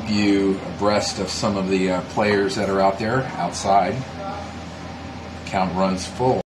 keep you abreast of some of the players that are out there outside. Count runs full.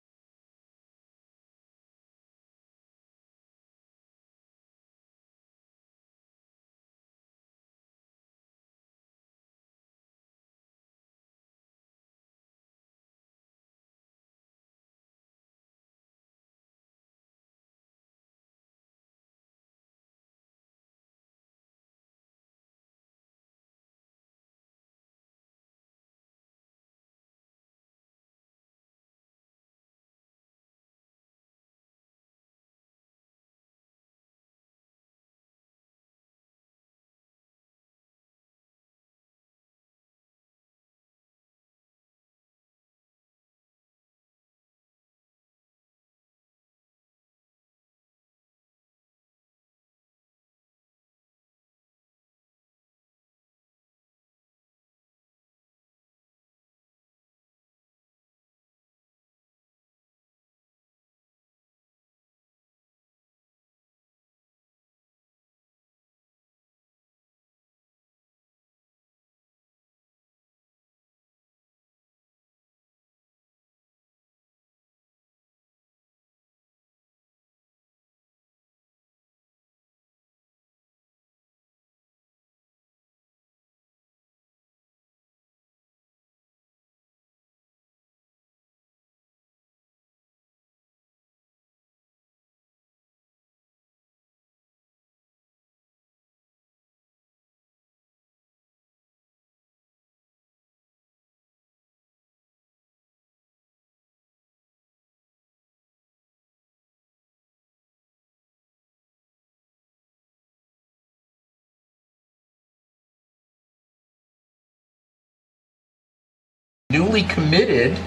Newly committed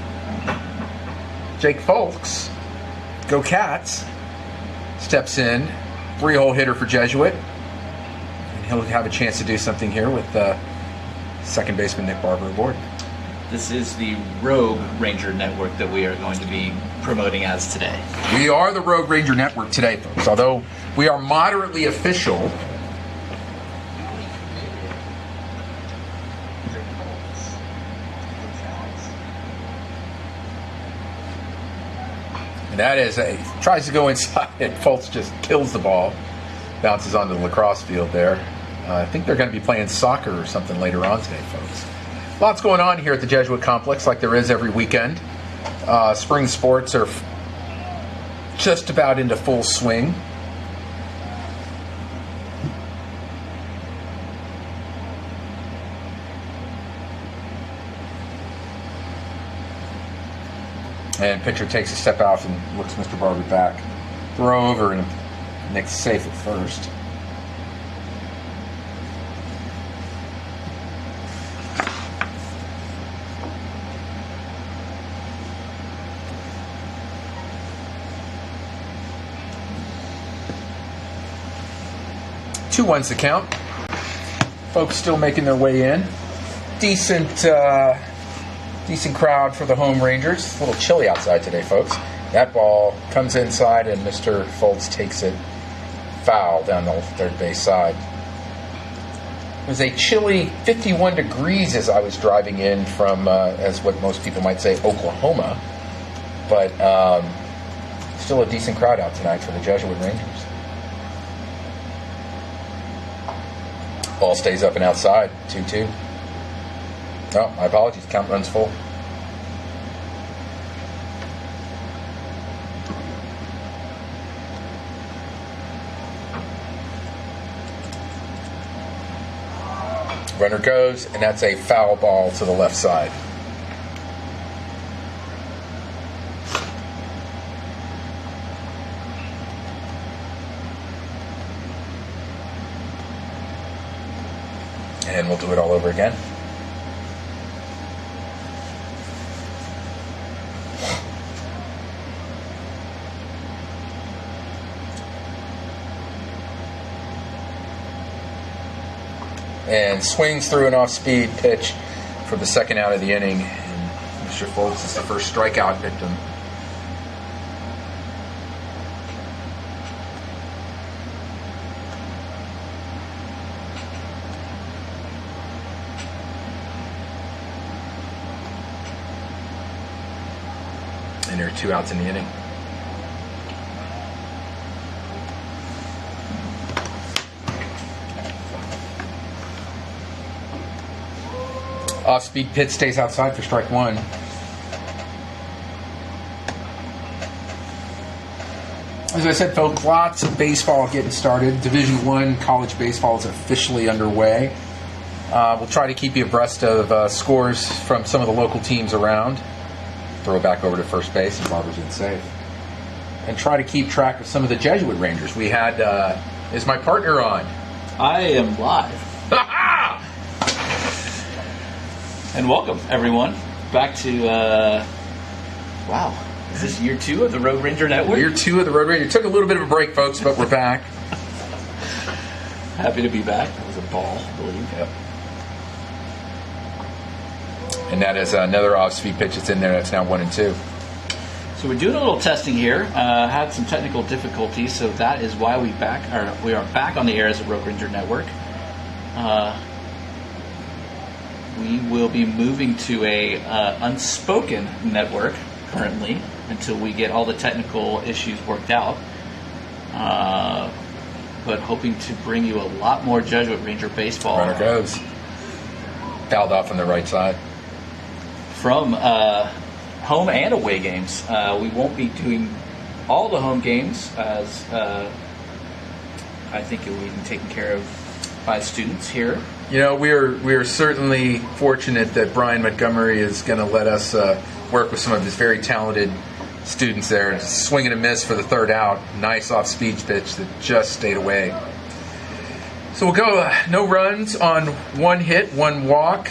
Jake Folks, go Cats, steps in, 3-hole hitter for Jesuit, and he'll have a chance to do something here with second baseman Nick Barber aboard. This is the Rogue Ranger Network that we are going to be promoting as today. We are the Rogue Ranger Network today, folks, although we are moderately official. And that is tries to go inside, and Fultz just kills the ball, bounces onto the lacrosse field there. I think they're going to be playing soccer or something later on today, folks. Lots going on here at the Jesuit Complex, like there is every weekend. Spring sports are just about into full swing. And pitcher takes a step out and looks Mr. Barber back. Throw over, and Nick's safe at first. Two ones to count. Folks still making their way in. Decent crowd for the home Rangers. It's a little chilly outside today, folks. That ball comes inside, and Mr. Foltz takes it foul down the third base side. It was a chilly 51 degrees as I was driving in from, as what most people might say, Oklahoma. But still a decent crowd out tonight for the Jesuit Rangers. Ball stays up and outside, 2-2. Oh, my apologies. Count runs full. Runner goes, and that's a foul ball to the left side. And we'll do it all over again. And swings through an off-speed pitch for the second out of the inning. And Mr. Foltz is the first strikeout victim. there, 2 outs in the inning. Off-speed pitch stays outside for strike 1. As I said, folks, lots of baseball getting started. Division I college baseball is officially underway. We'll try to keep you abreast of scores from some of the local teams around. Throw it back over to first base, and Barber's in safe. And try to keep track of some of the Jesuit Rangers. We had, is my partner on? I am live. And welcome, everyone, back to, wow, is this year 2 of the Road Ranger Network? Year 2 of the Road Ranger. Took a little bit of a break, folks, but we're back. Happy to be back. That was a ball, I believe. Yep. And that is another off-speed pitch that's in there. That's now 1 and 2. So we're doing a little testing here. Had some technical difficulties, so that is why we are back on the air as the Road Ranger Network. We will be moving to a unspoken network currently until we get all the technical issues worked out. But hoping to bring you a lot more Jesuit Ranger baseball. Runner goes. Fouled off on the right side. From home and away games. We won't be doing all the home games, as I think it will be taken care of by students here. You know, we are certainly fortunate that Brian Montgomery is going to let us work with some of his very talented students there. Swing and a miss for the 3rd out. Nice off-speed pitch that just stayed away. So we'll go no runs on 1 hit, 1 walk.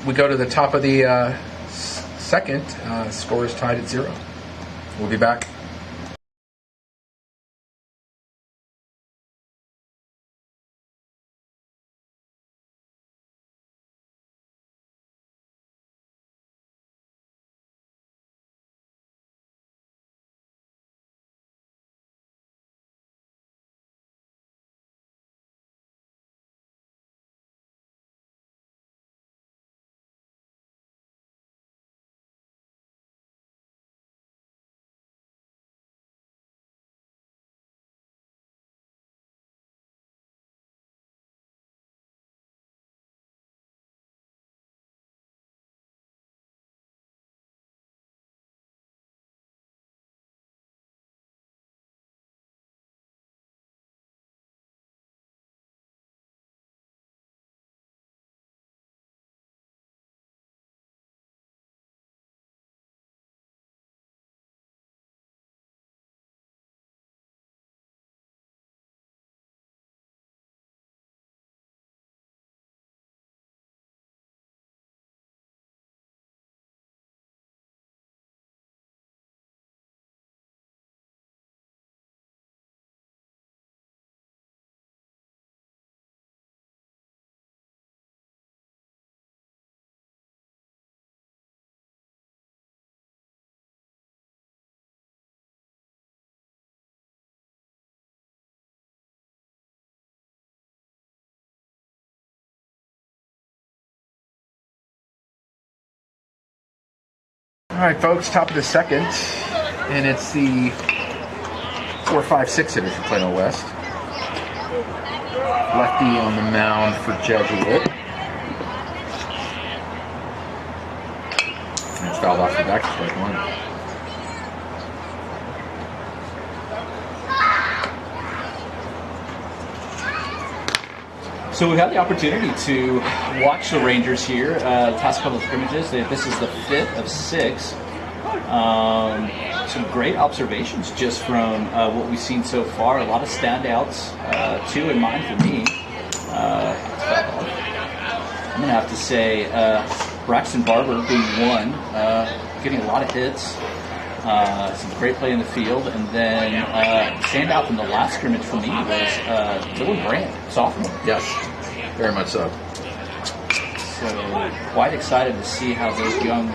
We go to the top of the second. Score is tied at 0. We'll be back. All right, folks, top of the second, and it's the 4-5-6 hitters for Plano West. Lefty on the mound for Jesuit. And it's fouled off the back to strike 1. So we've had the opportunity to watch the Rangers here the past couple of scrimmages. This is the 5th of 6. Some great observations just from what we've seen so far. A lot of standouts, 2 in mind for me. I'm going to have to say Braxton Barber being 1, getting a lot of hits. Some great play in the field, and then standout from the last scrimmage for me was Dylan Brandt, sophomore. Yes, very much so. So quite excited to see how those young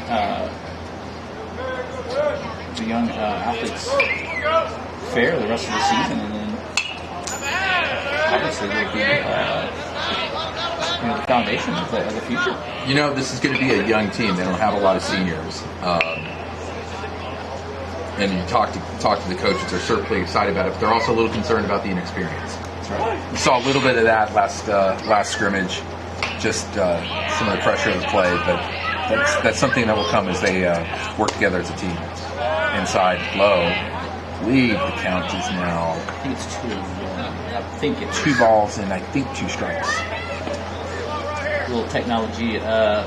athletes fare the rest of the season, and then obviously they'll be the foundation of the future. You know, this is going to be a young team. They don't have a lot of seniors. and you talk to the coaches, they're certainly excited about it, but they're also a little concerned about the inexperience. That's right. We saw a little bit of that last scrimmage, just some of the pressure of the play, but that's something that will come as they work together as a team. Inside low, I believe the count is now. I think it's 2. I think it's 2 balls and I think 2 strikes. A little technology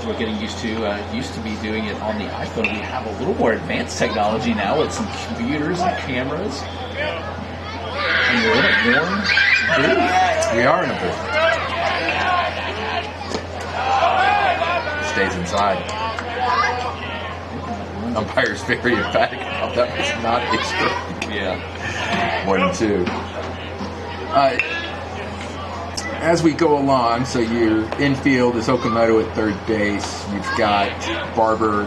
we're getting used to. Used to be doing it on the iPhone. We have a little more advanced technology now with some computers and cameras. And we're in a warm booth. We are in a booth. Stays inside. Umpire's very emphatic about that was not a strike. Yeah. More than 2. As we go along, so your infield is Okamoto at third base. You've got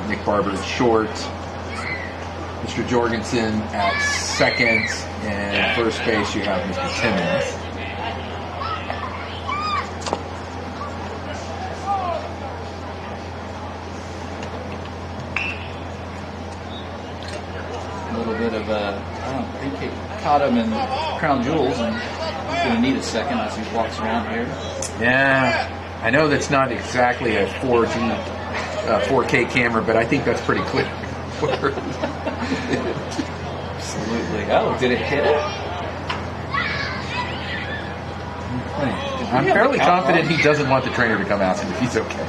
Nick Barber at short. Mr. Jorgensen at second. And first base you have Mr. Timmons. A little bit of I think he caught him in crown jewels, and he's going to need a second as he walks around here. Yeah, I know that's not exactly a 4K camera, but I think that's pretty clear. Absolutely. Oh, did it hit it? I'm fairly confident he doesn't want the trainer to come out and if he's okay.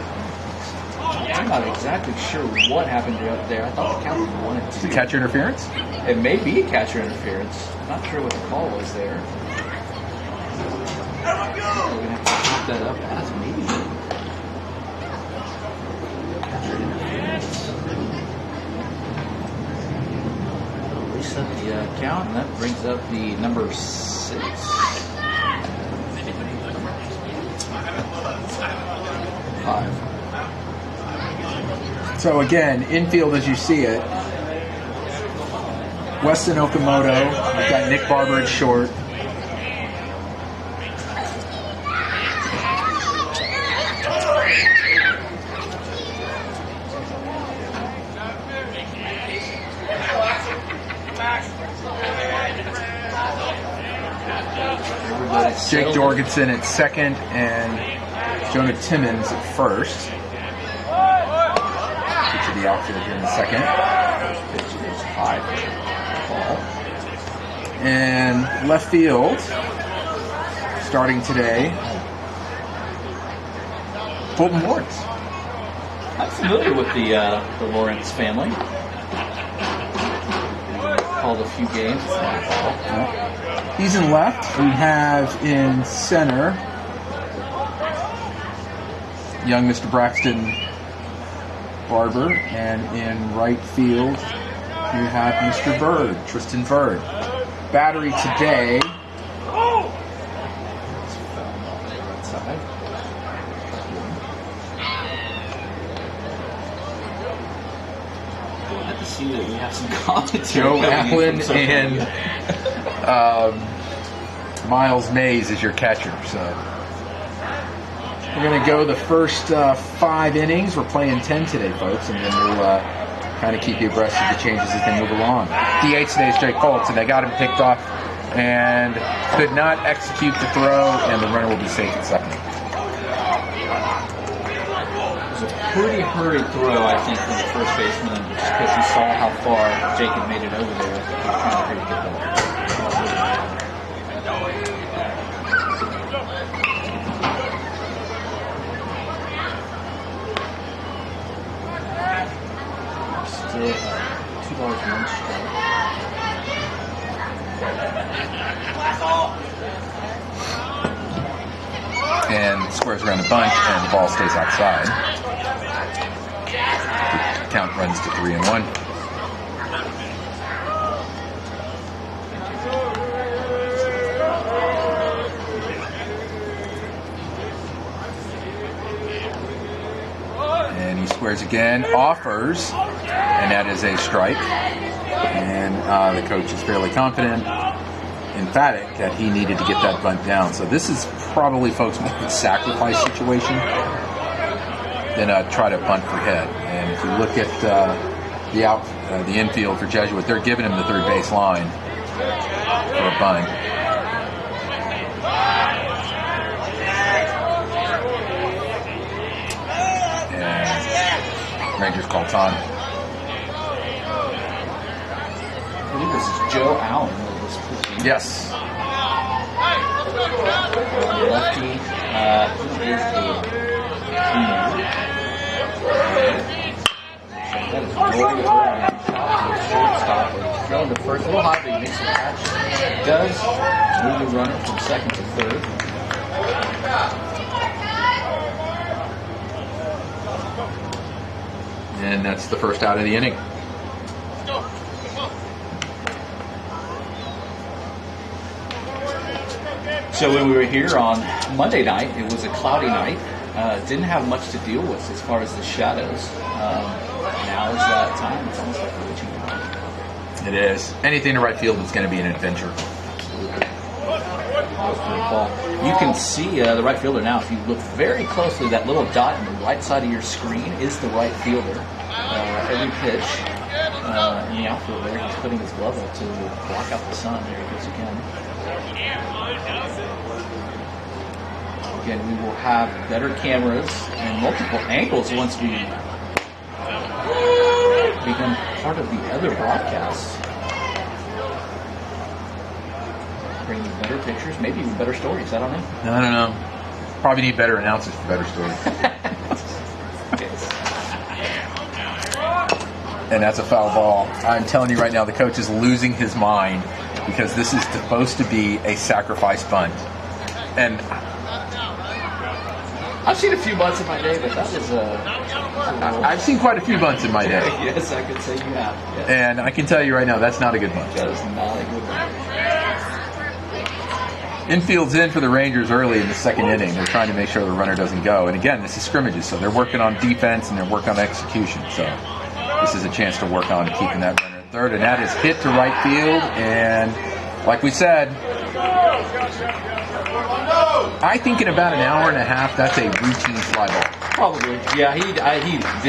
I'm not exactly sure what happened up there. I thought the count was 1 and 2. Is it catcher interference? It may be catcher interference. I'm not sure what the call was there. We're going to have to put that up as maybe catcher interference. We'll reset the count, and that brings up the number 6. 5. So again, infield as you see it. Weston Okamoto. We've got Nick Barber at short. Jake Jorgensen at second and Jonah Timmons at first. Get to the outfield here in a second. It's high ball. And left field, starting today, Fulton Lawrence. I'm familiar with the Lawrence family. Called a few games. He's in left. We have in center young Mr. Braxton Barber, and in right field you have Mr. Bird, Tristan Bird. Battery today. Glad to see that we have some commentary. Joe Allen and Miles Mays is your catcher. So we're going to go the first 5 innings. We're playing 10 today, folks, and then we'll kind of keep you abreast of the changes as they move along. DH today is Jake Fultz, and they got him picked off and could not execute the throw, and the runner will be safe at second. It was a pretty hurried throw, I think, from the first baseman, just because he saw how far Jake had made it over there. He was trying to hurry to get that. Still $2 strike. And squares around a bunt, and the ball stays outside. The count runs to 3-1. And he squares again, offers, and that is a strike. And the coach is fairly confident, emphatic, that he needed to get that bunt down. So this is probably, folks, more of a sacrifice situation than try to bunt for head. And if you look at the the infield for Jesuit. They're giving him the third base line for a bunt. And Rangers call time. I believe this is Joe Allen that was pitching. Yes. Lefty. He is that is rolling around. Shortstop. Throwing the first. A little high, but he makes the catch. Does move the runner from second to third. And that's the first out of the inning. So when we were here on Monday night, it was a cloudy night. Didn't have much to deal with as far as the shadows. Now is that time. It's almost like a witching hour. It is. Anything to right field is going to be an adventure. You can see the right fielder now. If you look very closely, that little dot on the right side of your screen is the right fielder. Every pitch in the outfield there, he's putting his glove up to block out the sun. There he goes again. Again, we will have better cameras and multiple angles once we become part of the other broadcasts. Bringing better pictures, maybe even better stories. I don't know. I don't know. Probably need better announcers for better stories. And that's a foul ball. I'm telling you right now, the coach is losing his mind because this is supposed to be a sacrifice bunt. And I've seen a few bunts in my day, but that was I've seen quite a few bunts in my day. Yes, I could say you have. Yes. And I can tell you right now, that's not a good bunt. That is not a good bunt. Infield's in for the Rangers early in the second inning. They're trying to make sure the runner doesn't go. And again, this is scrimmages, so they're working on defense and they're working on execution. So this is a chance to work on keeping that runner at third. And that is hit to right field. And like we said, I think in about an hour and a half, that's a routine fly ball. Probably. Yeah, he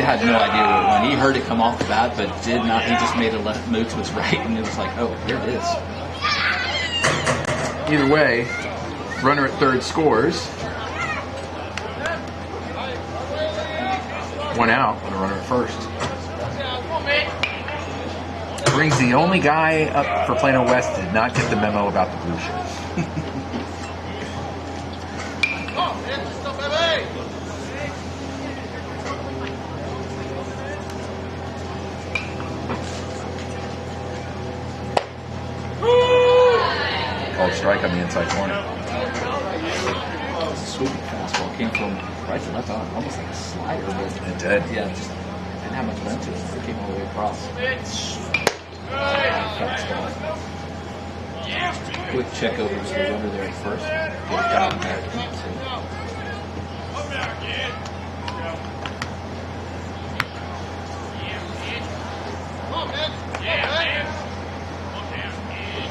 had no idea where it went. He heard it come off the bat, but did not. He just made a left move to his right, and it was like, oh, here it is. Either way, runner at third scores. One out, and a runner at first. Brings the only guy up for Plano West that did not get the memo about the blue shirts. Called strike on the inside corner. It was a sweeping fastball. Came from right to left on, almost like a slider. But It did. yeah, just didn't have much bend to it. It came all the way across. Fastball. Quick check over to the runner there at first. Get it down back.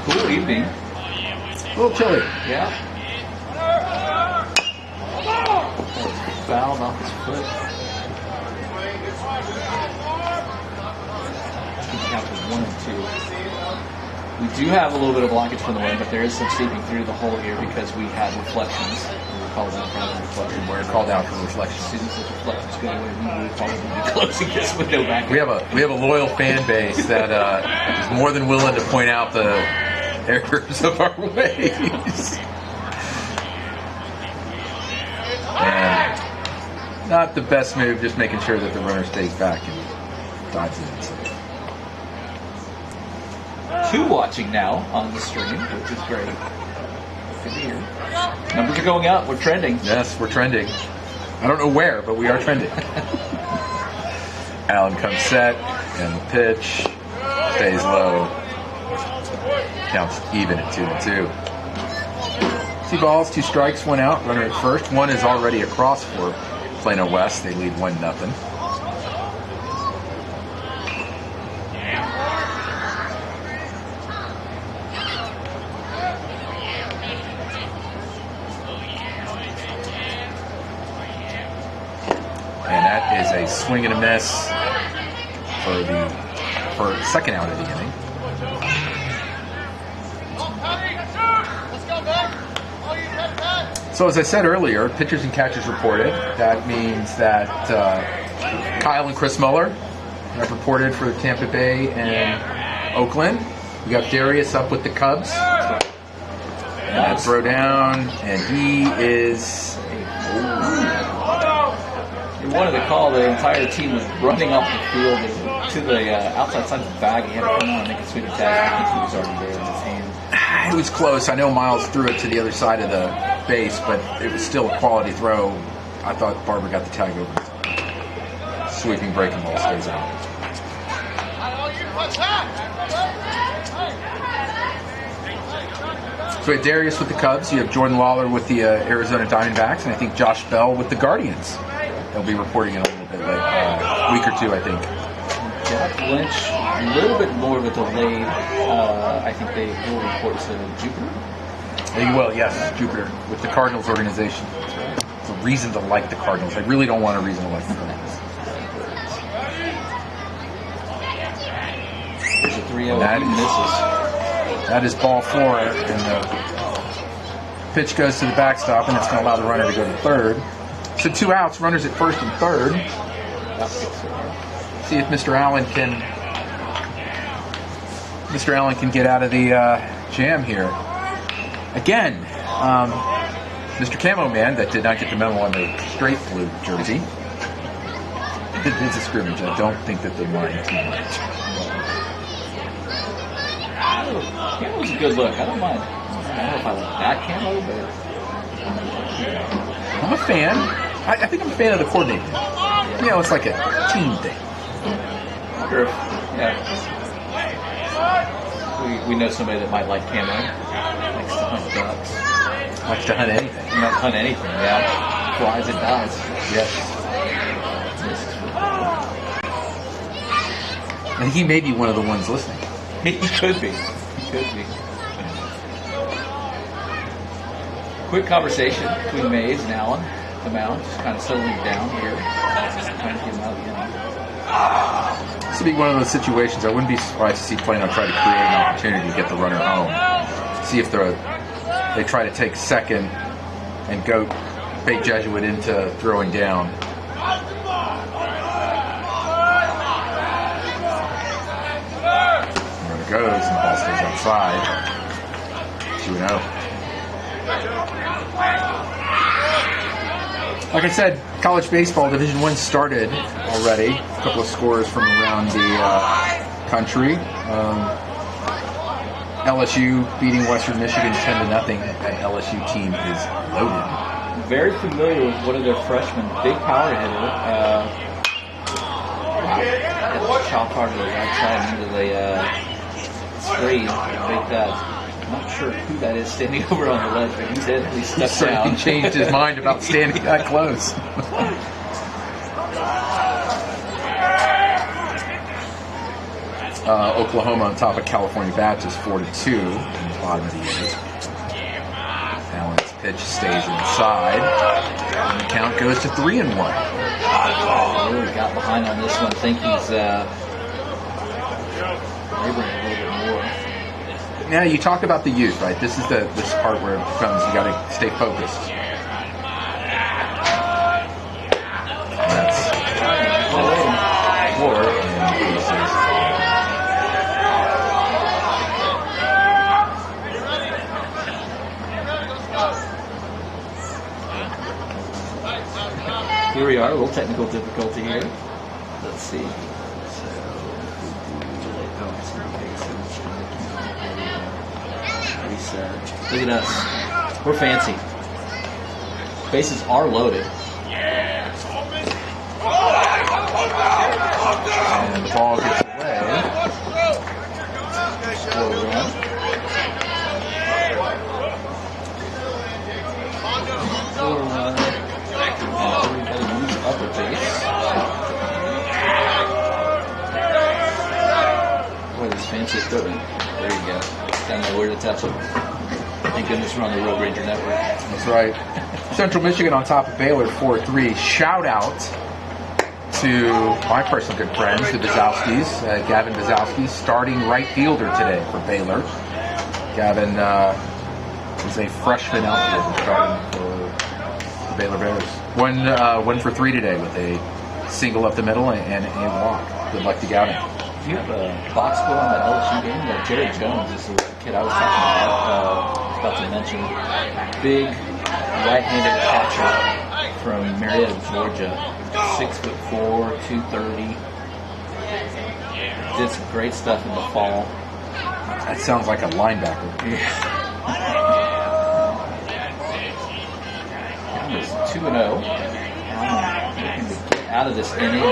Cool evening. A little chilly. Yeah. Fouled off his foot. Count to 1 and 2. We do have a little bit of blockage from the wind, but there is some seeping through the hole here because we had reflections. We were called out for having reflections. We're called out for reflections. As soon as those reflections go away, we will probably be closing this window back. We have a loyal fan base that is more than willing to point out the errors of our ways. And not the best move, just making sure that the runner stays back and dives in. So. 2 watching now on the stream, which is great. Good to hear. Numbers are going up. We're trending. Yes, we're trending. I don't know where, but we are trending. Allen comes set, and the pitch stays low. Counts even at 2 and 2. 2 balls, 2 strikes, 1 out. Runner at first. One is already across for Plano West. They lead 1-0. And that is a swing and a miss for the for second out of the inning. So as I said earlier, pitchers and catchers reported. That means that Kyle and Chris Muller have reported for Tampa Bay and Oakland. We got Darius up with the Cubs. And throw down, and he is... He wanted to call. The entire team was running off the field to the outside side of the bag. He had to come on and make a sweep attack. I think he was already there in his hand. It was close. I know Miles threw it to the other side of the base, but it was still a quality throw. I thought Barber got the tag over. Sweeping breaking ball stays out. So we have Darius with the Cubs. You have Jordan Lawler with the Arizona Diamondbacks, and I think Josh Bell with the Guardians. They'll be reporting in a little bit later, a week or two, I think. Jack Lynch, a little bit more of a delay. I think they will report to Jupiter. They will, yes, Jupiter, with the Cardinals organization. It's a reason to like the Cardinals. I really don't want a reason to like the Cardinals. There's a 3-0. He misses. That is ball 4, and the pitch goes to the backstop, and it's going to allow the runner to go to third. So 2 outs, runners at first and third. See if Mr. Allen can get out of the jam here. Again, Mr. Camo Man that did not get the memo on the straight blue jersey. It's a scrimmage. I don't think that they mind too much. Camo's a good look. I don't mind. I don't know if I like that camo, but I'm a fan. I think I'm a fan of the coordinator. You know, it's like a team thing. Yeah. We know somebody that might like camo. Likes to hunt ducks. Likes to hunt anything. Not hunt anything, yeah. Flies and dies. Yes. And he may be one of the ones listening. He could be. He could be. Quick conversation between Mays and Allen. The mound just kind of settling down here. Just trying to get him out again. This would be one of those situations. I wouldn't be surprised to see Plano try to create an opportunity to get the runner home. See if they try to take second and go bait Jesuit into throwing down. There it goes, and the ball stays outside. 2-0. Like I said, college baseball Division I started already. A couple of scores from around the country. LSU beating Western Michigan 10-0. That LSU team is loaded. Very familiar with one of their freshmen, big power hitter. Chopped hard to the right side into the screen. Make that. I'm not sure who that is standing over on the ledge, but he's at least stepped down. He changed his mind about standing that close. Oklahoma on top of California Baptist 4-2 in the bottom of the 8th. Allen's pitch stays inside, and the count goes to 3-1. Really got behind on this one. I think he's laboring a little bit more. Now you talk about the youth, right? This is this part where it becomes you got to stay focused. And that's 4 and pieces. Here we are, a little technical difficulty here. Let's see. Look at us. We're fancy. Bases are loaded. And the ball gets away. Slow run. Slow run. Everybody moves up a base. Boy, this fancy equipment. There you go. Down there where to touch it. Thank goodness we're on the Road Ranger Network. That's right. Central Michigan on top of Baylor 4-3. Shout out to my personal good friends, the Bazowskis. Gavin Bazowski, starting right fielder today for Baylor. Gavin is a freshman outfielder starting for the Baylor Bears. One for 3 today with a single up the middle and a walk. Good luck to Gavin. Do you have a box score on the LSU game? Jared Jones is the kid I was talking about to mention. Big right-handed catcher from Marietta, Georgia. 6'4", 230. Did some great stuff in the fall. That sounds like a linebacker. Yeah. It's 2-0. Looking to get out of this inning.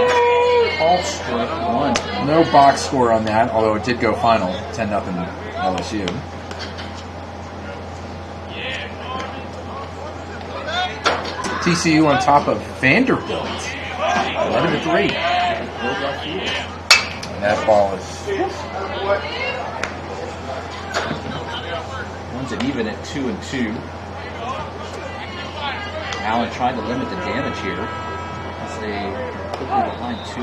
All strike one. No box score on that, although it did go final 10-0 LSU. TCU on top of Vanderbilt, 11-3. And that ball is one's an even at 2-2. Allen trying to limit the damage here as they quickly behind 2-0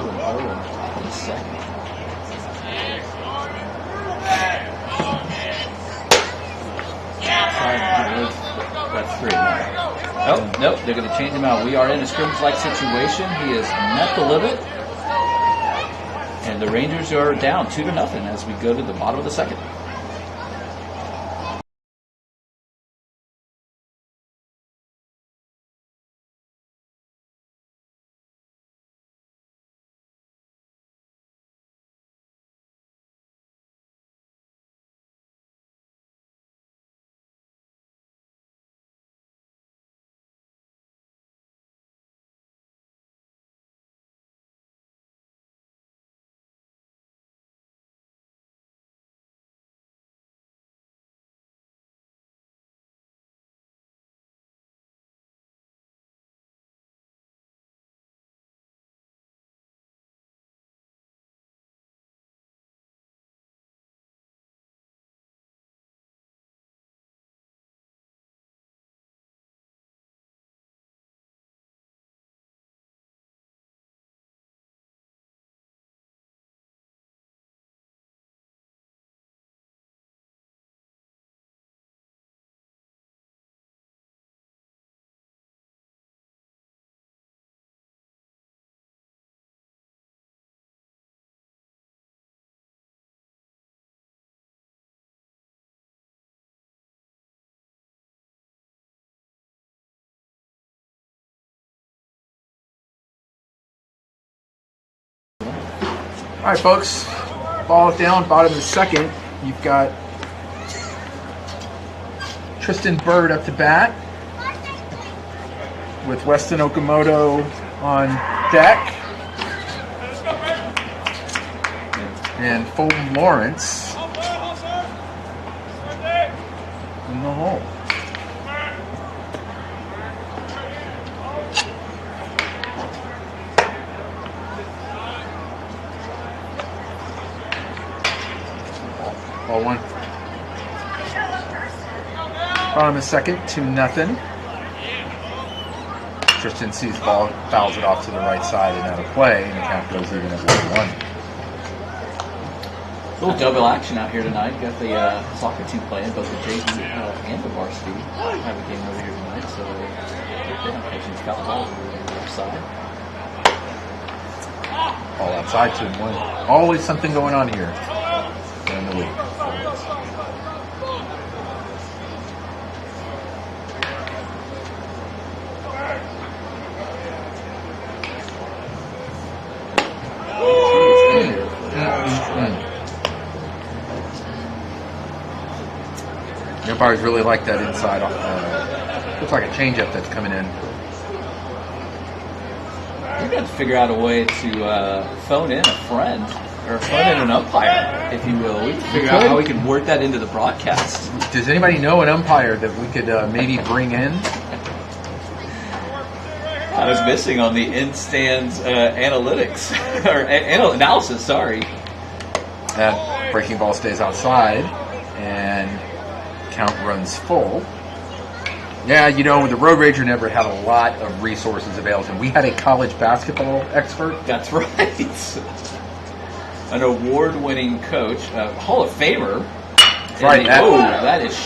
in the second. That's 3. Oh, nope, they're going to change him out. We are in a scrimmage-like situation. He has met the limit. And the Rangers are down 2-0 as we go to the bottom of the second. all right, folks. Ball down, bottom of the second. You've got Tristan Bird up to bat with Weston Okamoto on deck and Fulton Lawrence in the hole. Ball 1. Bottom of the second, 2-0. Tristan sees the ball, fouls it off to the right side and out of play, and the count goes even at 1-1. A little double action out here tonight. Got the soccer team playing, both the JV and the varsity have a game over here tonight. So they're not catching foul balls over the left side. All outside, 2-1. Always something going on here in the league. The umpires really like that inside. Looks like a changeup that's coming in. We're going to figure out a way to phone in a friend or phone in an umpire, if you will. We can figure out how we can work that into the broadcast. Does anybody know an umpire that we could maybe bring in? I was missing on the in-stands analytics or analysis. Sorry. That breaking ball stays outside and count runs full. Yeah, you know, the Road Rager never had a lot of resources available to him. We had a college basketball expert. That's right. An award-winning coach, a Hall of Famer. Right. That is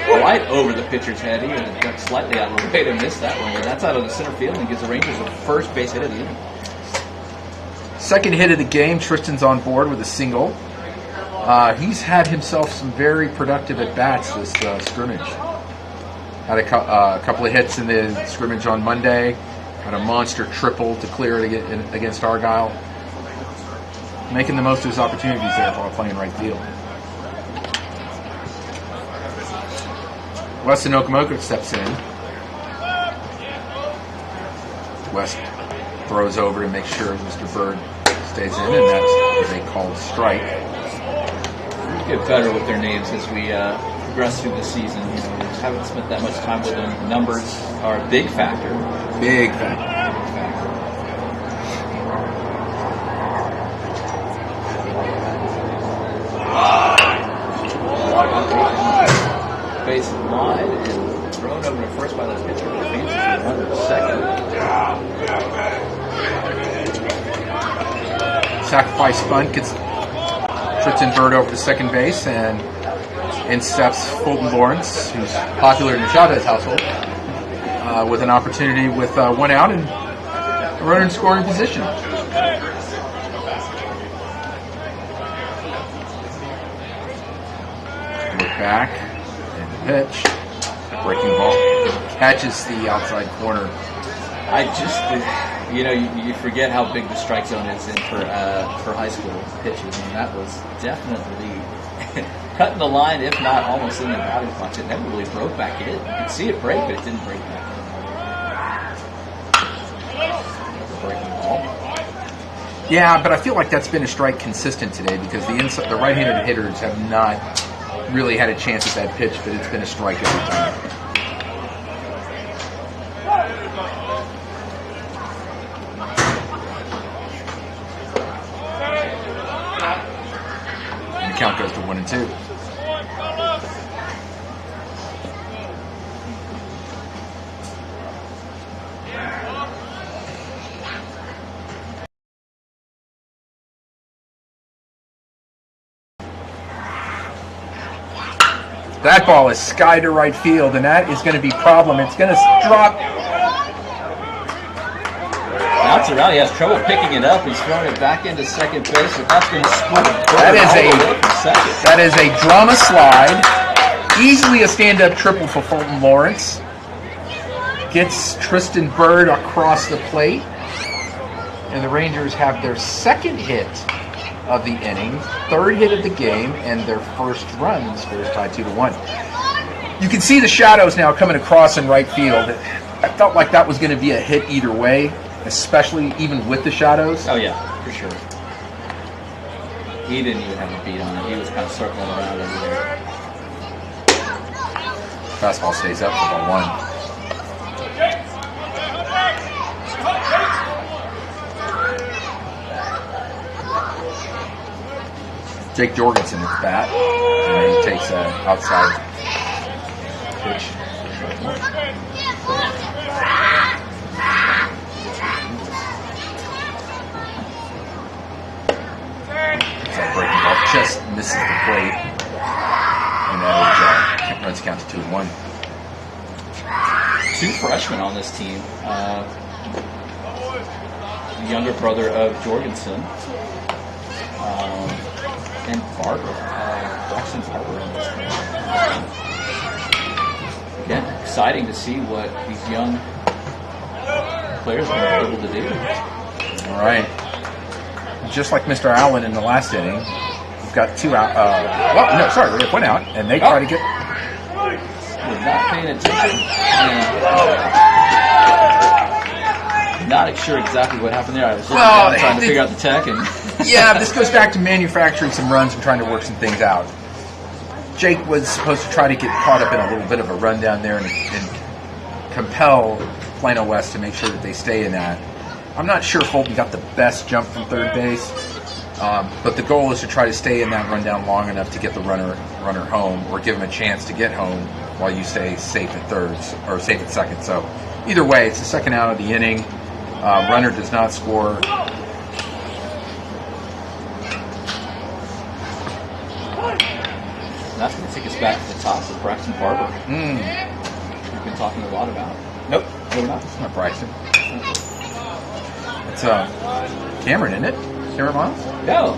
right over the pitcher's head. He got slightly out of the way to miss that one, but that's out of the center field and gives the Rangers a first base hit of the inning. Second hit of the game, Tristan's on board with a single. He's had himself some very productive at-bats this scrimmage. Had a couple of hits in the scrimmage on Monday. Had a monster triple to clear it against Argyle. Making the most of his opportunities there while playing right field. Weston Okamoka steps in. West throws over to make sure Mr. Bird stays in, and that's a called strike. Get better with their names as we progress through the season. You know, we haven't spent that much time with them. Numbers are a big factor. Big factor. Base wide and thrown over to first by the pitcher. Advances to run to second. Sacrifice bunt gets Tristan Bird over to second base, and in steps Fulton Lawrence, who's popular in the Chavez household, with an opportunity with one out and a runner in scoring position. Look back and pitch. Breaking ball catches the outside corner. I just, you know, you forget how big the strike zone is in for high school pitches, and that was definitely cutting the line, if not almost in the batting box. It never really broke back in. You could see it break, but it didn't break back in. Breaking ball. Yeah, but I feel like that's been a strike consistent today because the right-handed hitters have not really had a chance at that pitch, but it's been a strike every time. And the count goes to 1-2. That ball is sky to right field, and that is going to be a problem. It's going to drop. Bounce around. He has trouble picking it up. He's throwing it back into second base, but that's going to split it. That is a drama slide. Easily a stand-up triple for Fulton Lawrence. Gets Tristan Bird across the plate. And the Rangers have their second hit of the inning, third hit of the game, and their first run. The score is tied 2-1. You can see the shadows now coming across in right field. I felt like that was going to be a hit either way, especially even with the shadows. Oh yeah, for sure. He didn't even have a beat on it. He was kind of circling around over there. Fastball stays up for ball one. Jake Jorgensen at the bat, and then he takes an outside pitch. That breaking ball just misses the plate, and that runs count to 2-1. Two freshmen on this team. The younger brother of Jorgensen. And Barber, Braxton Barber in this game. Again, exciting to see what these young players are able to do. All right. Just like Mr. Allen in the last inning, we've got two out. We have one out, and they try to get. We're not paying attention. Not sure exactly what happened there. I was trying to figure out the tech and. Yeah, this goes back to manufacturing some runs and trying to work some things out. Jake was supposed to try to get caught up in a little bit of a run down there and compel Plano West to make sure that they stay in that. I'm not sure Fulton got the best jump from third base, but the goal is to try to stay in that run down long enough to get the runner home or give him a chance to get home while you stay safe at thirds or safe at second. So either way, it's the second out of the inning. Runner does not score. That's going to take us back to the top with Braxton Barber. We've been talking a lot about. Nope. No, we're not. It's not Bryson. It's Cameron, isn't it? Cameron Miles? No.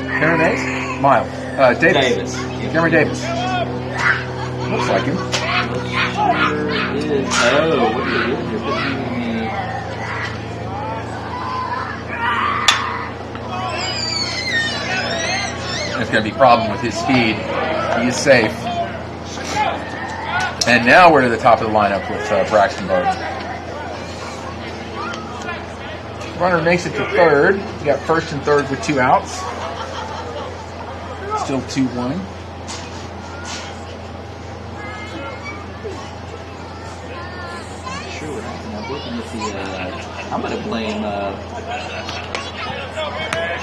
Cameron Davis? Miles. Davis. Yeah. Cameron Davis. Looks like him. Oh, what are you doing here? There's going to be a problem with his speed. He is safe. And now we're to the top of the lineup with Braxton Barber. Runner makes it to third. We got first and third with 2 outs. Still 2-1. Sure what happened. I'm looking at the. I'm going to blame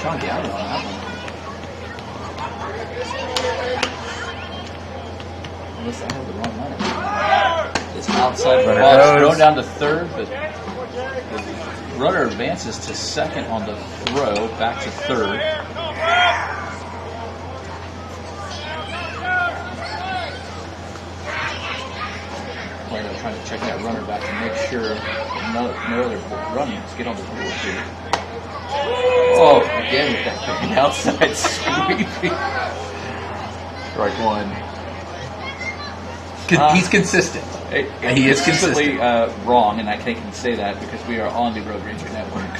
Sean Gallagher on that one. Unless I have the wrong lineup. It's outside the ball. It's thrown down to third, but the runner advances to second on the throw, back to third. Plano trying to check that runner back to make sure no other runners get on the board here. Oh, again with that outside sweeping. Strike one. He's consistent. He is consistently wrong, and I can say that because we are on the Road Ranger Network.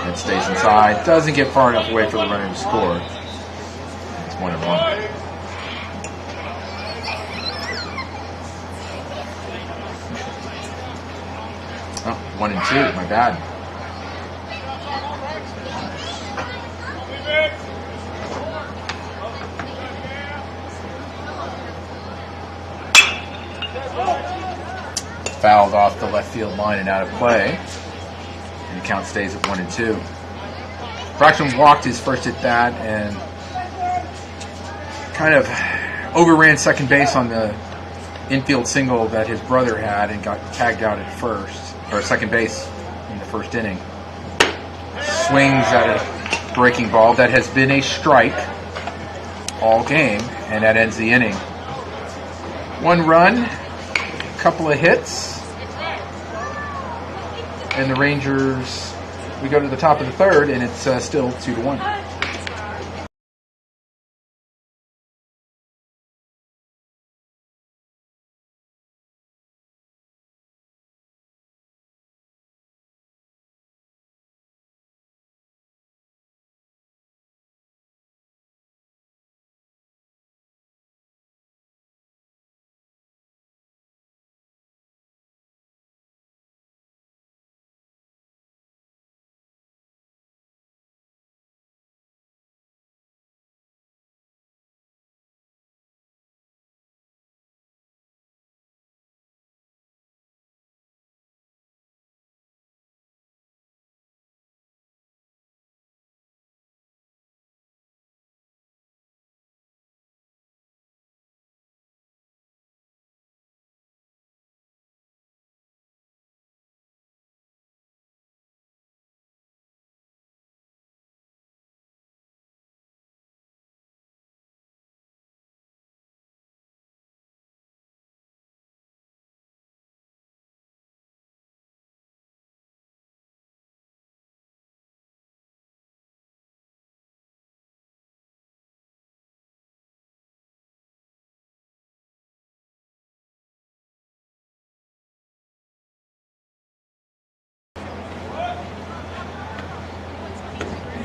It stays inside. Doesn't get far enough away for the runner to score. It's 1-1. Oh, 1-2. My bad. Fouled off the left field line and out of play. And the count stays at 1-2. Braxton walked his first at bat and kind of overran second base on the infield single that his brother had and got tagged out at first, or second base in the first inning. Swings at a breaking ball that has been a strike all game, and that ends the inning. 1 run, a couple of hits, and the Rangers, we go to the top of the third, and it's still 2-1.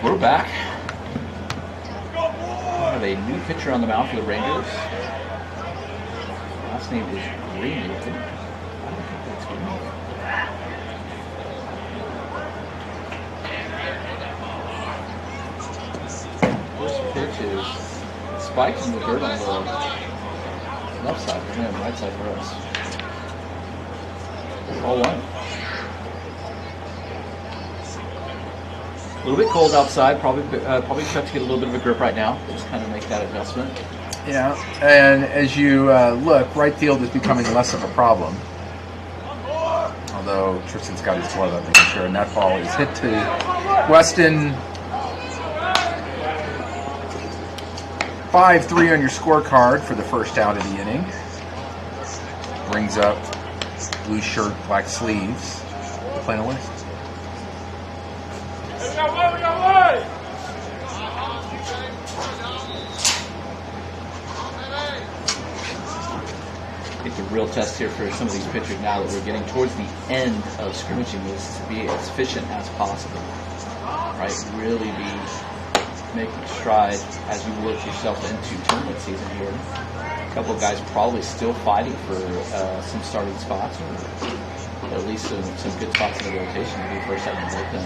We're back. We have a new pitcher on the mound for the Rangers. Last name is Greenwood. I don't think that's Greenwood. First pitch is spiked in the dirt on the left side for him, right side for us. All one. A little bit cold outside. Probably expect to get a little bit of a grip right now. Just kind of make that adjustment. Yeah, and as you look, right field is becoming less of a problem. Although Tristan's got his glove up, making sure, and that ball is hit to Weston. 5-3 on your scorecard for the first out of the inning. Brings up blue shirt, black sleeves. Plano West. I think the real test here for some of these pitchers now that we're getting towards the end of scrimmaging is to be as efficient as possible. Right? Really be making stride as you work yourself into tournament season here. A couple of guys probably still fighting for some starting spots, or at least some good spots in the rotation to be first out in the bullpen.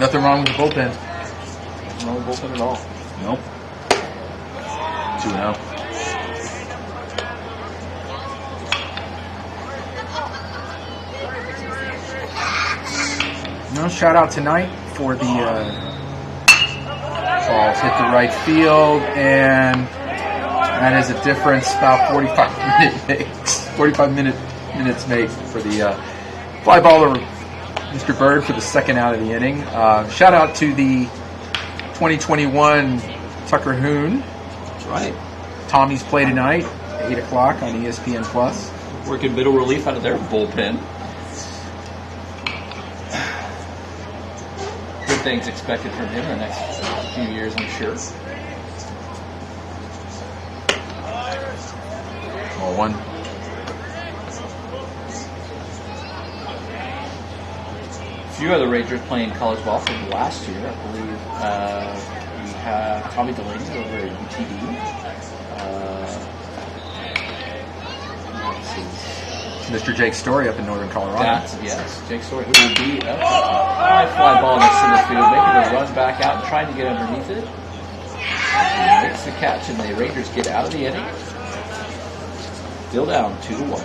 Nothing wrong with the bullpen. Nothing wrong with the bullpen at all. Nope. 2-0. No shout out tonight for the balls hit the right field, and that is a difference about 45 minutes made for the fly baller, Mr. Bird, for the second out of the inning. Shout out to the 2021 Tucker Hoon. That's right. Tommy's play tonight, 8 o'clock on ESPN Plus. Working middle relief out of their bullpen. Good things expected from him in the next few years, I'm sure. 1. A few other Rangers playing college ball from last year. I believe we have Tommy Delaney over at UTD. Mr. Jake Story up in northern Colorado. Yes, Jake Story, who will be a high fly ball next to the field, making a run back out and trying to get underneath it. He makes the catch, and the Rangers get out of the inning. Still down 2-1.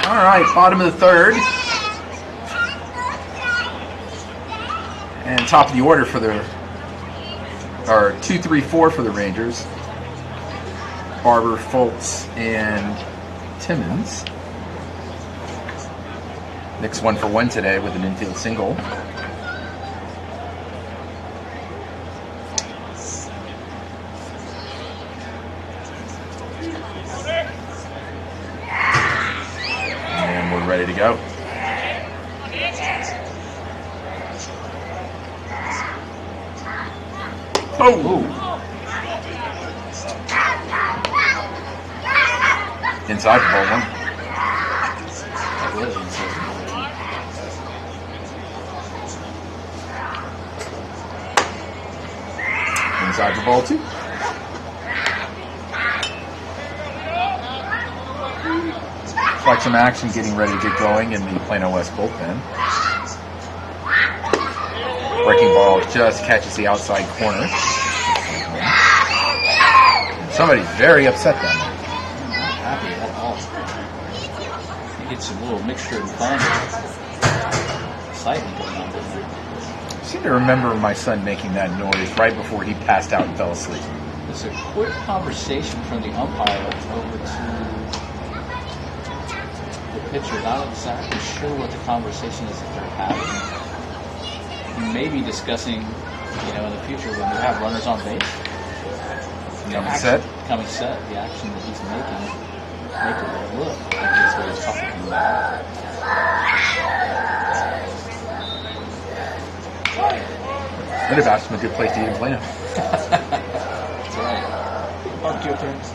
All right, bottom of the third. And top of the order for the, or 2-3-4 for the Rangers. Barber, Foltz, and Timmons. Nick's 1 for 1 today with an infield single. And we're ready to go. Oh! Inside for ball 1. Inside for ball 2. like some action getting ready to get going in the Plano West bullpen. Breaking ball just catches the outside corner. Somebody's very upset down there. Not happy at all. You get some little mixture and fun. Excitement going on there. I seem to remember my son making that noise right before he passed out and fell asleep. There's a quick conversation from the umpire over to the pitcher. Not exactly sure what the conversation is that they're having. Maybe discussing, in the future when we have runners on base. Coming set, the action that he's making, make it look like that's what he's talking about. Would have asked him a good place to eat in Plano. That's right. Barbecue turns.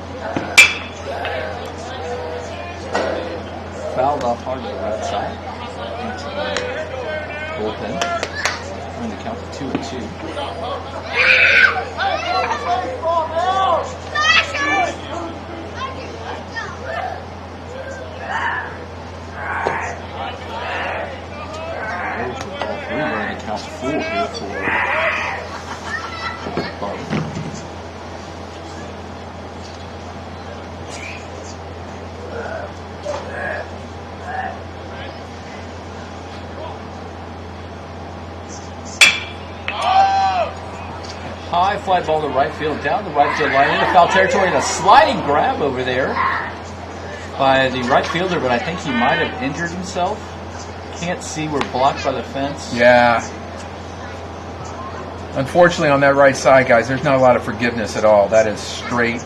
Fouled off hard to the right side into the bullpen. On the count of 2-2. We're going to count 4 here for Barber. High fly ball to right field, down the right field line, into foul territory, and a sliding grab over there by the right fielder, but I think he might have injured himself. Can't see, we're blocked by the fence. Yeah. Unfortunately, on that right side, guys, there's not a lot of forgiveness at all. That is straight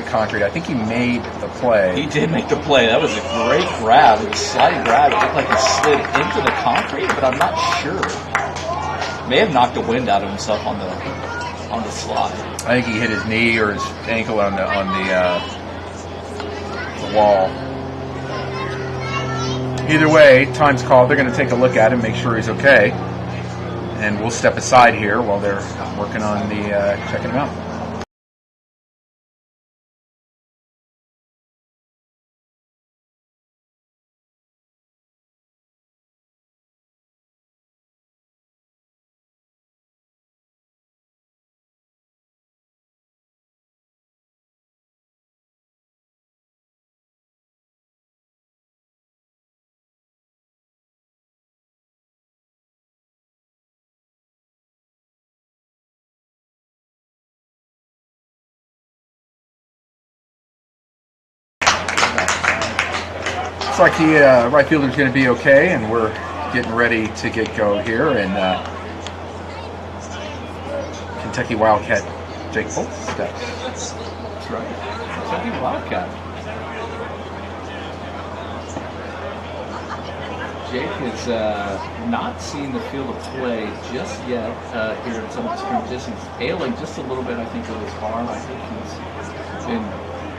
concrete. I think he made the play. He did make the play. That was a great grab. It was a sliding grab. It looked like it slid into the concrete, but I'm not sure. May have knocked the wind out of himself on the slide. I think he hit his knee or his ankle on the wall. Either way, time's called. They're going to take a look at him, make sure he's okay, and we'll step aside here while they're working on the checking him out. Looks like the right fielder's going to be okay, and we're getting ready to get go here. And Kentucky Wildcat Jake Foltz steps. That's right. Kentucky Wildcat. Jake has not seen the field of play just yet here in some of the scrimmages. He's ailing just a little bit, I think, with his arm. I think he's been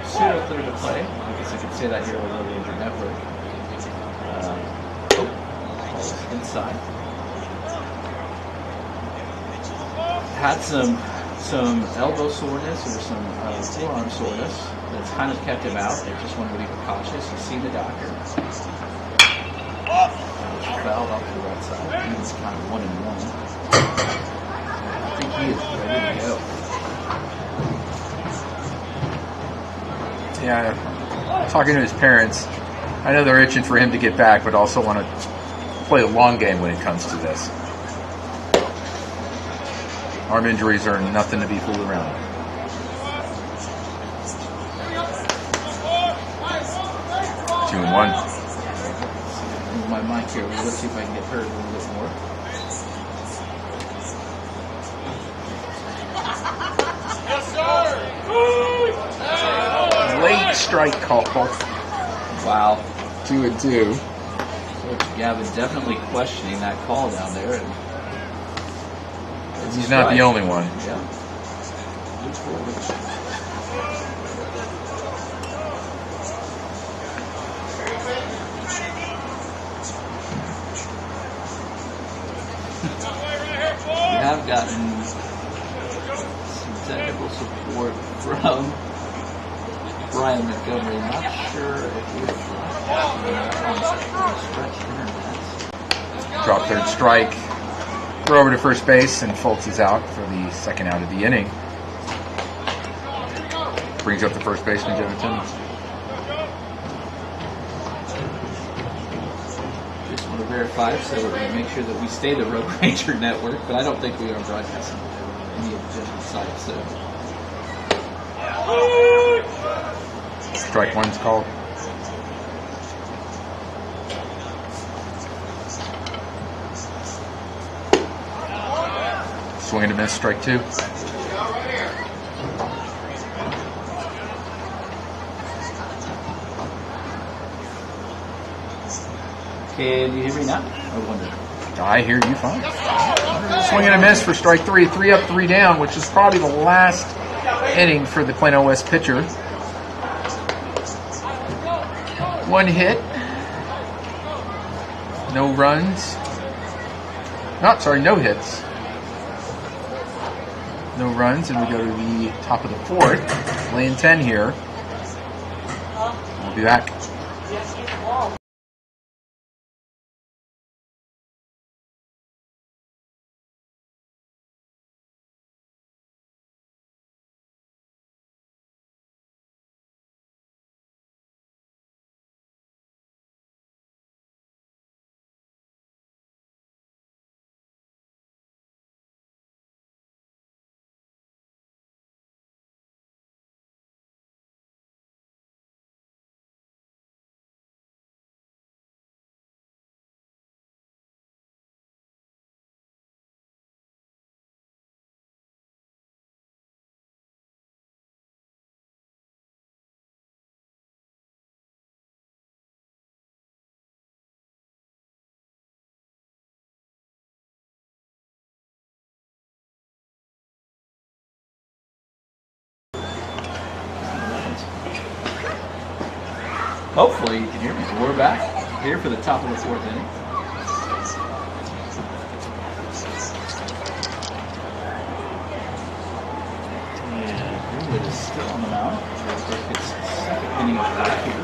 pseudo-clear to play. I guess I could say that here with the Ranger Network. Inside. Had some elbow soreness or some forearm soreness that's kind of kept him out. They just wanted to be cautious. He's seen the doctor. Fouled off to the right side. He's kind of 1-1. I think he is ready to go. Yeah, talking to his parents, I know they're itching for him to get back, but also want to play the long game when it comes to this. Arm injuries are nothing to be fooled around with. Two and one. Move my mic here. Let's see if I can get heard a little bit more. Yes, sir. Late strike call. Wow. 2-2. Gavin definitely questioning that call down there. And he's not the only one. Yeah. Good forward. We have gotten some technical support from Brian Montgomery. Not sure if we're on stretch internet. Drop third strike. We're over to first base, and Fultz is out for the second out of the inning. Brings up the first baseman, Joe Timmons. Just want to verify so that we make sure that we stay the Road Ranger network, but I don't think we are broadcasting any of the Jesuit sites. So. Strike one's called. Swing and a miss, strike two. Can you hear me now? I wonder. I hear you fine. Swing and a miss for strike three. 3 up, 3 down, which is probably the last inning for the Plano West pitcher. 1 hit. No runs. No hits. No runs, and we go to the top of the fourth. Laying 10 here. We'll be back. Hopefully you can hear me. We're back here for the top of the fourth inning. And Greenwood is still on the mound. It's second inning of work here.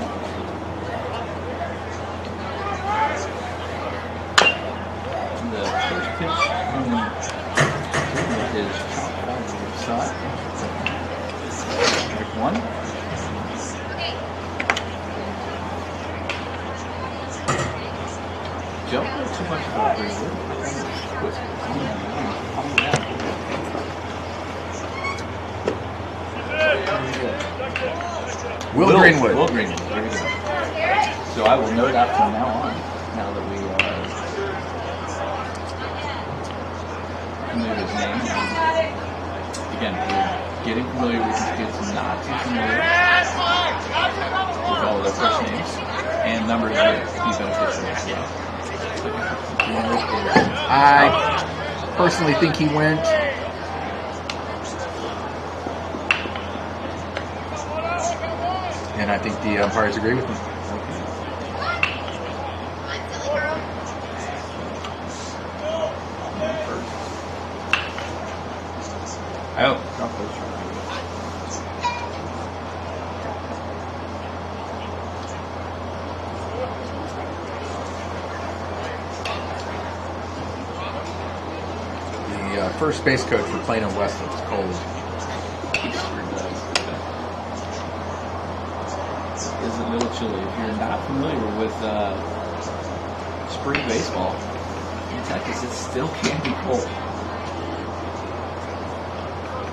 And the first pitch from Greenwood is chopped out to the side. Strike one. Don't go too much about Greenwood. Will Greenwood. Will Greenwood. There we go. So I will note that from now on. Now that we know his name. Again, we're getting familiar with these kids, not too familiar with all of their first names and numbers would be beneficial as well. I personally think he went. And I think the umpires agree with me. Oh, drop those right. First base coach for Plano West looks cold. It's a little chilly. If you're not familiar with spring baseball in Texas, it still can be cold.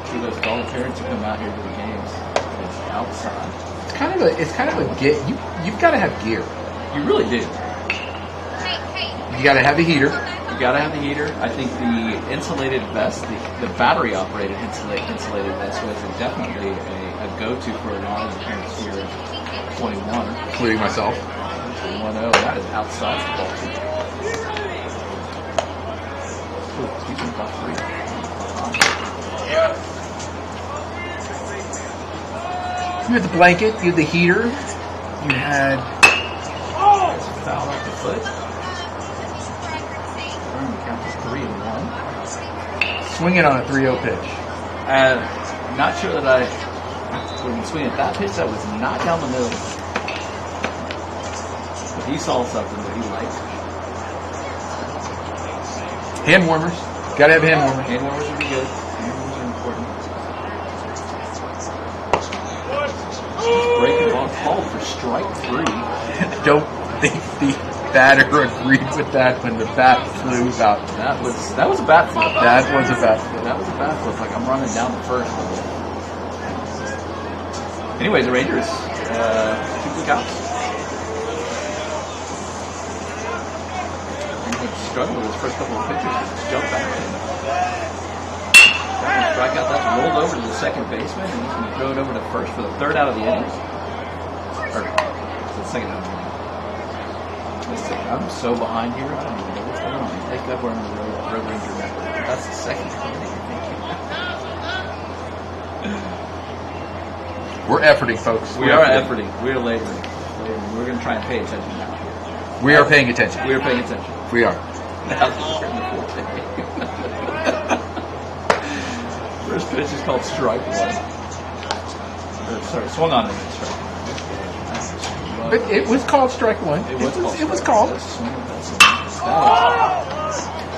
Kudos to all the parents who come out here to the games. It's outside. It's kind of a get. You've got to have gear. You really do. You got to have a heater. You got to have the heater. I think the insulated vest, the battery-operated insulated vest, was definitely a go-to for a lot of the parents here at 21, including myself. 1-0. That is outside the ball. Excuse me, about 3. You had the blanket. You had the heater. You had. Foul off the foot. Count is 3-1. Swinging on a 3-0 pitch. Not sure that I would have been swinging at that pitch that was not down the middle. But he saw something that he liked. Hand warmers. Gotta have hand warmers. Hand warmers would be good. Hand warmers are important. Breaking ball called for strike 3. Don't think the batter agreed with that when the bat flew out. That was a bat flip. That was a bat flip. That was a bat flip. Like I'm running down the first. Anyways, the Rangers keep the counts. Struggled with his first couple of pitches. Just jumped back. Strikeout. That's rolled over to the second baseman, and he's going to throw it over to first for the third out of the inning. Or the second out of the inning. I'm so behind here. I don't even know what's going on. Thank God we're on the Road Ranger network. That's the second out of the inning. We're efforting, folks. We are efforting. We are laboring. We're going to try and pay attention now. We are paying attention. We are paying attention. We are. Now that we're in the fourth inning. First pitch is called strike 1. Sorry, swung on and strike 1. But it was called strike 1. It was called.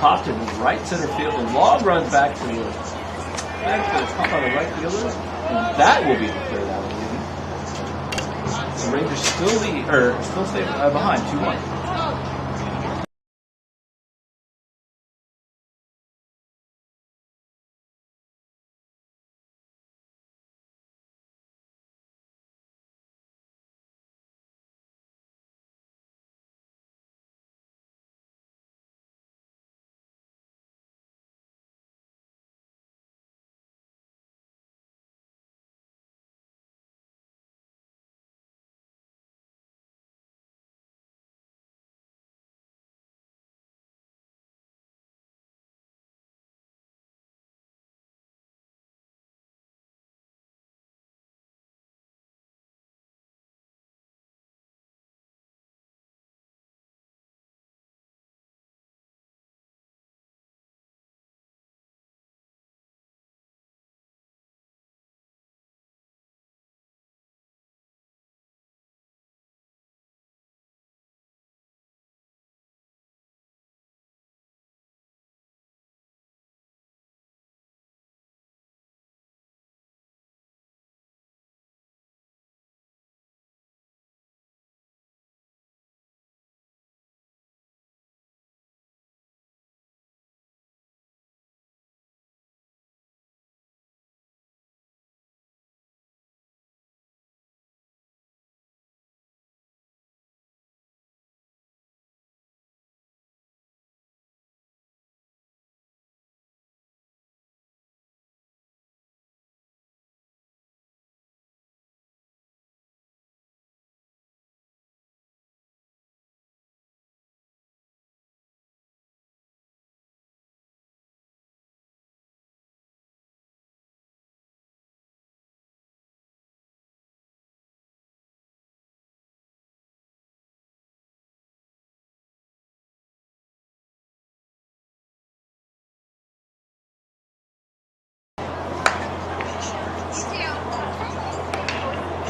Popped in right center field. The long run back to the top on the right fielder. And that will be the third out of the inning. The Rangers still stay behind 2-1.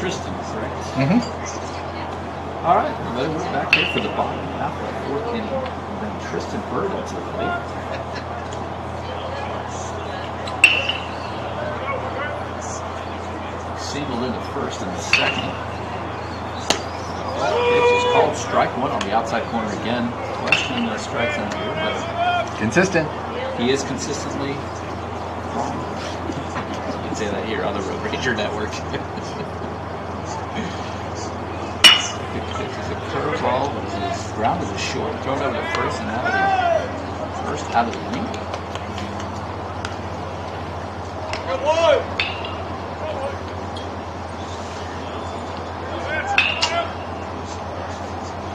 Tristan, correct? Mm-hmm. All right, well, we're back here for the bottom half of the fourth inning. And then Tristan Bird into the plate. Singled into first in the second. Pitch is called strike 1 on the outside corner again. Question the strikes on here, but Consistent. he is consistently wrong. You can say that here on the Road Ranger Network. It's a curveball, but it's grounded to short. Thrown over to first and out of the inning.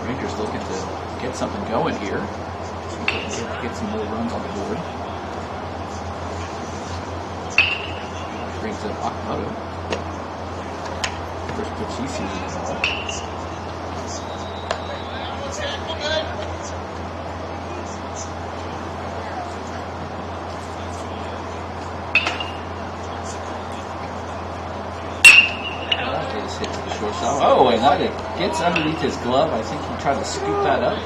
Rangers looking to get something going here. Get some more runs on the board. Brings up Akamoto. First pitch he sees in the ball. Oh, and that it gets underneath his glove. I think he tried to scoop that up.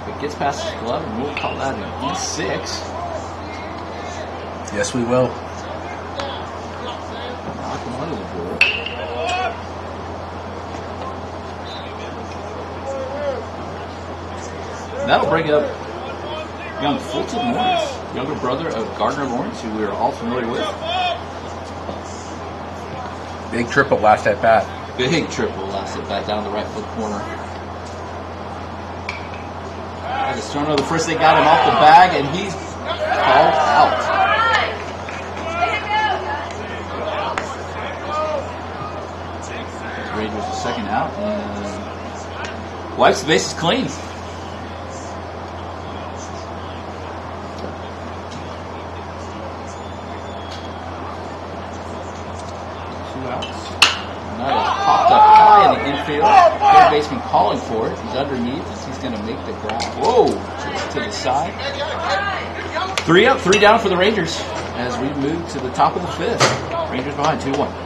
It gets past his glove, and we'll call that an E6. Yes, we will. Knock him under the board. That'll bring up young Fulton Lawrence, younger brother of Gardner Lawrence, who we are all familiar with. Big triple last at bat. Big triple last at bat down the right foot corner. Just thrown over the first, they got him off the bag, and he's called out. Rangers the second out, and wipes the bases clean. 2 outs. And that is popped up high in the infield. Third baseman calling for it. He's underneath as he's going to make the grab. Whoa! Just to the side. 3 up, 3 down for the Rangers as we move to the top of the 5th. Rangers behind 2-1.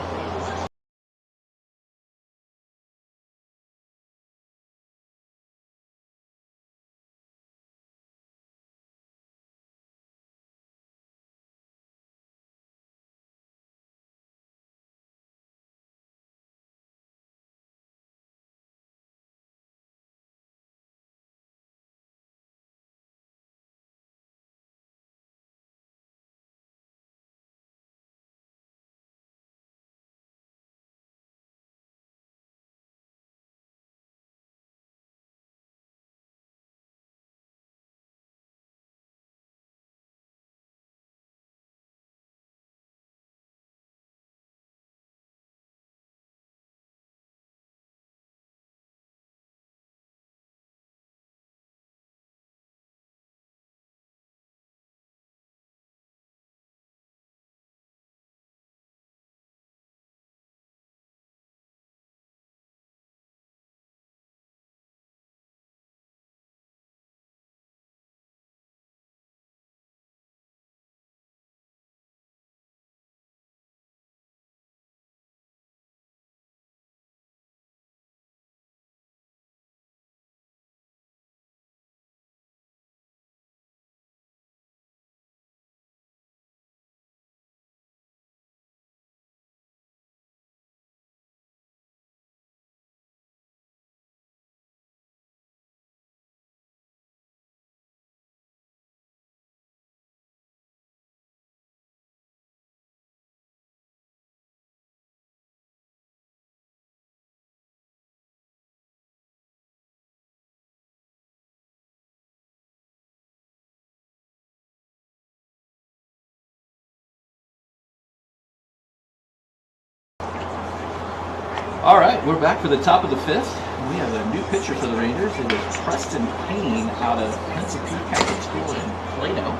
All right, we're back for the top of the 5th. We have a new pitcher for the Rangers. It is Preston Payne out of Pensacola Catholic School in Plano.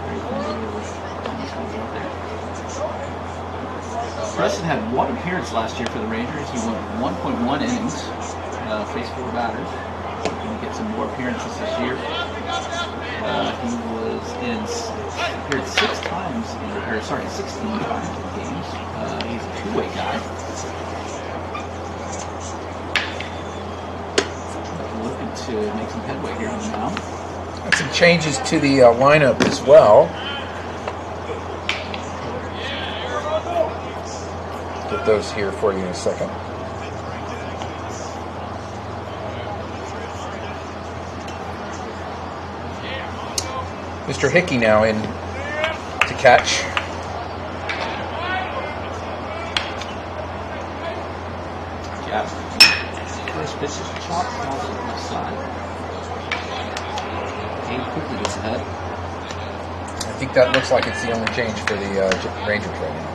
Very familiar with these guys out there. Preston had 1 appearance last year for the Rangers. He went 1.1 innings, faced 4 batters. Going to get some more appearances this year. He was appeared 16 times in games. He's a two-way guy. To make some headway here on the mound. And some changes to the lineup as well. Get those here for you in a second. Mr. Hickey now in to catch. Yeah. First pitch is chopped on the left side. Payne quickly gets ahead. I think that looks like it's the only change for the Rangers right now.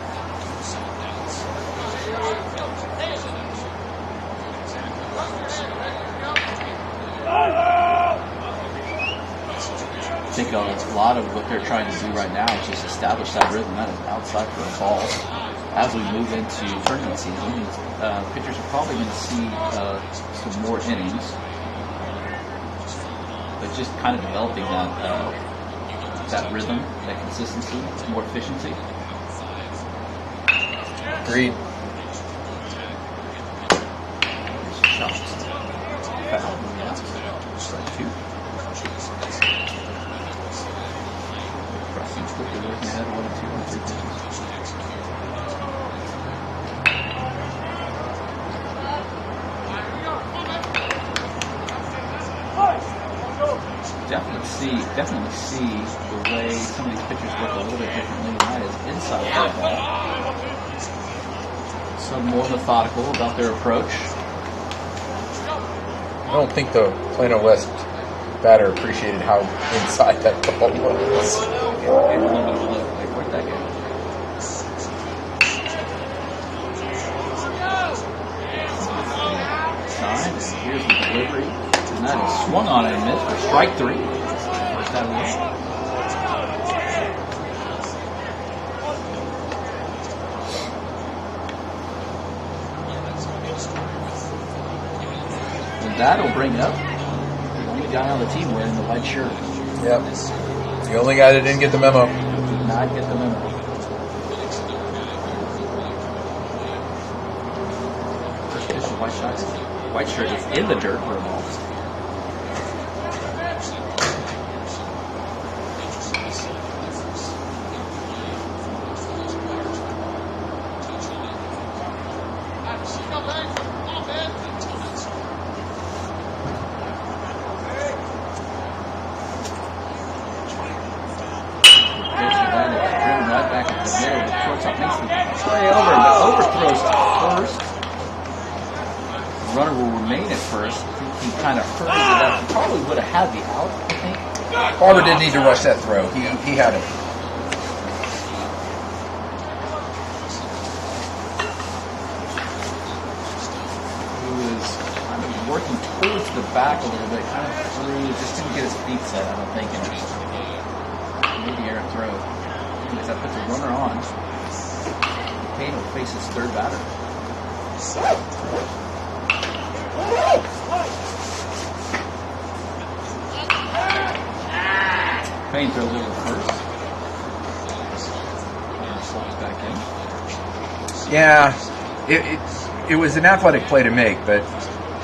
I think a lot of what they're trying to do right now is just establish that rhythm. That is outside for a ball. As we move into tournament season, these pitchers are probably going to see some more innings, but just kind of developing that rhythm, that consistency, more efficiency. Agreed. definitely see the way some of these pitchers work a little bit differently, and that is inside the ball. Some more methodical about their approach. I don't think the Plano West batter appreciated how inside that ball was. Yeah, a little bit of a look. Like, where'd that go? Sign, and here's the delivery. And that is swung on and missed for strike 3. First out of the inning. And that'll bring up the only guy on the team wearing the white shirt. Yep. The only guy that didn't get the memo. Did not get the memo. First pitch of white shirt is in the dirt for a ball. Play over, but overthrows to first. The runner will remain at first. He kind of hurried it up. He probably would have had the out, I think. Barber didn't need to rush that throw. He had it. He was kind of working towards the back a little bit, kind of through, just didn't get his feet set, I don't think, and made the air throw. Anyways, that puts a runner on. Payne will face his third batter. Payne throws over first. And slides back in. Yeah, it was an athletic play to make, but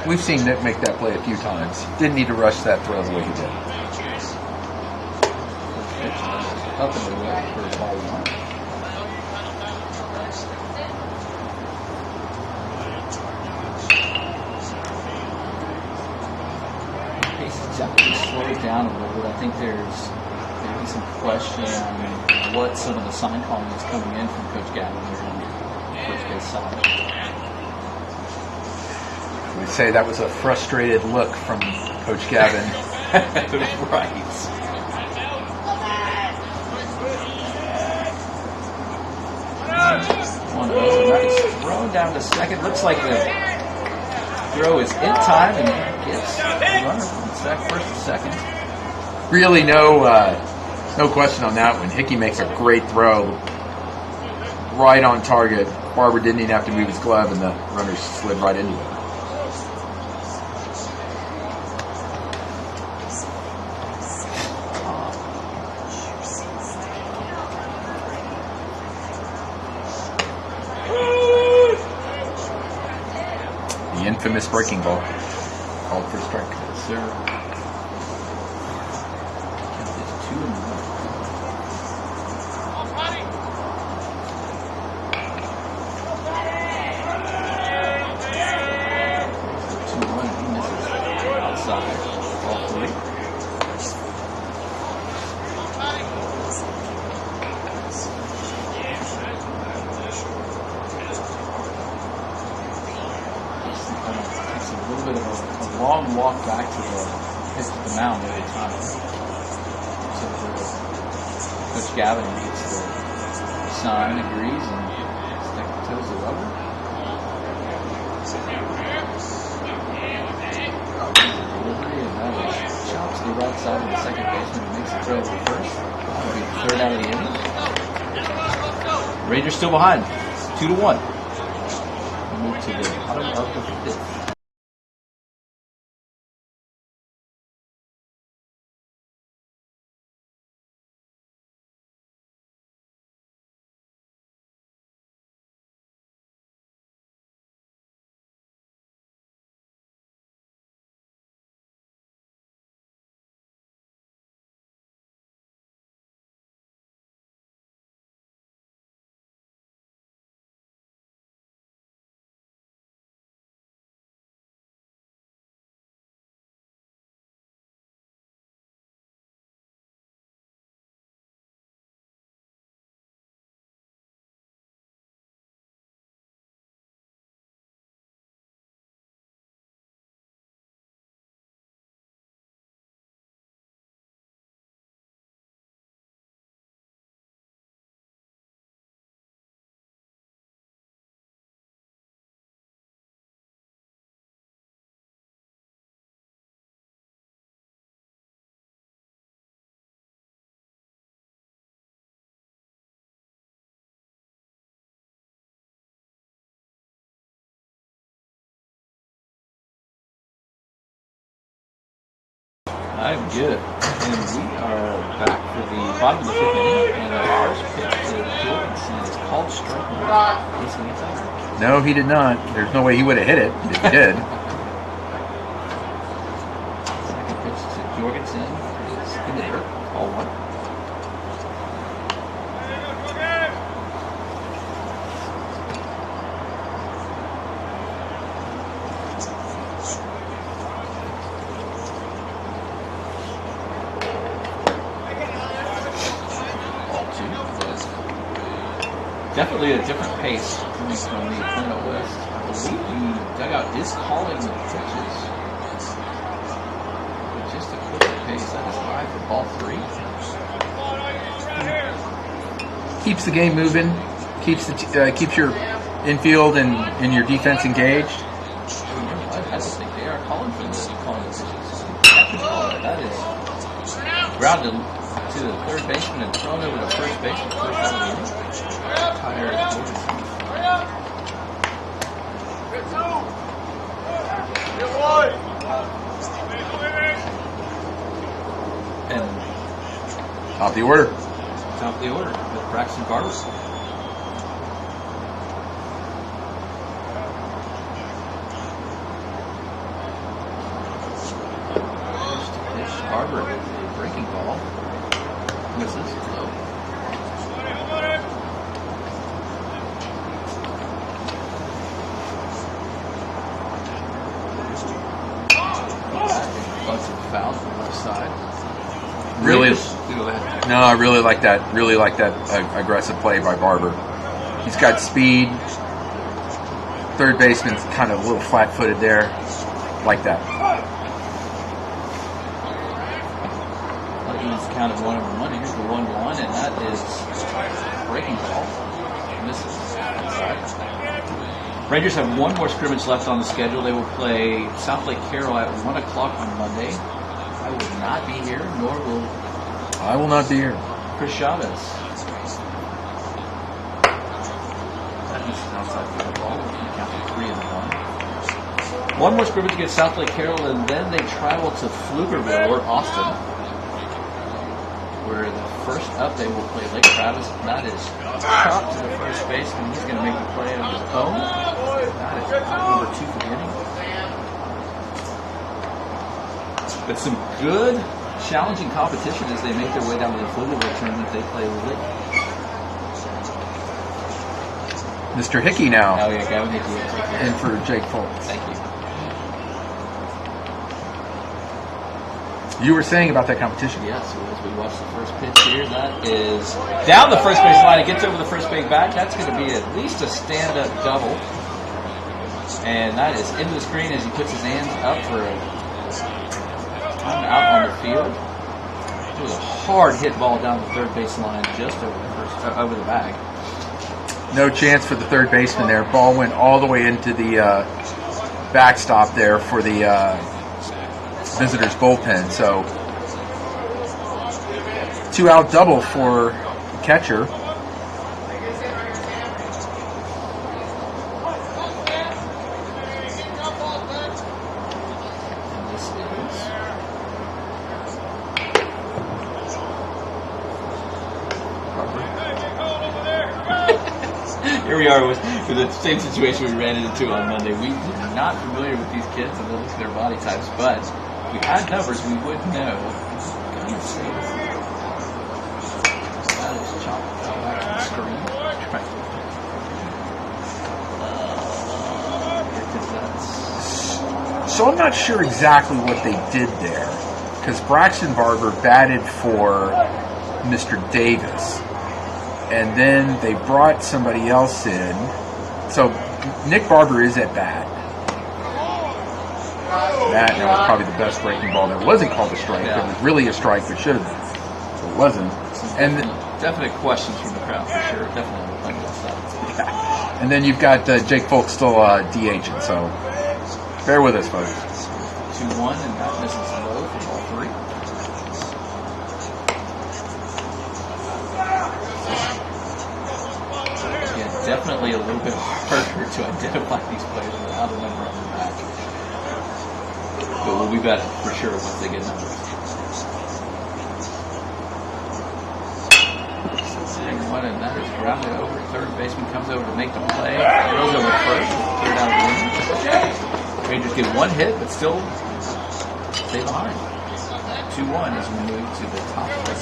we've seen Nick make that play a few times. Didn't need to rush that throw the way he did. Up and away for ball 1. Definitely slowed down a little bit. I think there's maybe some question on what some of the sign calling is coming in from Coach Gavin here on the first base side. We'd say that was a frustrated look from Coach Gavin. Right. One nice throw down to second. Looks like the throw is in time and gets the runner from first to second. Really, no question on that one. Hickey makes a great throw, right on target. Barber didn't even have to move his glove, and the runner slid right into it. The infamous breaking ball, called for strike. Yes, sir. It's 2-1. He misses outside. Ball 3. Takes a little bit of a long walk back to the mound every time. So Coach Gavin gets the sign, agrees, and toes the rubber. Delivery, and that is chops to the right side of the second baseman and makes the throw to first. That'll be the third out of the inning. Rangers still behind, 2-1. We move to the bottom of the fifth. I'm good. And we are back for the bottom of the 5th inning. And our first pitch to Jorgensen is called strike one. Is he inside? No, he did not. There's no way he would have hit it if he did. Second pitch to Jorgensen is in the dirt. Ball 1. Definitely a different pace coming from the Plano West. I believe the dugout is calling the pitches. But just a quicker pace. That is high for ball 3. Keeps the game moving. Keeps your infield and your defense engaged. I don't think they are calling for this. Calling the pitches. Catcher's calling it. That is grounded to the third baseman and thrown over to first baseman. First out of the inning. And top of the order. Top of the order with Braxton Barber. Pitch Barber with a breaking ball. Misses low. Foul from the left side. Really? No, I really like that. Really like that aggressive play by Barber. He's got speed. Third baseman's kind of a little flat-footed there. Like that. He's counted 1 over 1. Here's the 1-1, and that is breaking ball. Misses inside. Rangers have one more scrimmage left on the schedule. They will play South Lake Carroll at 1 o'clock on Monday. I will not be here, nor will I will not be here. Chris Chavez. That misses outside for the ball. We'll count to 3 and 1. One more scrimmage against South Lake Carroll, and then they travel to Pflugerville or Austin, where the first up they will play Lake Travis. That is chopped to the first baseman. He's going to make the play on his own. That is out number 2 for the inning. But some good, challenging competition as they make their way down to the Pflugerville tournament. They play Lake. Mr. Hickey now. Oh, yeah, Gavin Hickey. And for Jake Foltz. Thank you. You were saying about that competition. Yes, so as we watch the first pitch here, that is down the first base line. It gets over the first base back. That's going to be at least a stand-up double. And that is into the screen as he puts his hands up for a time out on the field. It was a hard hit ball down the third base line, just over the bag. No chance for the third baseman there. Ball went all the way into the backstop there for the visitors' bullpen. So 2-out double for the catcher. Here we are with the same situation we ran into on Monday. We're not familiar with these kids and look at their body types, but if we had numbers, we would know. That is chopped back to the screen. So I'm not sure exactly what they did there, because Braxton Barber batted for Mr. Davis. And then they brought somebody else in. So Nick Barber is at bat. That was probably the best breaking ball. That wasn't called a strike. Yeah. It was really a strike, but should have been. So it wasn't. And definite questions from the crowd for sure. Definitely playing that stuff. Yeah. And then you've got Jake Foltz still DHing. So bear with us, folks. 2-1, and that misses low for ball 3. Definitely a little bit harder to identify these players without a number on their back. But we'll be better for sure once they get numbers. one, and that is grounded over. Third baseman comes over to make the play. Throws over first. Third out of the inning. Rangers get one hit, but still stay behind. 2-1 as we move to the top of the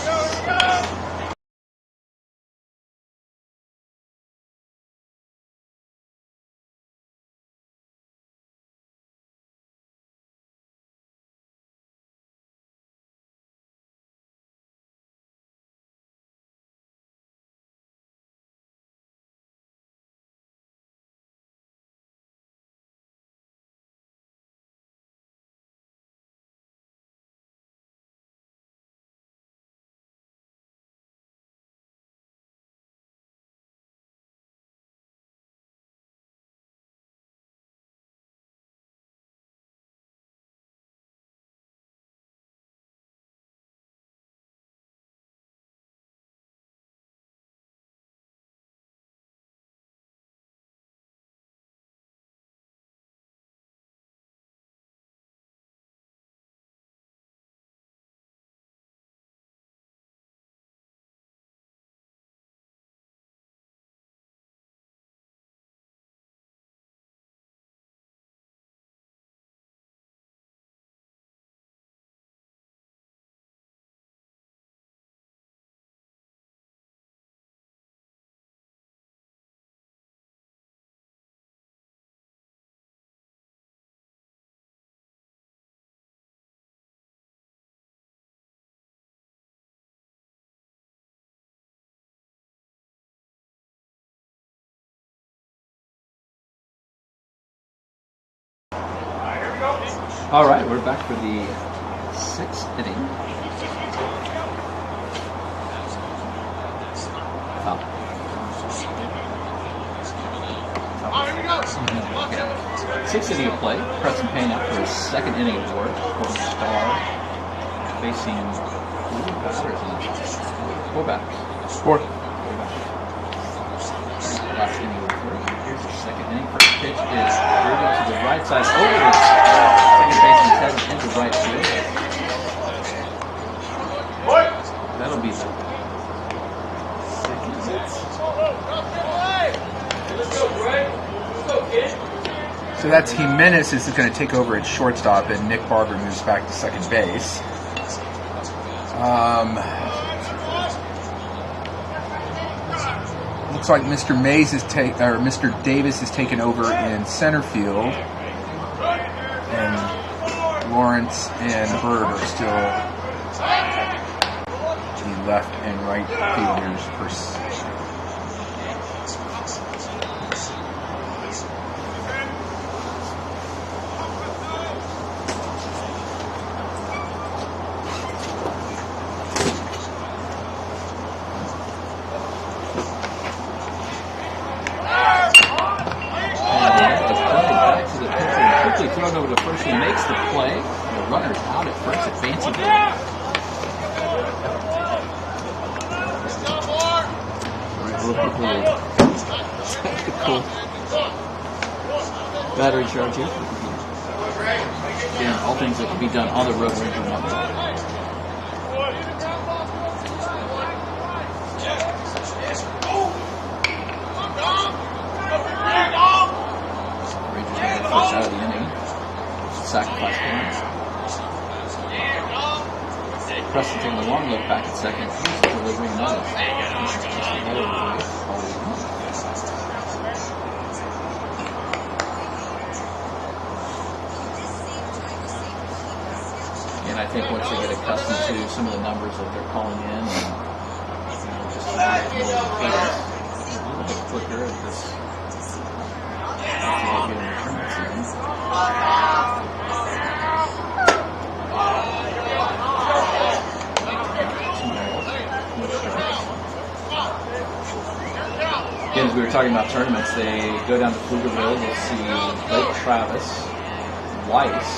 All right, we're back for the 6th inning. Sixth inning of play. Preston Payne out for his second inning of work. Golden Star facing four batters. Four. Last inning of work. Here's the second inning. First pitch is driven to the right side over the second baseman's head into right field. That'll be the second. So that's Jimenez is going to take over at shortstop, and Nick Barber moves back to second base. Looks like Mr. Mr. Davis is taken over in center field, and Lawrence and Bird are still the left and right fielders. Thrown over to first, he makes the play. The runner's out at first, advancing. Technical battery charge here. Again, all things that can be done on the road. First out of the inning. Sacrifice points. Preston taking the long look back at second. He's delivering another. And I think once they get accustomed to some of the numbers that they're calling in, and just a little bit quicker at this. Again, as we were talking about tournaments, they go down to Pflugerville. You'll see Lake Travis, Weiss,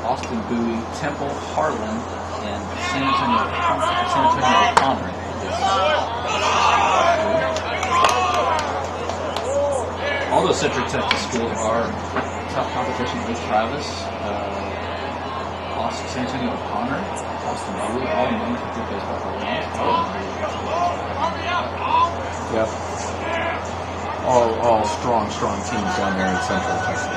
Austin Bowie, Temple, Harlan, and San Antonio O'Connor. All those Central Texas schools are tough competition. Lake Travis, San Antonio O'Connor, Austin Bowie, all names for good baseball programs. Yep. All strong teams down there in Central Texas.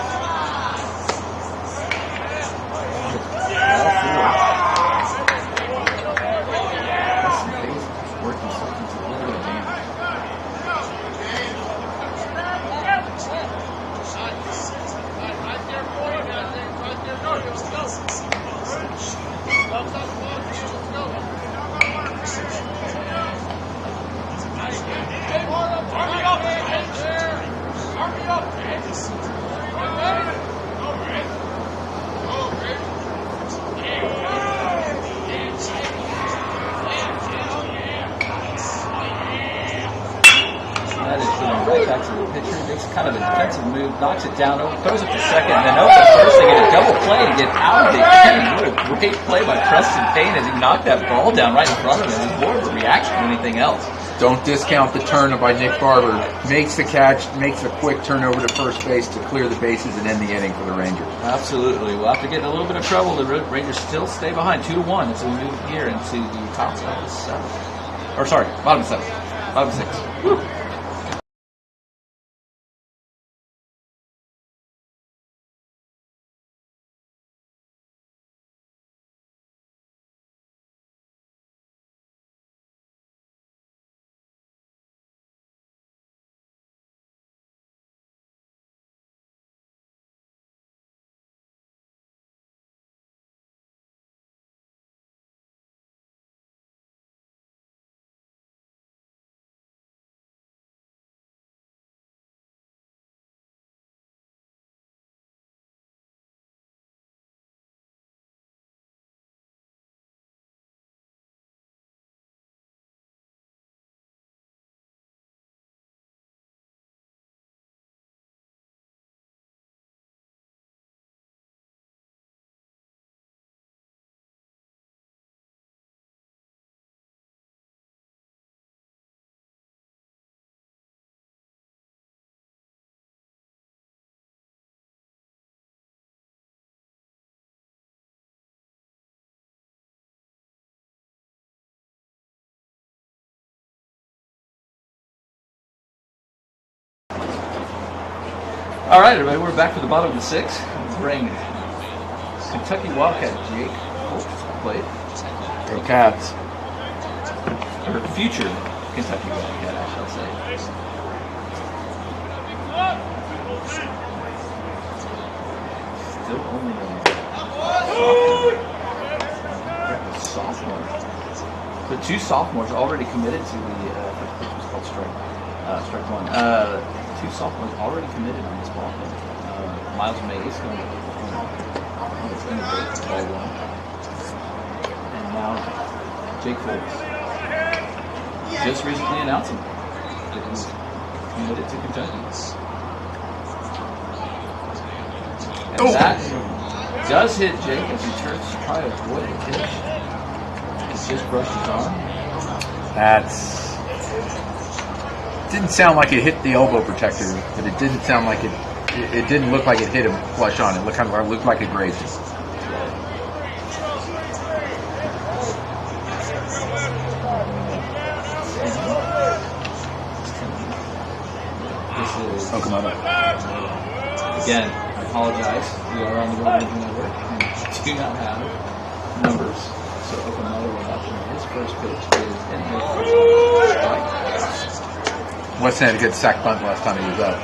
Back to the pitcher, makes kind of a defensive move, knocks it down, throws it to second, and then over to first. They get a double play to get out of the inning. What a great play by Preston Payne as he knocked that ball down right in front of him. It was more of a reaction than anything else. Don't discount the turn by Nick Barber. Makes the catch, makes a quick turn over to first base to clear the bases and end the inning for the Rangers. Absolutely. Well, after getting a little bit of trouble, the Rangers still stay behind 2-1 as we move here into the top of the seventh. Or sorry, bottom of the seventh. Bottom of the sixth. Woo. All right, everybody, we're back for the bottom of the sixth. Bring Kentucky Wildcat Jake Holtz to play. Go Cats. Or future Kentucky Wildcat, I shall say. Still only a sophomore. The two sophomores already committed to the first pitch was called strike one. Two sophomores already committed on this ball. Miles Mays going to integrate ball one. And now Jake Foltz just recently announcing that he's committed to Kentucky. And that does hit Jake as he turns to try to avoid the pitch. It just brushed his arm. That's... Didn't sound like it hit the elbow protector, but it didn't sound like it didn't look like it hit him flush on. It looked like it grazed him. This is Okamoto. Again, I apologize. We are on the World Region Network and do not have numbers. So Okamoto will have his first pitch is in the strike. Weston had a good sack bunt last time he was up.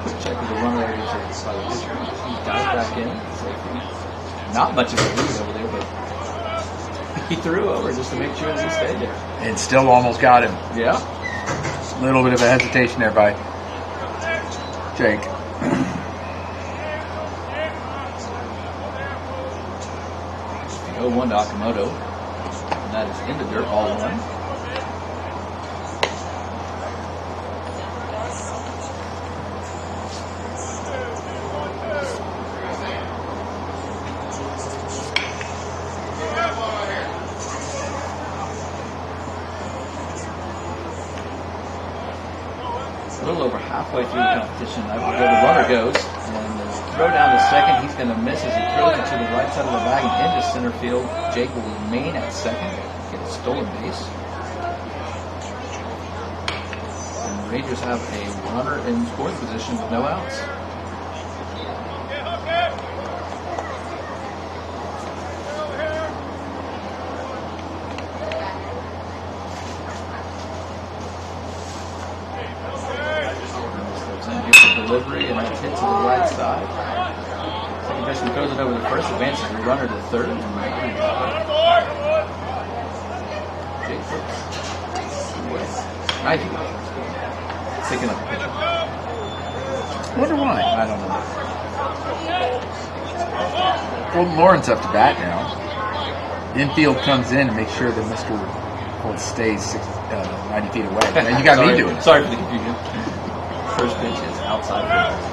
Quick check of the runner by the pitcher. He dives back in. Safety. Not much of a lead over there, but he threw over just to make sure that he stayed there. And still almost got him. Yeah. A little bit of a hesitation there by Jake. 0-1 to Okamoto. And that is in the dirt, ball one. a little over halfway through the competition. The runner goes, and the throw down to second. He's going to miss as he throws it to the right side of the bag and into center field. Jake will remain at second, get a stolen base. And the Rangers have a runner in scoring position with no outs. Delivery, and that's hit to the right side. Second baseman throws it over the first, advances the runner to third. And Jake flips away. Nice. Taking up the pitcher. I wonder why. I don't know. Well, Lawrence up to bat now. Infield comes in and makes sure that Mr. Holt stays 90 feet away. And you got me doing it. Sorry for the confusion. First pitch is outside field.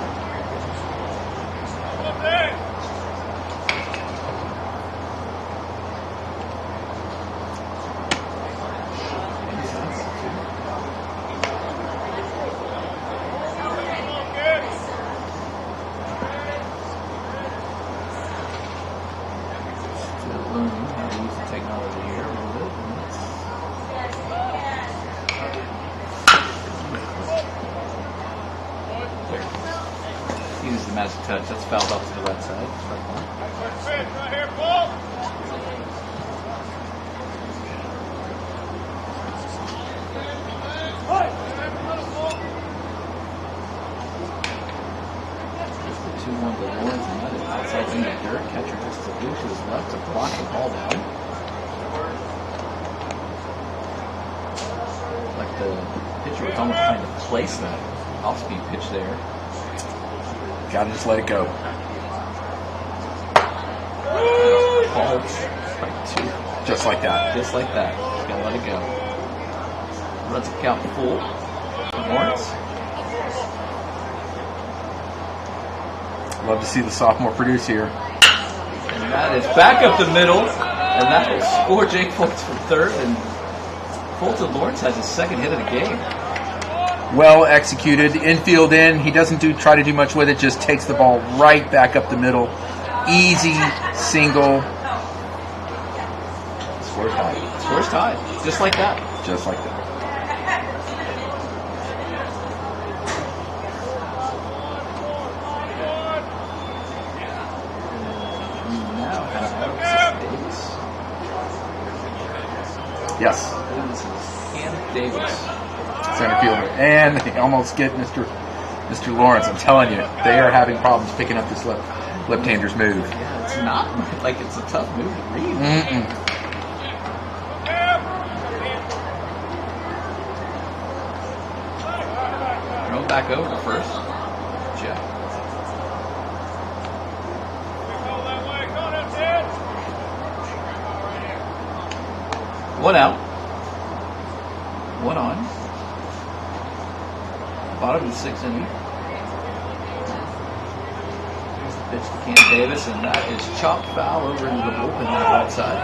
Still learning how to use the technology here a little bit. Uses the magic touch. That's fouled off to the right side. Strike one. Right here, Paul. Just the 2-1 to Lawrence, and that is outside in the dirt. Catcher has to move to his left to block the ball down. Like the pitcher was almost trying to place that off-speed pitch there. Gotta just let it go. Ball, strike two. Just like that. Just like that. Just gotta let it go. Runs a count full for Lawrence. Love to see the sophomore produce here. And that is back up the middle. And that will score Jake Fultz from third. And Fultz and Lawrence has his second hit of the game. Well executed. Infield in. He doesn't try to do much with it. Just takes the ball right back up the middle. Easy single. Score's tied. Score's tied. Just like that. Just like that. We now have Davis. Yes. And this is Cam Davis. Center fielder. And they almost get Mr. Lawrence. I'm telling you, they are having problems picking up this left-hander's move. Yeah, it's not like it's a tough move to read. Mm-mm. Throw back over to first. Jeff. One out. One on. Bottom of the sixth inning. Here's the pitch to Cam Davis, and that is chopped foul over into the bullpen on the right side.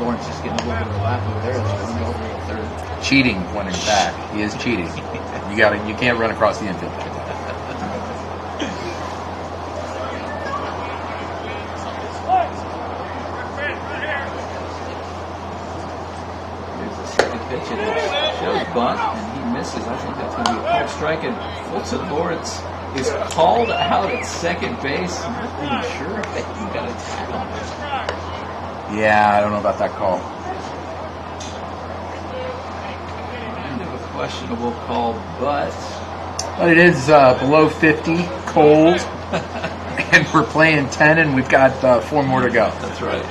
Lawrence just getting a little bit of a lap over there. Let's run over to third. Cheating when in fact he is cheating. You can't run across the infield like that. Pitch and it shows bunt, and he misses. I think that's going to be a called strike, and Fulton Lawrence is called out at second base. I'm not even sure if they got a tag on it. Yeah, I don't know about that call. Kind of a questionable call, but It is below 50, cold, and we're playing 10, and we've got 4 more to go. that's right.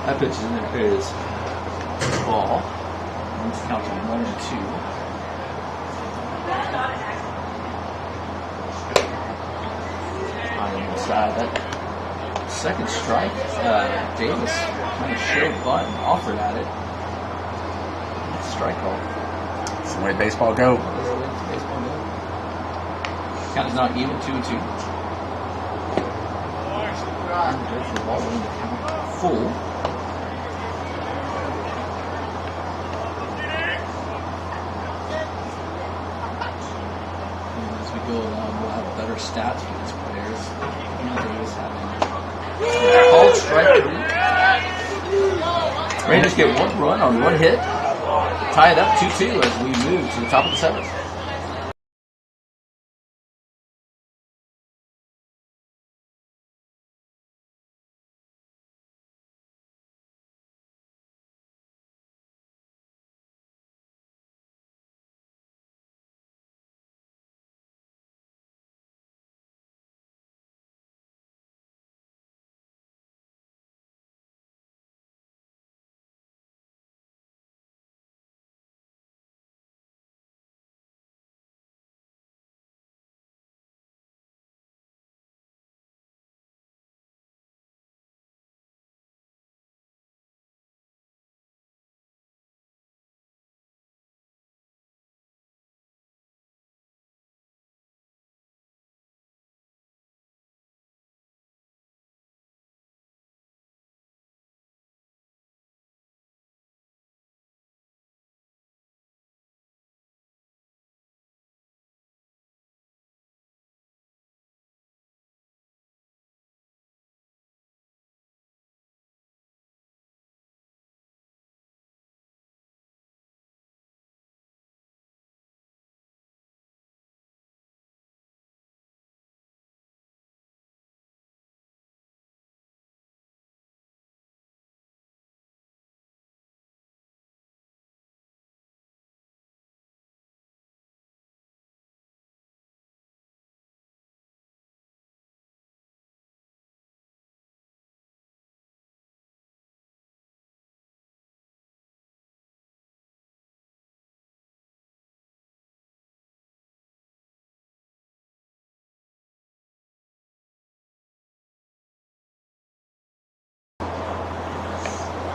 That pitch is in there is ball. One's counting 1 and 2. On the inside, that second strike, Davis kind of showed bunt and offered at it. Strike call. That's the way baseball go. That's the way baseball goes. Count is not even, 2-2. And go for the ball in the count full. And as we go along, we'll have better stats for these players. Davis having called strike 3. Rangers get 1 run on 1 hit. Tie it up 2-2 as we move to the top of the 7th.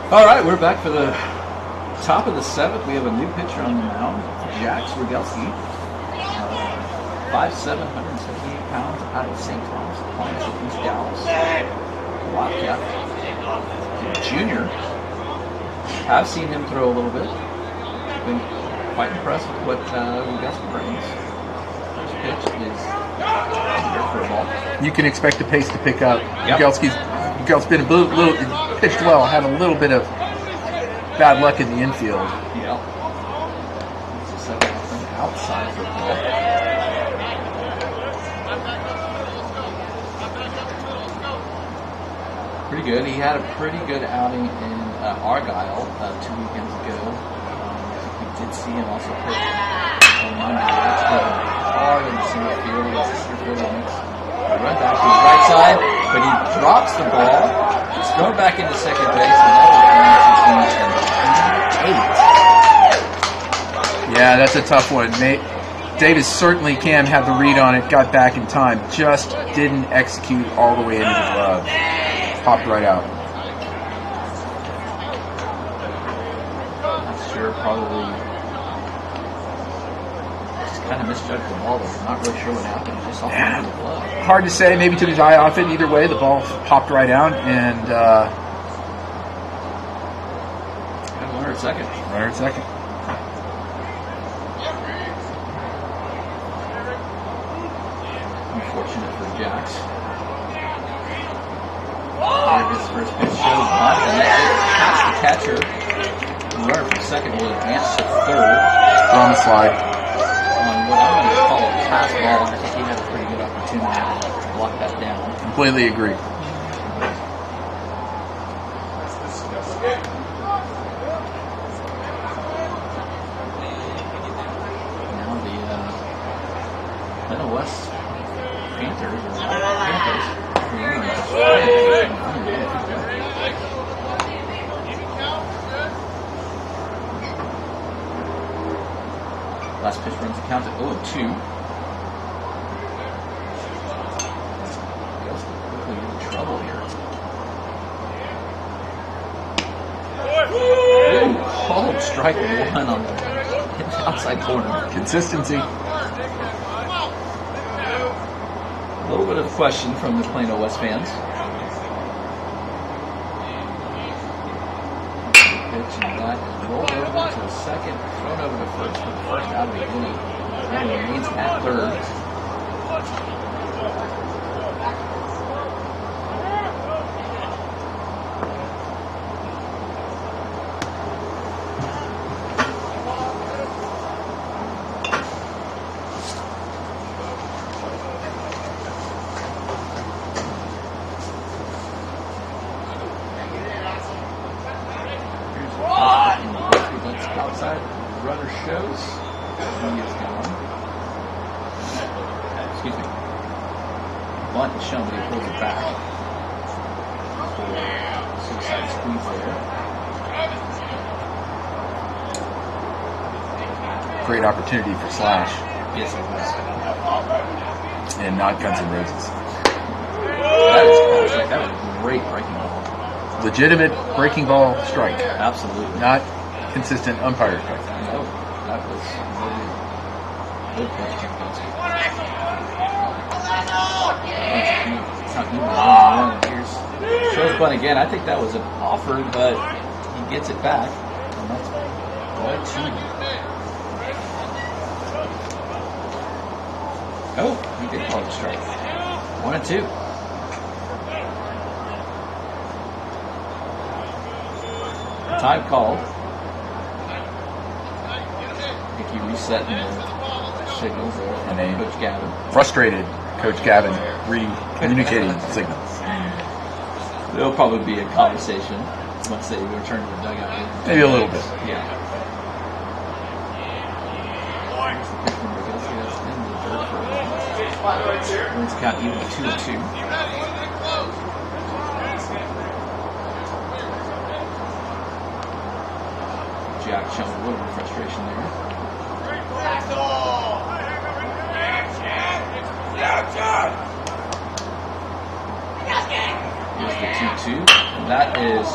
All right, we're back for the top of the 7th. We have a new pitcher on the mound, Jax Rogelski. 5'7", 178 pounds, out of St. Thomas, Plano, East Dallas. Wildcat. Junior. I've seen him throw a little bit. Been quite impressed with what Rogelski brings. First pitch is good for a ball. You can expect the pace to pick up. Yep. Rogelski's been a little pitched well, had a little bit of bad luck in the infield. Yeah. It's a second outside for the ball. Pretty good. He had a pretty good outing in Argyle 2 weekends ago. We did see him also pitch on Monday. That's going hard in the center field. As the center fielder makes a run back to the right side, but he drops the ball. It's thrown back into second base, and that was 8. Yeah, that's a tough one. Davis certainly can have the read on it, got back in time, just didn't execute all the way into the glove. Popped right out. I'm sure probably just kind of misjudged the ball. They're not really sure what happened. Just off the glove. Hard to say. Maybe took his eye off it. Either way, the ball popped right out, and runner at second. Runner at second. Unfortunate for Jax. His first pitch showed bunt, and that past the catcher. The runner from second will advance to third. On the slide. On what I'm going to call a pass ball, and I think he had a pretty good opportunity to block that down. Completely agree. Now the Plano West Panthers. Last pitch runs the count at 0-2. Quickly in trouble here. Ooh, called strike 1 on the outside corner. Consistency. A little bit of question from the Plano West fans. Pitch, and that is rolled over to the second, thrown over to first for the first out of the inning. And remains at third. Outside, runner shows. He is gone. Excuse me. Bunt is shown, but he pulls it back. Suicide squeeze there. Great opportunity for Slash. Yes, it was. And not Guns N' Roses. That is perfect. That was a great breaking ball. Legitimate breaking ball strike. Absolutely. Not consistent umpire strike. No, that was really good question. It's not even wrong. Here's shows bunt again. I think that was an offer, but he gets it back, and that's ball two. Oh, he did call it a strike. 1-2. Time called. I think he reset the signals there. And they Coach Gavin. Frustrated Coach Gavin re-communicating signals. There'll probably be a conversation once they return to the dugout. Maybe a little bit. Yeah. Wins count even 2-2. Jack showing a little bit of frustration there. Here's the 2-2, and that is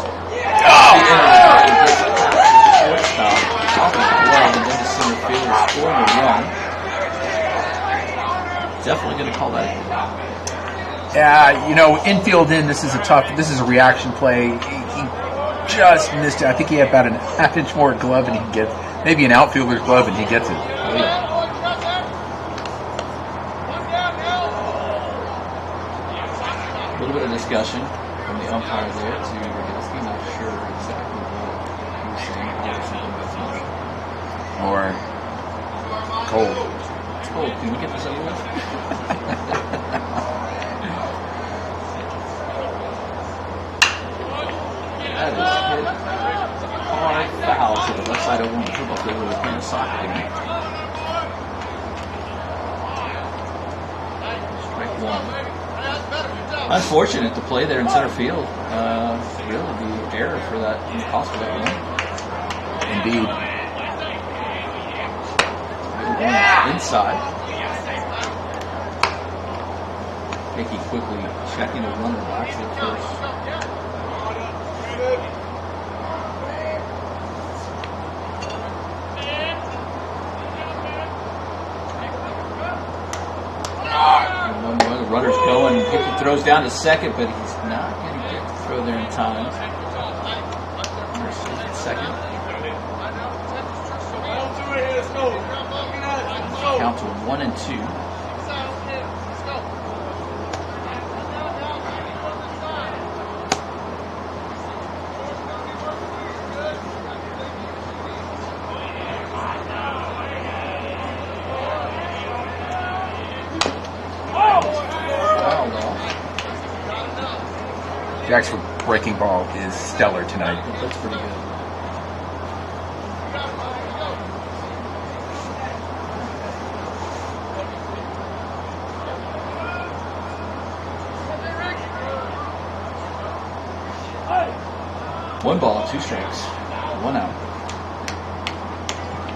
shortstop off the glove and into center field, scoring a run. Definitely going to call that. Yeah, infield in. This is a reaction play. He just missed it. I think he had about an half-inch more glove, and he gets maybe an outfielder's glove, and he gets it. Oh, yeah. A little bit of discussion from the umpire there to Regalski. Not sure exactly what he was saying. Probably something about Or cold. cold. Can we get this over with? That is hit hard foul to the left side over on the football field where we're playing soccer game. Strike one. Unfortunate to play there in center field. Really the error for that cost for that one. Indeed. Inside. Hickey quickly checking the runner back to first. And one more. The runner's going. Hickey throws down to second, but he's not going to get to throw there in time. Runner's second. Count to 1-2. Jack's breaking ball is stellar tonight. That's pretty good. One ball, two strikes, one out.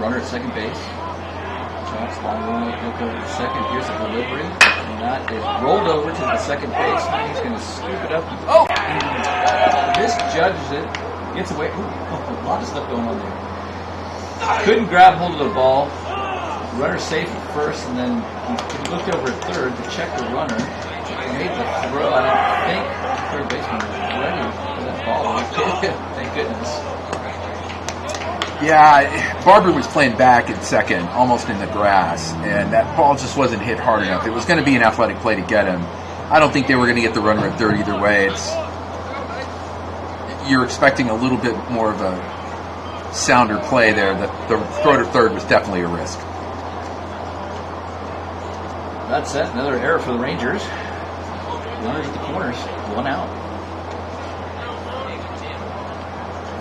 Runner at second base. Jack's line one up over to second. Here's a delivery, and that is rolled over to the second base. Now he's going to scoop it up. Oh! And this judges it. Gets away. Ooh, a lot of stuff going on there. Couldn't grab hold of the ball. Runner safe at first, and then he looked over at third to check the runner. He made the throw. I don't think the third baseman was ready for that ball. Thank goodness. Yeah, Barber was playing back at second, almost in the grass, and that ball just wasn't hit hard enough. It was going to be an athletic play to get him. I don't think they were going to get the runner at third either way. You're expecting a little bit more of a sounder play there. The throw to third was definitely a risk. That's it. Another error for the Rangers. Runners at the corners. 1 out.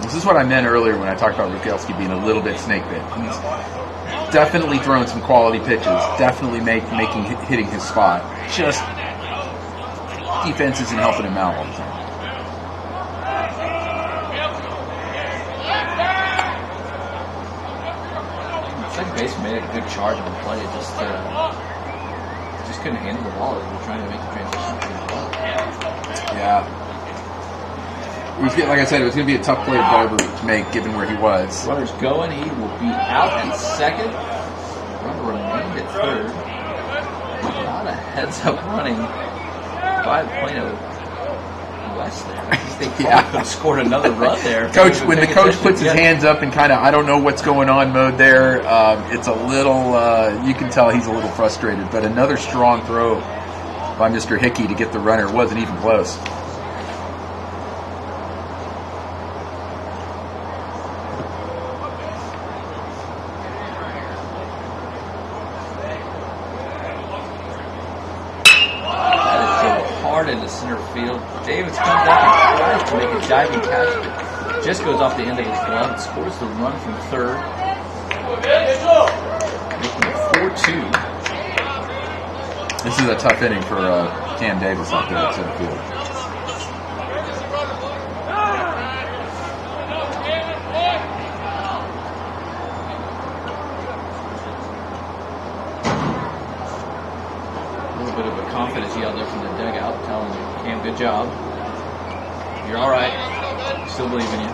This is what I meant earlier when I talked about Rukelski being a little bit snake bit. He's definitely throwing some quality pitches. Definitely hitting his spot. Just defense isn't helping him out all the time. Second baseman made a good charge on the play. Just couldn't handle the ball. They were trying to make the transition to the ball. Yeah. It was, like I said, it was going to be a tough play for Barber to make, given where he was. Runner's going. He will be out at second. Runner remained at third. A lot of heads-up running by Plano West there. I think they probably could have scored another run there. Coach, when the coach puts his hands up and kind of, I don't know what's going on mode there, it's a little, you can tell he's a little frustrated. But another strong throw by Mr. Hickey to get the runner. Wasn't even close. Into center field. Davis comes up and tries to make a diving catch, but just goes off the end of his glove and scores the run from third, making it 4-2. This is a tough inning for Cam Davis out there at center field. Confidence yelled there from the dugout, telling him, Cam, good job. You're all right. Still believe in you.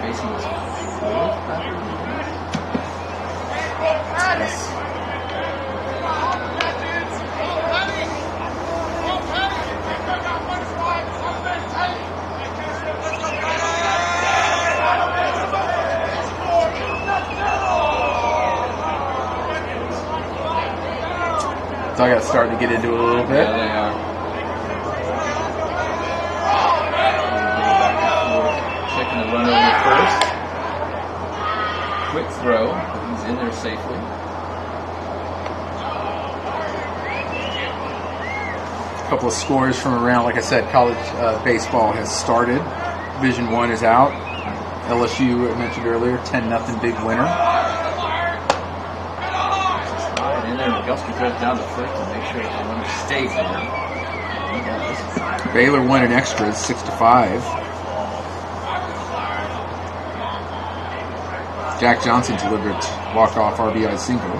Facing his fourth batter. Yes. Dugout's starting to get into it a little bit. Yeah, they are. Checking the run over first. Quick throw. He's in there safely. A couple of scores from around, like I said, college baseball has started. Division I is out. LSU, I mentioned earlier, 10-0 big winner. Rukelski throws down the first to make sure the runner stays there. Baylor won in extras, 6-5. Jack Johnson delivered walk-off RBI single.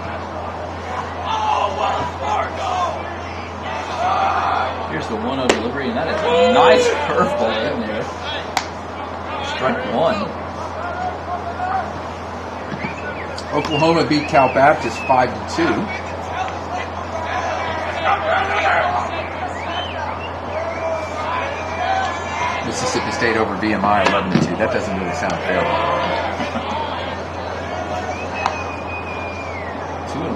Here's the 1-0 delivery, and that is a nice curveball in there. Strike one. Oklahoma beat Cal Baptist 5-2. Mississippi State over VMI 11-2. That doesn't really sound fair. 2-1.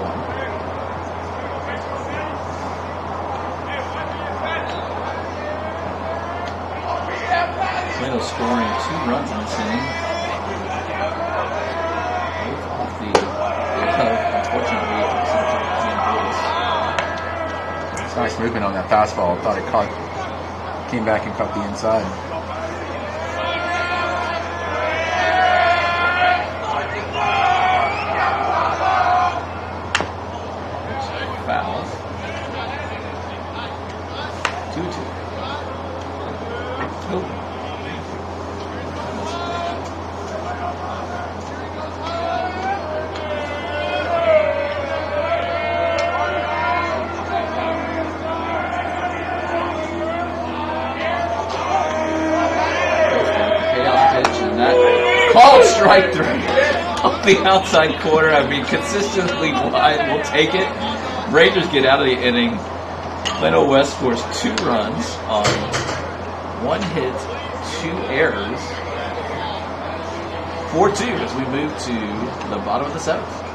Plano scoring 2 runs in this inning. Both off the unfortunately, It's nice movement on that fastball. I thought it came back and caught the inside. Foul. 2-2. Oh. off the outside corner. I mean, consistently wide. We'll take it. Rangers get out of the inning. Plano West scores 2 runs on 1 hit, 2 errors. 4-2 as we move to the bottom of the 7th.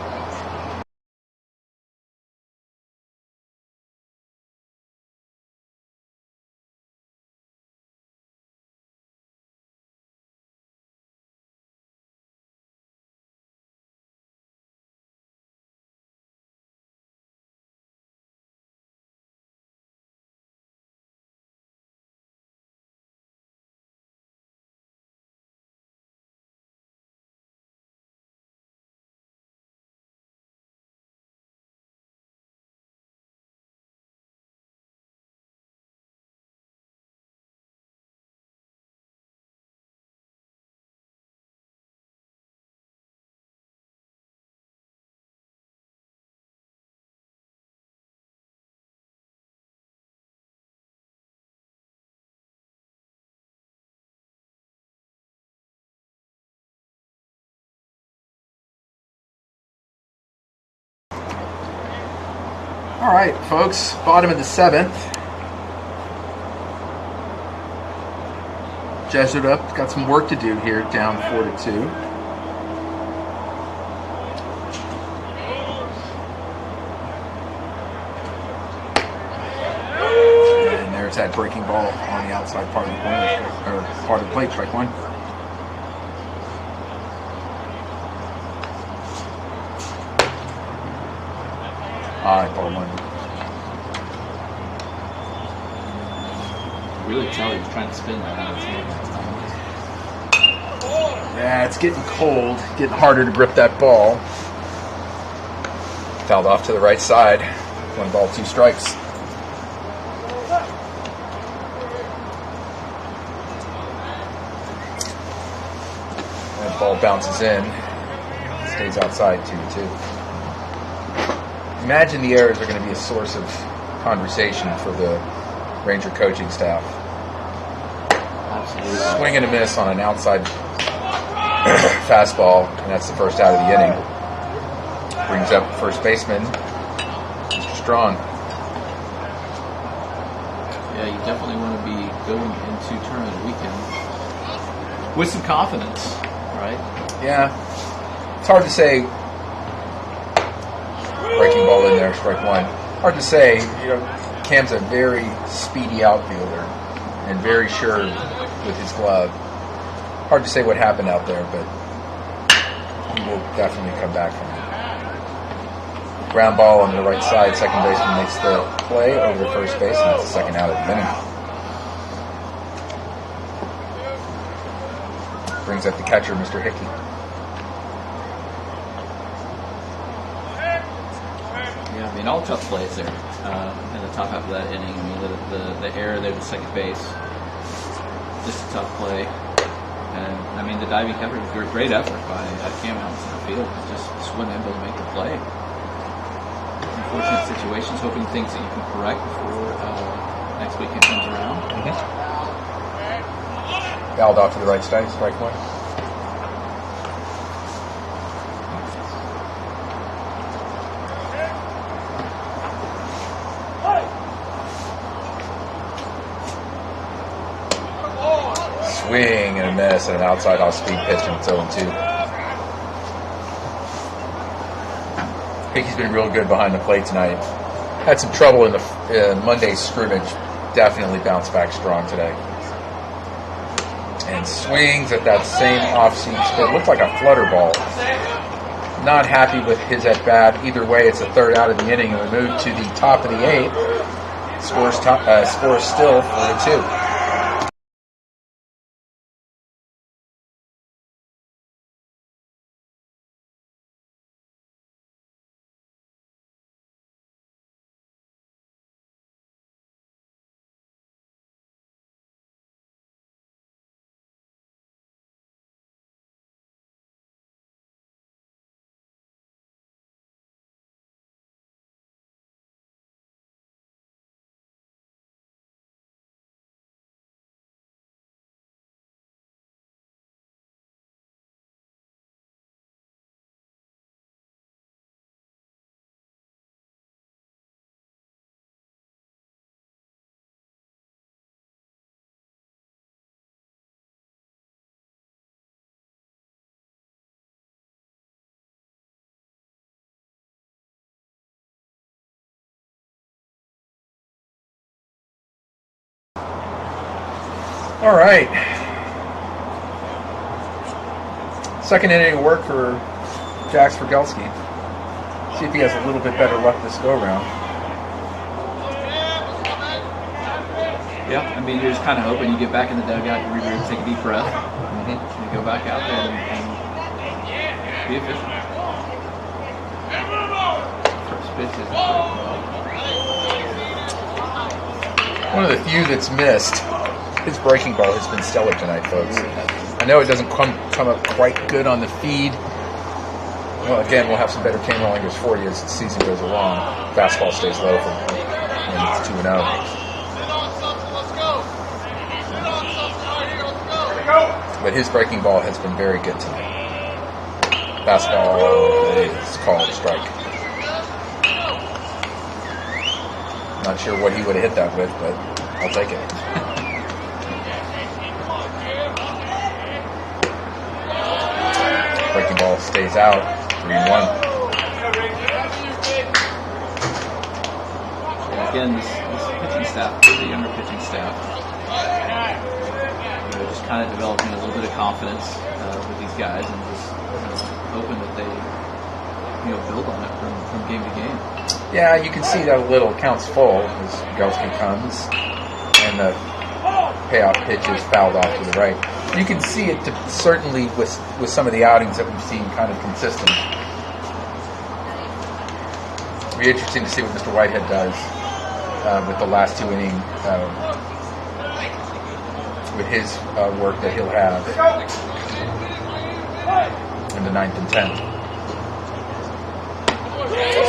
All right, folks, bottom of the 7th. Jesuit up, got some work to do here, down 4-2. And there's that breaking ball on the outside part of the corner, or part of the plate, strike 1. Ball 1. Really tell he was trying to spin that out. Yeah, it's getting cold, getting harder to grip that ball. Fouled off to the right side. 1 ball, 2 strikes. That ball bounces in. Stays outside 2-2. Imagine the errors are going to be a source of conversation for the Ranger coaching staff. Absolutely. Swing and a miss on an outside fastball, and that's the first out of the inning. Brings up first baseman, Mr. Strong. Yeah, you definitely want to be going into tournament weekend with some confidence, right? Yeah, it's hard to say. Breaking ball in there, strike 1. Hard to say. Cam's a very speedy outfielder and very sure with his glove. Hard to say what happened out there, but he will definitely come back from it. Ground ball on the right side. Second baseman makes the play over to first base, and that's the second out of the inning. Brings up the catcher, Mr. Hickey. Yeah, I mean, all tough plays there in the top half of that inning. I mean, the error there to second base, just a tough play. And, I mean, the diving cover, great effort by Cam out in center field. Just wasn't able to make the play. Unfortunate situations, hoping things that you can correct before next weekend comes around. Fouled off to the right side, strike 1. Swing and a miss and an outside off-speed pitch, and it's 0-2. Hickey's been real good behind the plate tonight. Had some trouble in the Monday's scrimmage. Definitely bounced back strong today. And swings at that same off-speed spin. Looked like a flutter ball. Not happy with his at-bat. Either way, it's the third out of the inning, and we move to the top of the 8th. Scores still 4-2. All right. Second inning of work for Jax Vergelski. See if he has a little bit better luck this go round. Yeah, I mean, you're just kind of hoping you get back in the dugout, you regroup, take a deep breath, and you go back out there and be efficient. First pitch is one of the few that's missed. His breaking ball has been stellar tonight, folks. I know it doesn't come up quite good on the feed. Well, again, we'll have some better cane rollingers for you as the season goes along. Fastball stays low for when it's 2-0. But his breaking ball has been very good tonight. Fastball is called strike. Not sure what he would have hit that with, but I'll take it. Breaking ball stays out. 3-1. Yeah, again, this pitching staff, the younger pitching staff, just kind of developing a little bit of confidence with these guys, and just hoping that they build on it from game to game. Yeah, you can see that a little. Counts full as Gelski comes, and the payoff pitch is fouled off to the right. You can see it certainly with some of the outings that we've seen kind of consistent. It'll be interesting to see what Mr. Whitehead does with the last 2 innings, with his work that he'll have in the 9th and 10th.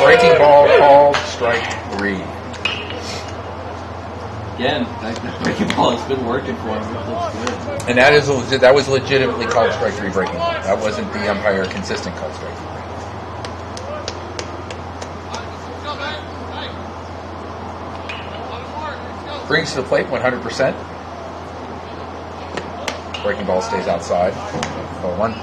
Breaking ball called strike 3. Again, that breaking ball has been working for him. It looks good. And that was legitimately called strike 3 breaking ball. That wasn't the umpire consistent called strike 3. Brings to the plate 100%. Breaking ball stays outside. 0-1.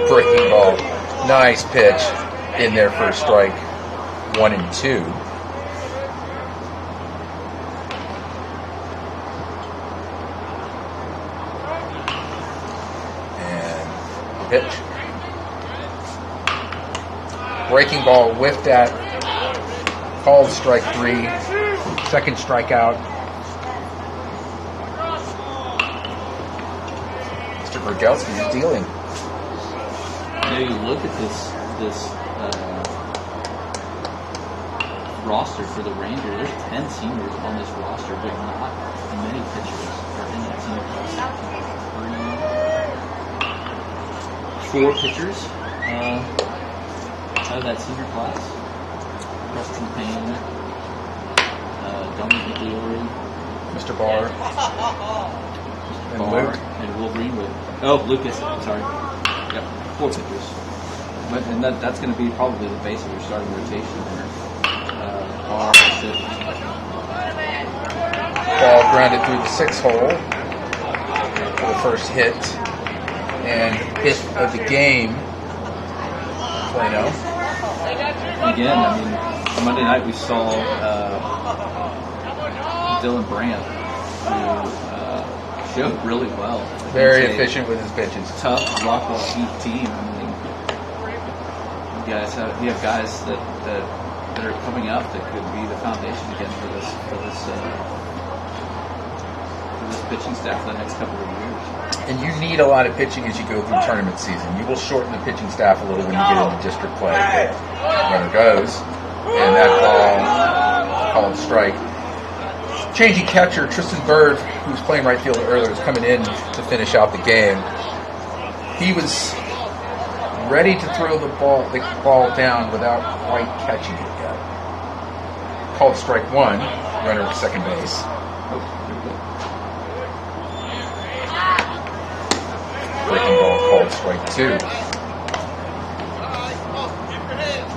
Breaking ball. Nice pitch in there for a strike. 1 and 2. And pitch. Breaking ball whiffed at. Called strike 3. Second strikeout. Mr. Vergelski is dealing. You look at this roster for the Rangers. There's 10 seniors on this roster, but not many pitchers are in that senior class. 4 pitchers out of that senior class. Preston Payne, Dominic Migliori, Mr. Barr, Mr. Barr, and Will Greenwood. Oh, Lucas, sorry. Yep, 4 pitchers. And that's going to be probably the base of your starting rotation there. Barr, ball grounded through the 6 hole for the first hit. And hit of the game, Plano. Again, I mean, Monday night we saw Dylan Brandt, who showed really well. Very efficient with his pitches. Tough, Rockwell heat team. I mean, you have guys that are coming up that could be the foundation again for this pitching staff for the next couple of years. And you need a lot of pitching as you go through tournament season. You will shorten the pitching staff a little when you get into district play. Runner goes, and that ball called strike. Changing catcher, Tristan Bird, who was playing right field earlier, is coming in to finish out the game. He was ready to throw the ball down without quite catching it yet. Called strike 1, runner at second base. Breaking ball called strike 2.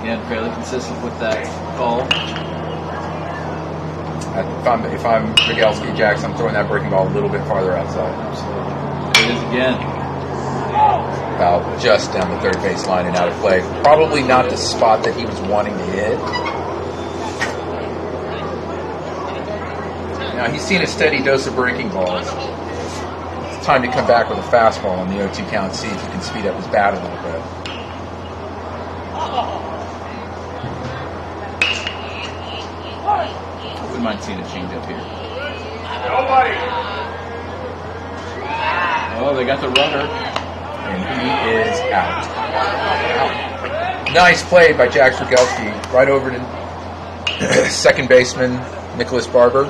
Again, fairly consistent with that call. If I'm Rogalski Jackson, I'm throwing that breaking ball a little bit farther outside. Absolutely. There it is again. About just down the third base line and out of play. Probably not the spot that he was wanting to hit. Now he's seen a steady dose of breaking balls. It's time to come back with a fastball on the 0-2 count, see if he can speed up his bat a little bit. Wouldn't mind seeing a changeup here. Nobody. Oh, they got the runner. And he is out. Nice play by Jack Rogalski. Right over to second baseman Nicholas Barber.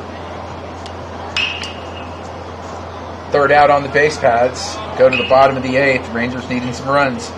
Third out on the base pads. Go to the bottom of the 8th. Rangers needing some runs.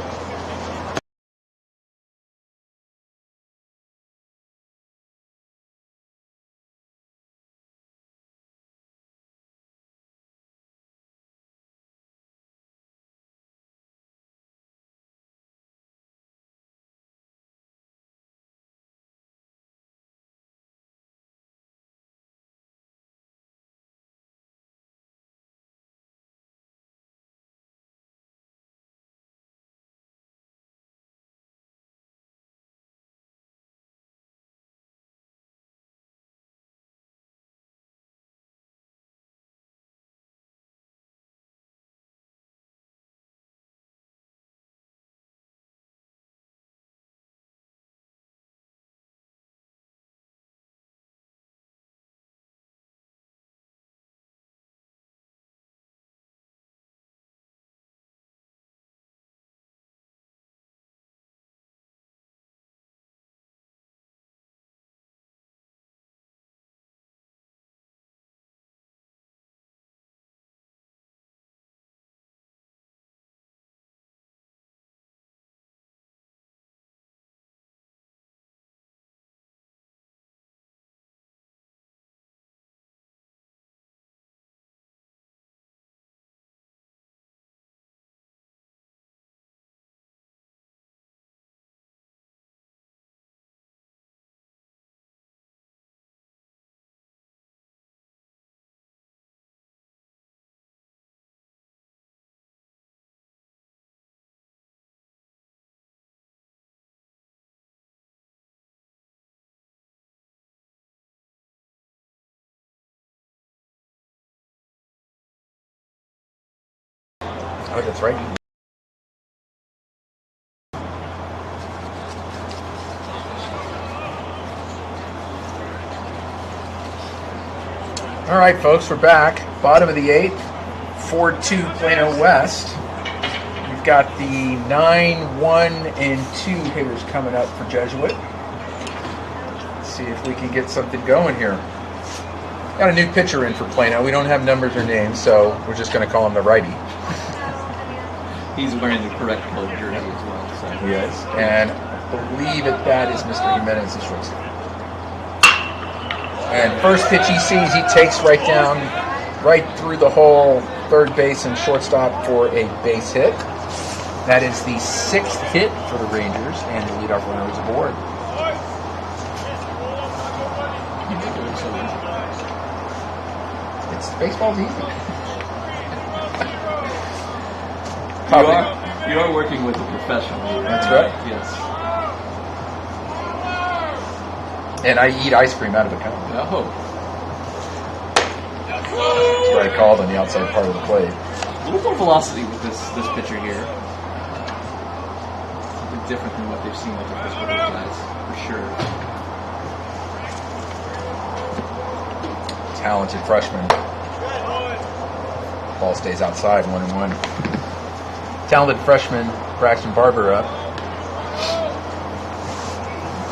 Oh, that's right. All right, folks, we're back. Bottom of the 8th, 4-2 Plano West. We've got the 9-1-2 hitters coming up for Jesuit. Let's see if we can get something going here. Got a new pitcher in for Plano. We don't have numbers or names, so we're just going to call him the righty. He's wearing the correct colored jersey as well. So. Yes, and I believe at bat is Mr. Jimenez, the shortstop. And first pitch he sees, he takes right down, right through the hole, third base and shortstop for a base hit. That is the 6th hit for the Rangers, and the leadoff runner is aboard. Baseball's easy. You are working with a professional. That's right. Yes. And I eat ice cream out of a cone. Oh. That's what I called on the outside part of the plate. A little more velocity with this pitcher here. Something different than what they've seen with the first couple of guys, for sure. Talented freshman. Ball stays outside, 1-1. Talented freshman Braxton Barber up,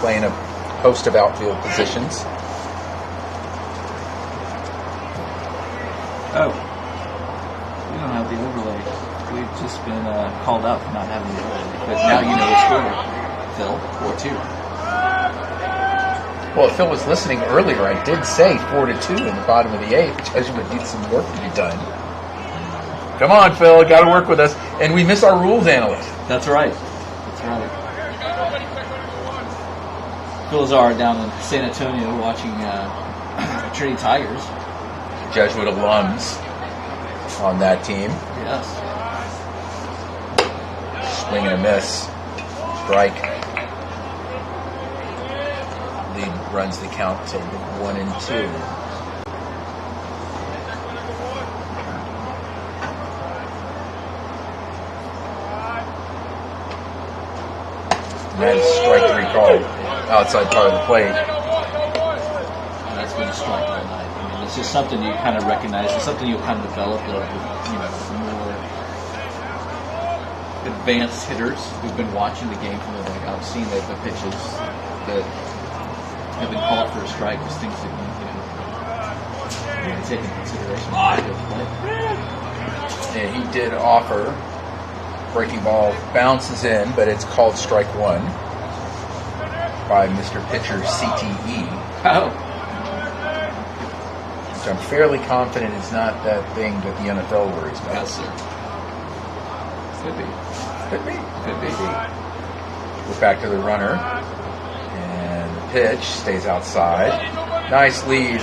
playing a host of outfield positions. Oh, we don't have the overlay. We've just been called out for not having the overlay. But now you know the score, Phil, 4-2. Well, if Phil was listening earlier, I did say 4-2 in the bottom of the 8th. Jesuit needs some work to be done. Come on, Phil, got to work with us. And we miss our rules analyst. That's right. That's right. Bills are down in San Antonio watching Trinity Tigers. Jesuit alums on that team. Yes. Swing and a miss. Strike. Lead runs the count to 1-2. And strike three called outside part of the plate. And that's been a strike all night. I mean, it's just something you kind of recognize. It's something you'll kind of develop with, more advanced hitters who've been watching the game from the dugout, seeing the pitches that have been called for a strike, just things that you take into consideration when you play. And he did offer. Breaking ball bounces in, but it's called strike one by Mr. Pitcher CTE. Oh. Which I'm fairly confident is not that thing that the NFL worries about. Yes, sir. Could be. Could be. Could be. We're back to the runner. And the pitch stays outside. Nice lead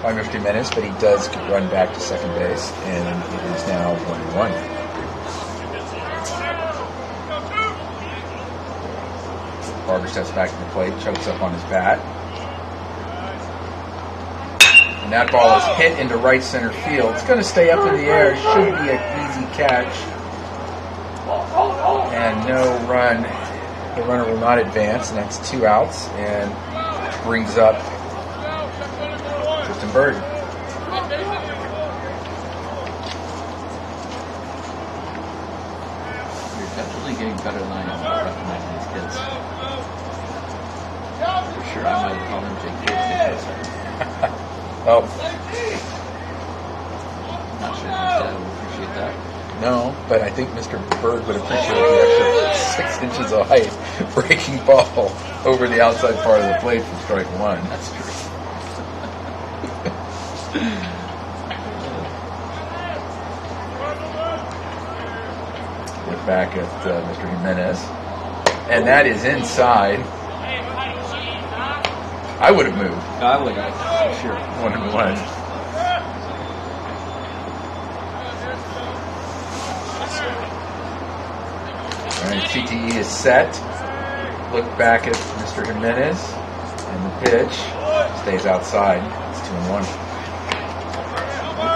by Mr. Menace, but he does run back to second base, and it is now 1-1. Barber steps back to the plate, chokes up on his bat. And that ball is hit into right center field. It's going to stay up in the air. Should be an easy catch. And no run. The runner will not advance, and that's 2 outs. And brings up Tristan Bird. You're definitely getting better than I am at recognizing these kids. For sure, I might have called him Jake Kids. Oh, Not sure if his dad would appreciate that. no, but I think Mr. Bird would appreciate the extra 6 inches of height breaking ball over the outside part of the plate for strike one. That's true. Look back at Mr. Jimenez. And that is inside. I would have moved. I would have, for sure. 1-1. All right, CTE is set. Look back at Mr. Jimenez. And the pitch stays outside. It's 2-1.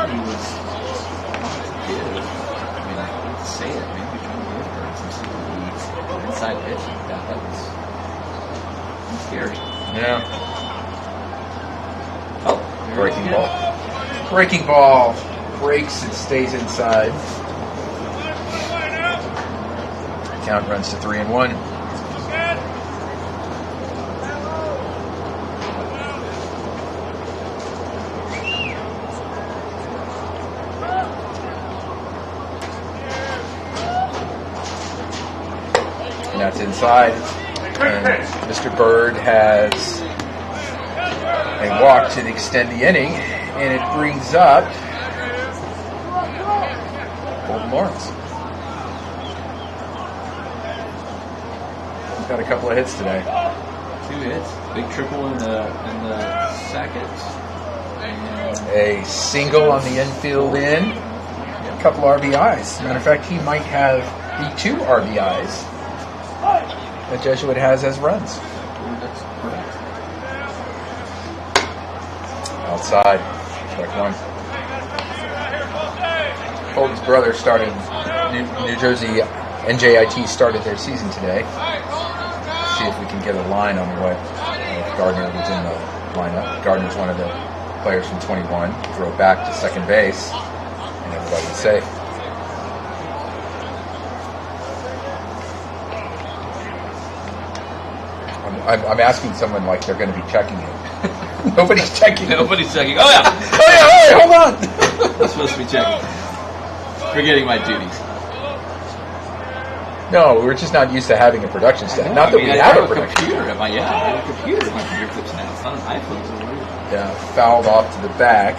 He was give. I mean, I hate to say it, maybe trying to give her some CTE inside pitch like that. That was I'm scared. Yeah. Oh, Breaking ball. Breaking ball breaks and stays inside. Count runs to 3-1. And that's inside. And Mr. Bird has a walk to extend the inning, and it brings up Colton Lawrence. He's got a couple of hits today. 2 hits, big triple in the second, and A single on the infield in, a couple RBIs. Matter of fact, he might have the 2 RBIs that Jesuit has as runs. that's correct. Outside, strike one. Colton's brother started, New Jersey NJIT started their season today. See if we can get a line on what Gardner was in the lineup. Gardner's one of the players from 21, drove back to second base, and everybody's safe. I'm asking someone like they're going to be checking it. Nobody's checking. Nobody's checking. Oh yeah, Oh yeah, hey, hold on. I'm supposed to be checking. Forgetting my duties. No, we're just not used to having a production staff. Not that we have a production computer. staff. I have a computer at my fingertips now. It's not an iPhone. So weird. Yeah, fouled off to the back,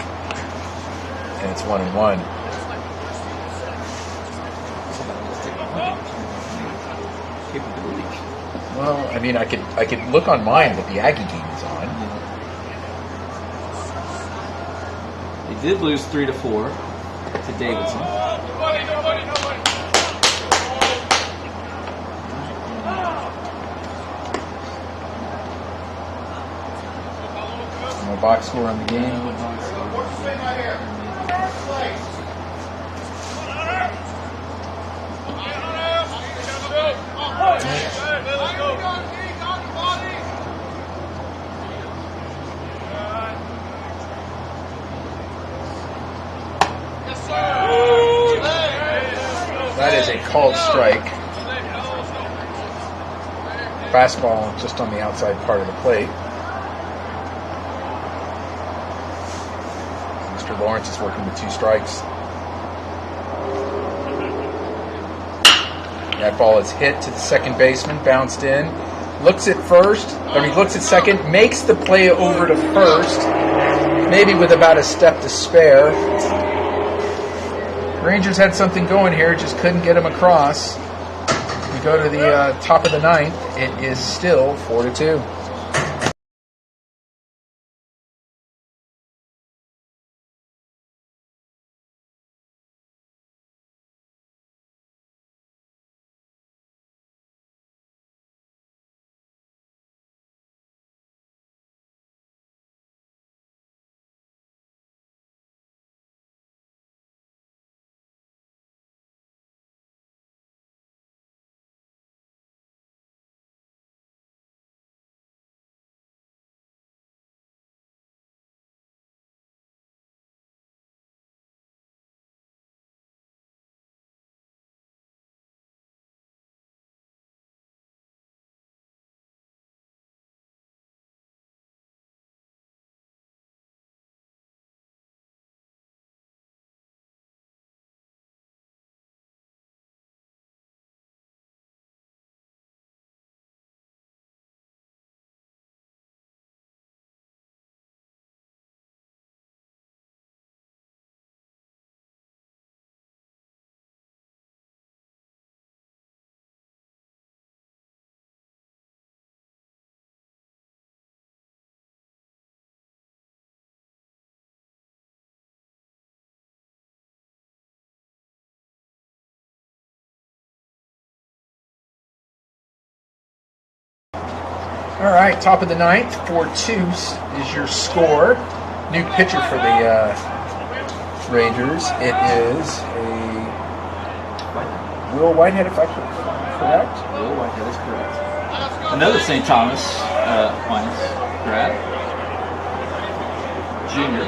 and it's 1-1. Capabilities. Well, I mean, I could look on mine that the Aggie game is on. They did lose 3-4 to Davidson. No box score on the game. That is a called strike. Fastball just on the outside part of the plate. Mr. Lawrence is working with 2 strikes. That ball is hit to the second baseman, bounced in, looks at first, or he looks at second, makes the play over to first, maybe with about a step to spare. Rangers had something going here, just couldn't get him across. We go to the top of the 9th. It is still 4-2. All right, top of the 9th, 4-2 is your score. New pitcher for the Rangers. It is a Will Whitehead, if I'm correct? Will Whitehead is correct. Another St. Thomas Aquinas grad. Junior.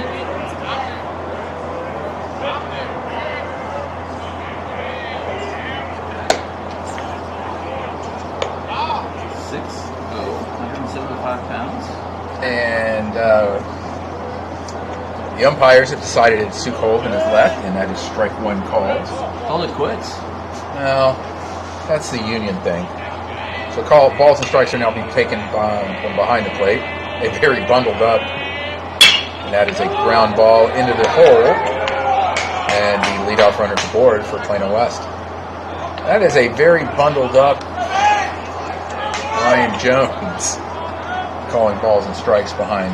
£175. And the umpires have decided it's Sue Colvin is left, and that is strike 1 called. Call it quits. Well, that's the union thing. So balls and strikes are now being taken from behind the plate. A very bundled up, and that is a ground ball into the hole, and the leadoff runner at the board for Plano West. That is a very bundled up Ryan Jones calling balls and strikes behind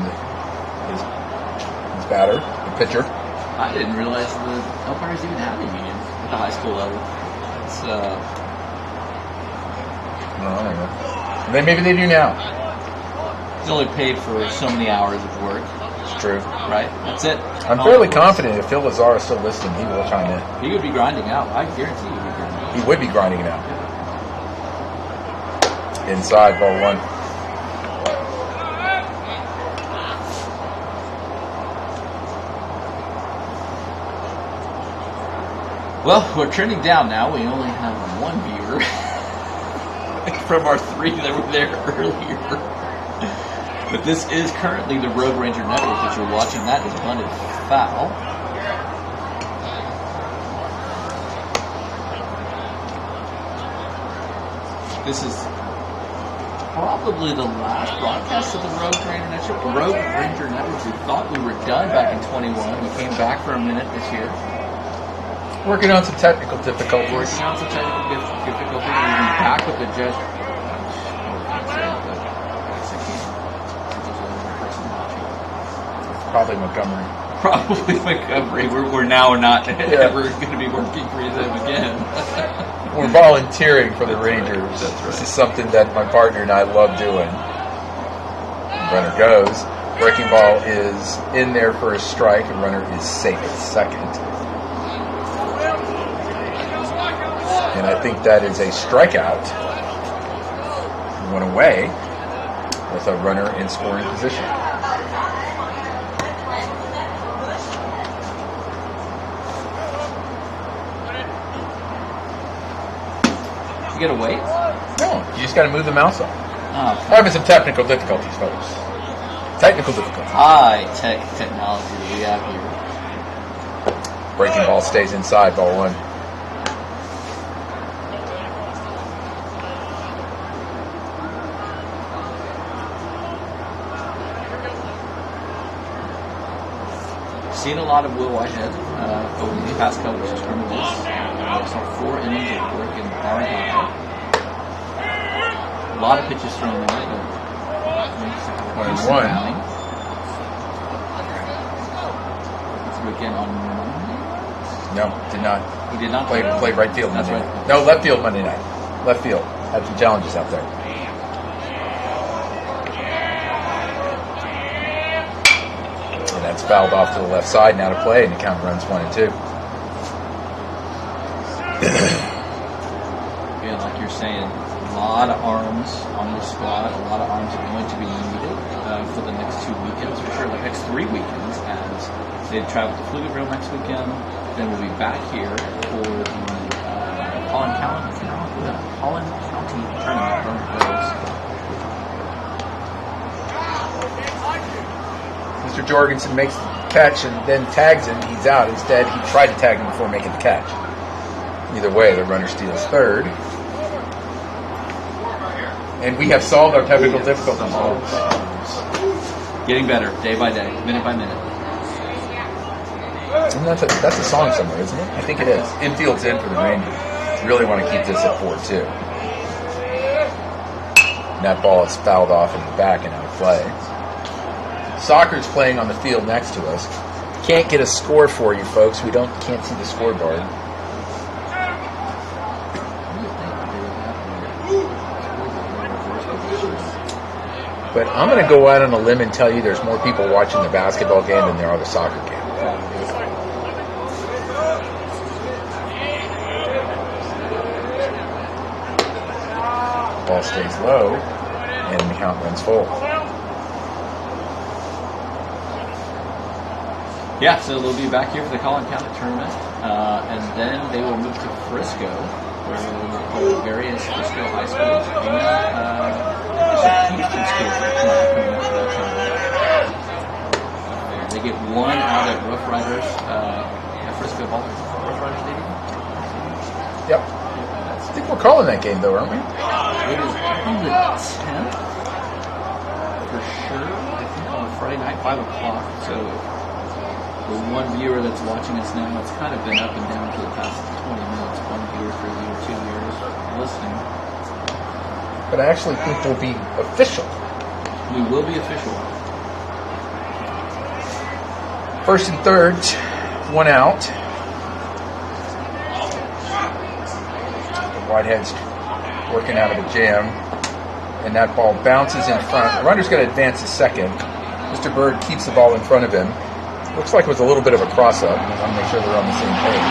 his batter, the pitcher. I didn't realize the umpires even have a union at the high school level. It's I don't know. Then maybe they do now. He's only paid for so many hours of work. It's true. Right? That's it. I'm fairly confident if Phil Lazar is still listening, he will chime in. He would be grinding out. I guarantee he would be grinding out. He would be grinding it out. Inside, ball 1. Well, we're trending down now. We only have 1 viewer from our 3 that were there earlier. But this is currently the Road Ranger Network that you're watching. That is bunted foul. This is probably the last broadcast of the Road Ranger Network. We thought we were done back in 21. We came back for a minute this year. Working on some technical difficulties. We'll be back with the Probably Montgomery. Probably Montgomery. We're now not ever going to be working for them again. We're volunteering for the Rangers. That's right. This is something that my partner and I love doing. Runner goes. Breaking ball is in there for a strike, and runner is safe at second. And I think that is a strikeout. One away with a runner in scoring position. You gotta wait? No, you just got to move the mouse up. Oh, We're having some technical difficulties, folks. Technical difficulties. high-tech technology that we have here. Breaking ball stays inside, ball one. Seen a lot of Will Whitehead over these past couple of scrimmages. Saw 4 innings of work in Barnhill. A lot of pitches thrown in there, but One. Through again on Monday. No, did not. He did not Played right field. That's Monday right. night. No, left field Monday night. Left field. Had some challenges out there. And that's fouled off to the left side now to play, and the count runs 1-2. Again, like you're saying, a lot of arms on the squad. A lot of arms are going to be needed for the next 2 weekends, for sure. The next 3 weekends, as they travel to Pflugerville next weekend. Then we'll be back here for the Holland County tournament. Mr. Jorgensen makes the catch and then tags him. He's out. Instead, he tried to tag him before making the catch. Either way, the runner steals third. And we have solved our technical difficulties. Getting better, day by day, minute by minute. And that's a song somewhere, isn't it? I think it is. Infield's in for the Rangers. Really want to keep this at 4-2. And that ball is fouled off in the back and out of play. Soccer's playing on the field next to us. Can't get a score for you folks. Can't see the scoreboard. But I'm going to go out on a limb and tell you there's more people watching the basketball game than there are the soccer game. Ball stays low, and the count runs full. Yeah, so they'll be back here for the Collin County tournament, and then they will move to Frisco, where they will play various Frisco high schools and Houston schools that are coming up for that tournament. They get one out at Rough Riders at Frisco Ball. Rough Riders Stadium? Yep. I think we're calling that game, though, aren't we? It is on the 10th, for sure. I think on Friday night, 5 o'clock. So the one viewer that's watching us now, it's kind of been up and down for the past 20 minutes. One viewer for a year, 2 years listening. But I actually think we'll be official. We will be official. First and third, one out. Whitehead's working out of a jam, and that ball bounces in front. The runner's going to advance a second. Mr. Bird keeps the ball in front of him. Looks like it was a little bit of a cross-up. I want to make sure they're on the same page.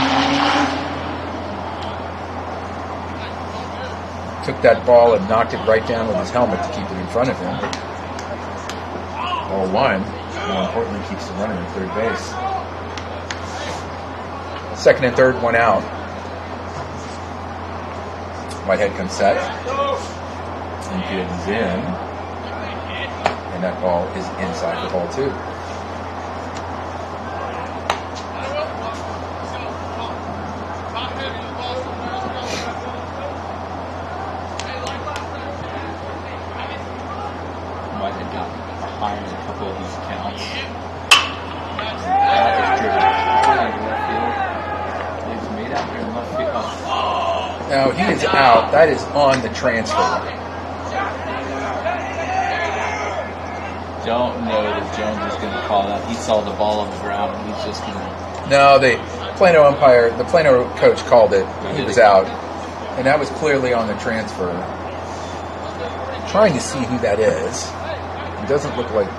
Took that ball and knocked it right down with his helmet to keep it in front of him. Ball one, more importantly, keeps the runner at third base. Second and third, one out. Whitehead comes set. Infield is in. And that ball is inside for ball two. Whitehead got behind in a couple of these counts. That is driven hard in left field. He's made out there in left field. Now he is out. That is on the transfer line. don't know that Jones is going to call that. He saw the ball on the ground, and he's just going to... No, the Plano coach called it. He was out. And that was clearly on the transfer. Trying to see who that is. It doesn't look like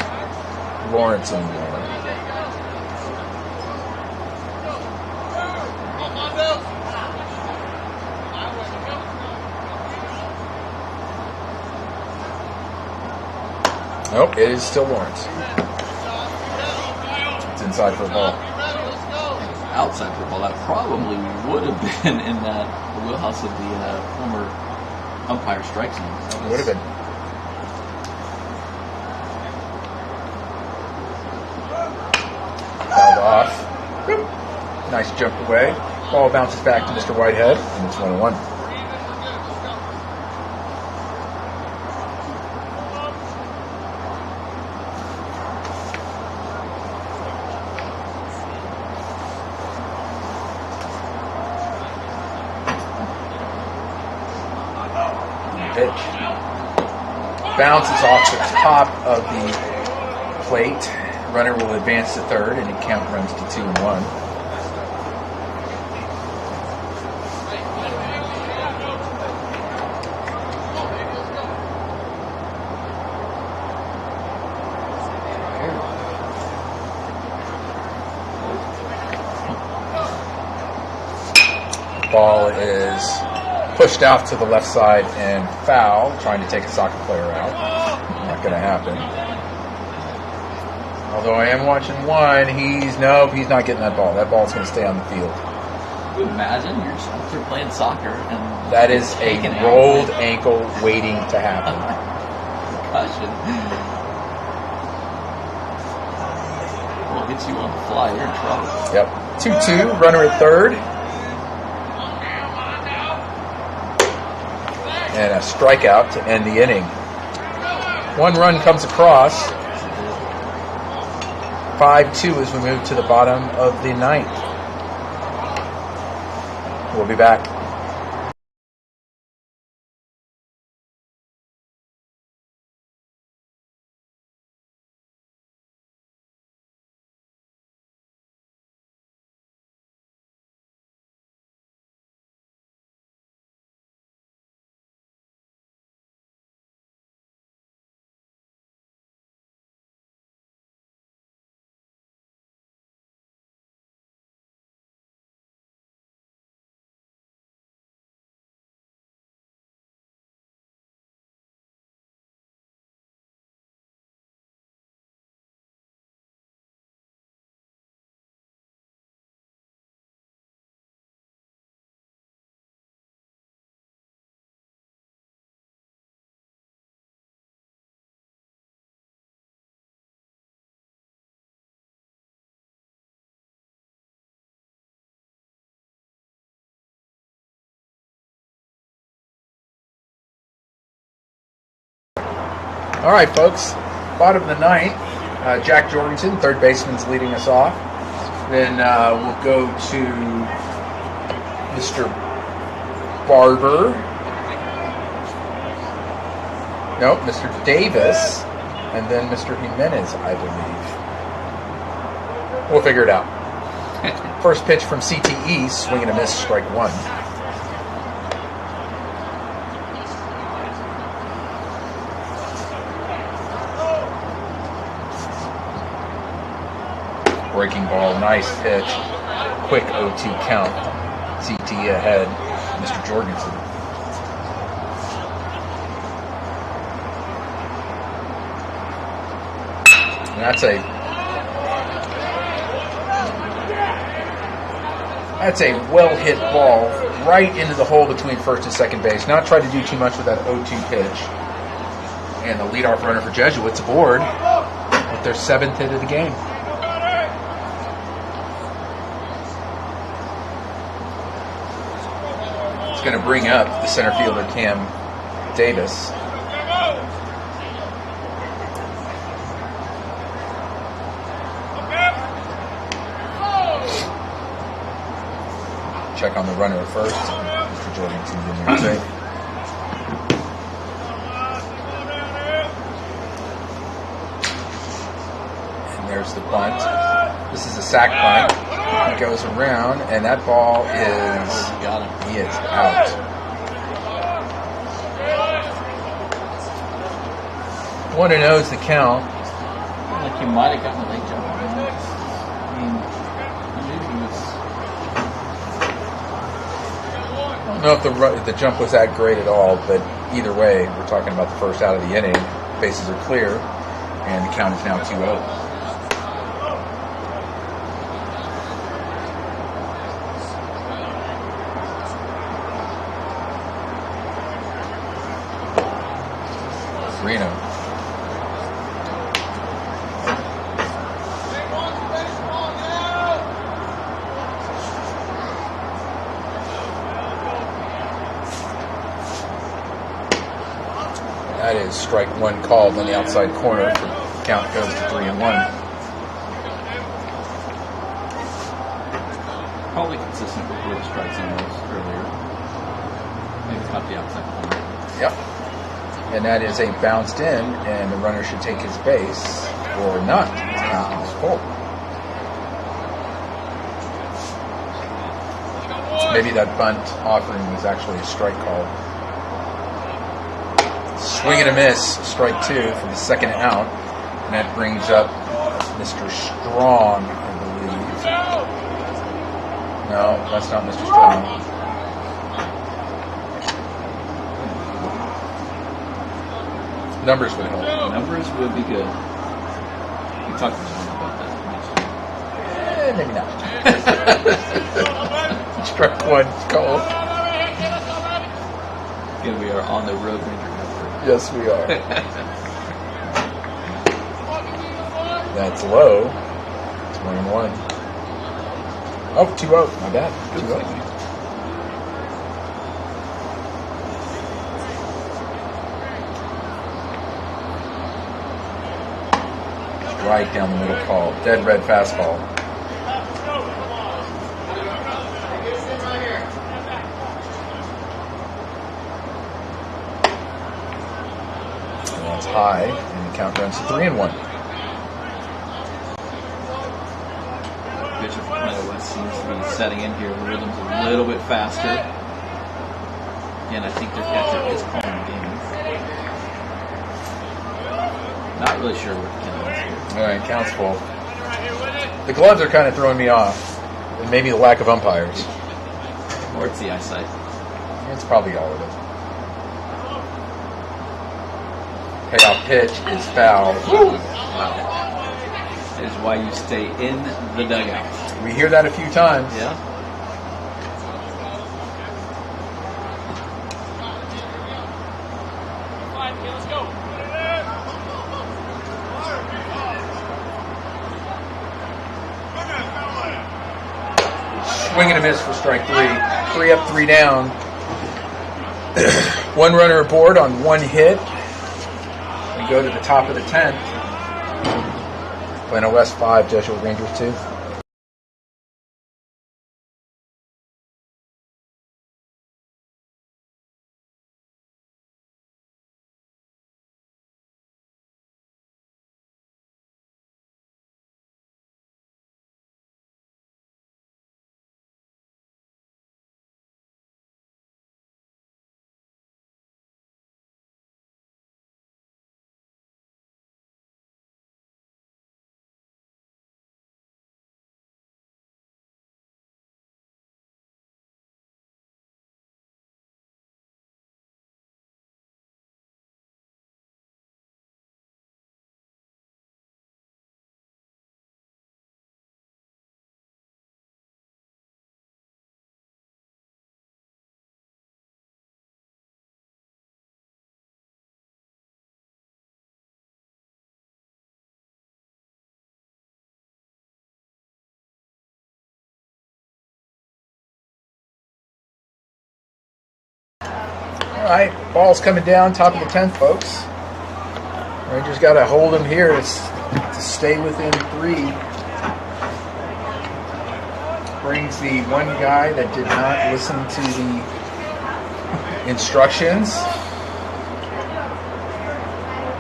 Lawrence anymore. Nope, it is still Lawrence. It's inside for a ball. Outside for a ball. That probably would have been in the wheelhouse of the former umpire strike zone. It would have been. Fouled off. Boop. Nice jump away. Ball bounces back to Mr. Whitehead, and it's 1-1. Pitch. Bounces off the top of the plate. Runner will advance to third, and the count runs to 2-1. Ball is pushed out to the left side and foul, trying to take a soccer player out. Not going to happen. Although I am watching one, he's not getting that ball. That ball's going to stay on the field. Can you imagine you're just out there playing soccer and that is a rolled ankle waiting to happen. Concussion. Well, it gets you on the fly. You're in trouble. Yep. 2-2. Runner at third. And a strikeout to end the inning. One run comes across. 5-2 as we move to the bottom of the ninth. We'll be back. All right, folks. Bottom of the ninth. Jack Jorgensen, third baseman's leading us off. Then we'll go to Mr. Barber. Nope, Mr. Davis. And then Mr. Jimenez, I believe. We'll figure it out. First pitch from CTE, swing and a miss, strike one. Breaking ball, nice pitch, quick 0-2 count. CT ahead, Mr. Jorgensen. And that's a well hit ball right into the hole between first and second base. Not try to do too much with that 0-2 pitch. And the leadoff runner for Jesuits aboard with their seventh hit of the game. It's going to bring up the center fielder, Cam Davis. Check on the runner at first. Mr. Jorgensen's in there safe. receives the bunt. This is a sack bunt. He goes around, and that ball is... Got him. He is out. 1-0 is the count. Like he might have gotten a late jump on him. I mean, he knew he was... I don't know if the jump was that great at all, but either way, we're talking about the first out of the inning. Bases are clear, and the count is now 2-0. Reno. That is strike one called on the outside corner. The count goes to 3-1. Probably consistent with where the strike zone was earlier. Maybe it's not the outside corner. Yep. And that is a bounced in, and the runner should take his base or not. Count is full. Maybe that bunt offering was actually a strike call. Swing and a miss, strike two for the second out, and that brings up Mr. Strong, I believe. No, that's not Mr. Strong. Numbers would help. Numbers would be good. We talked to someone about that. Maybe not. Strike one call. Again, we are on the Road Ranger Network. Yes, we are. That's low. It's 1-1. Oh, 2-0. My bad. 2-0. Right down the middle call. Dead red fastball. And that's high, and the count runs to 3-1. Pitcher from Plano West seems to be setting in here. The rhythm's a little bit faster. And I think their catcher is calling the game. Not really sure what the count is here. All right, count's full. The gloves are kind of throwing me off. And maybe the lack of umpires. Or it's the eyesight. It's probably all of it. Payoff pitch is foul. That is why you stay in the dugout. We hear that a few times. Yeah. Swing and a miss for strike three. 3 up, 3 down. One runner aboard on one hit. We go to the top of the 10th. Plano West 5, Jesuit Rangers 2. All right, ball's coming down, top of the 10th, folks. Rangers got to hold them here to stay within 3. Brings the one guy that did not listen to the instructions.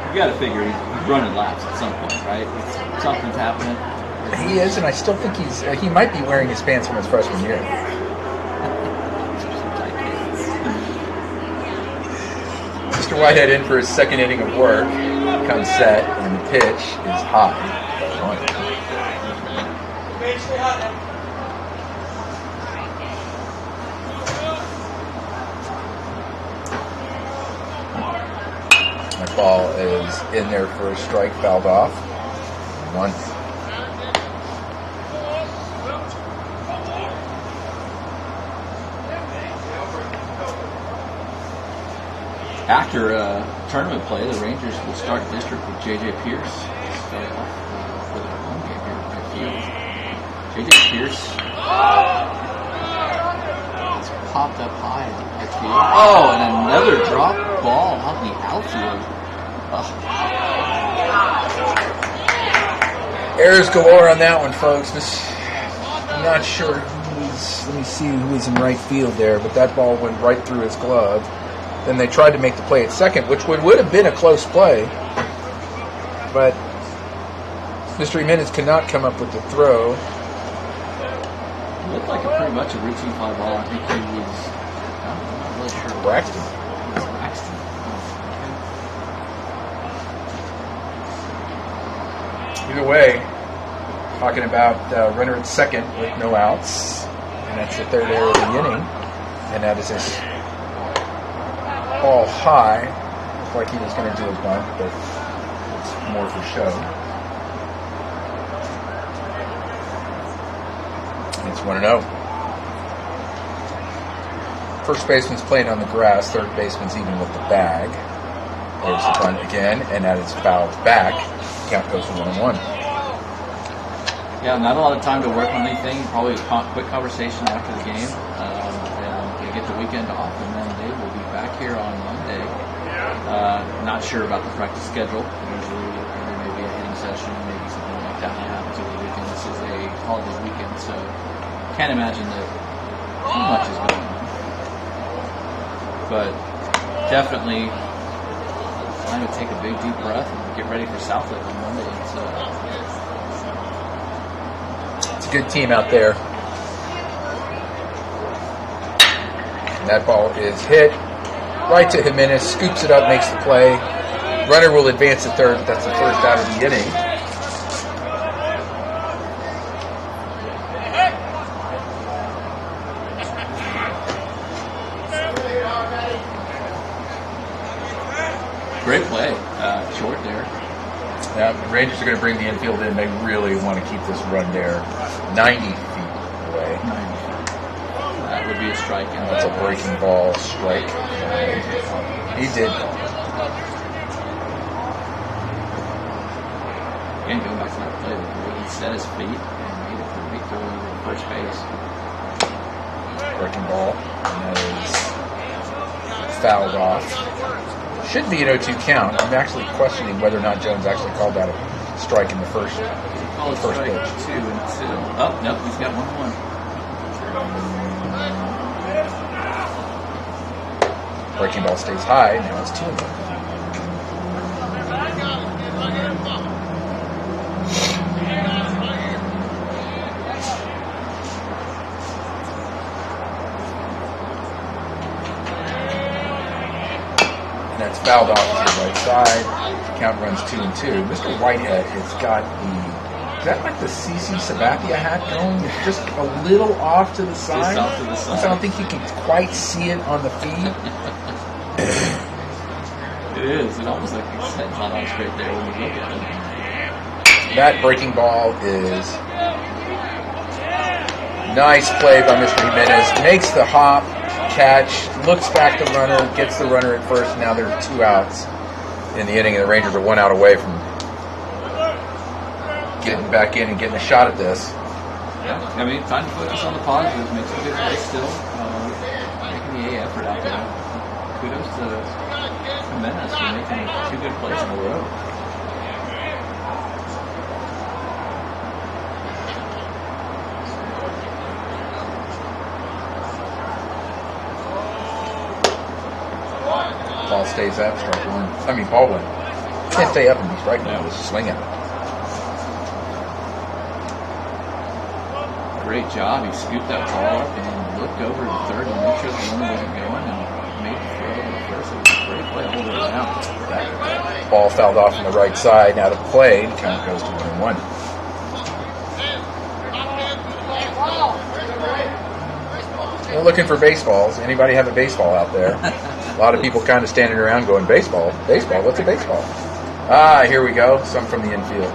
You got to figure running laps at some point, right? Something's happening. He is, and I still think he might be wearing his pants from his freshman year. Mr. Whitehead in for his second inning of work. Comes set, and the pitch is high. That ball is in there for a strike, fouled off. 1. After tournament play, the Rangers will start district with J.J. Pierce. Start off for their home game here at field. J.J. Pierce is popped up high at field. Oh, and another drop ball out in the outfield. Errors galore on that one, folks. I'm not sure let me see who was in right field there, but that ball went right through his glove. Then they tried to make the play at second, which would have been a close play. But Mr. Jimenez could not come up with the throw. It looked like pretty much a routine fly ball. I think he was, I'm not really sure. Braxton. Braxton. Either way, talking about runner at second with no outs. And that's the third error of the inning. And that is his ball high. Looks like he was going to do a bunt, but it's more for show. It's 1-0. First baseman's playing on the grass. Third baseman's even with the bag. There's the bunt again, and that is fouled back. Count goes to 1-1. Yeah, not a lot of time to work on anything. Probably a quick conversation after the game. And they get the weekend off, and then they will be back here on Monday. Not sure about the practice schedule. Usually there may be a hitting session, maybe something like that happens over the weekend. This is a holiday weekend, so can't imagine that too much is going on. But definitely time to take a big deep breath and get ready for South Lake on Monday. It's a good team out there. And that ball is hit right to Jimenez, scoops it up, makes the play. Runner will advance to third. That's the first out of the inning. Great play, short there. Yeah, the Rangers are going to bring the infield in. They really want to keep this run there 90 feet away. That would be a strike. That's a breaking ball strike. He did. Again, going back to that play, he set his feet and made a perfect throw over first base. Breaking ball. And that is fouled off. Should be an 0-2 count. I'm actually questioning whether or not Jones actually called that a strike in the first pitch. 2-2. Oh, no, he's got 1-1. Breaking ball stays high. Now it's 2-1. That's fouled off to the right side. Count runs 2-2. Mr. Whitehead has got is that like the CC Sabathia hat going? It's just a little off to the side. Just off to the side. I don't think you can quite see it on the feed. It is. It almost like it's set on straight there when you look at it. That breaking ball is nice play by Mr. Jimenez. Makes the hop. Catch, looks back the runner, gets the runner at first. Now there are 2 outs in the inning, and the Rangers are 1 out away from getting back in and getting a shot at this. Yeah, I mean, time to focus on the positives, make some good plays still, making the A effort out there. Kudos to Jimenez for making 2 good plays in a row. Ball stays up, ball 1. Can't stay up and be striking. Just swing at it. Great job. He scooped that ball up and looked over to third and made sure the runner wasn't going and made the throw to first. It was a great play. Hold it down. That ball fouled off on the right side. Now the play. The count goes to 1-1. They're looking for baseballs. Anybody have a baseball out there? A lot of people kind of standing around going, baseball? Baseball? What's a baseball? Ah, here we go. Some from the infield.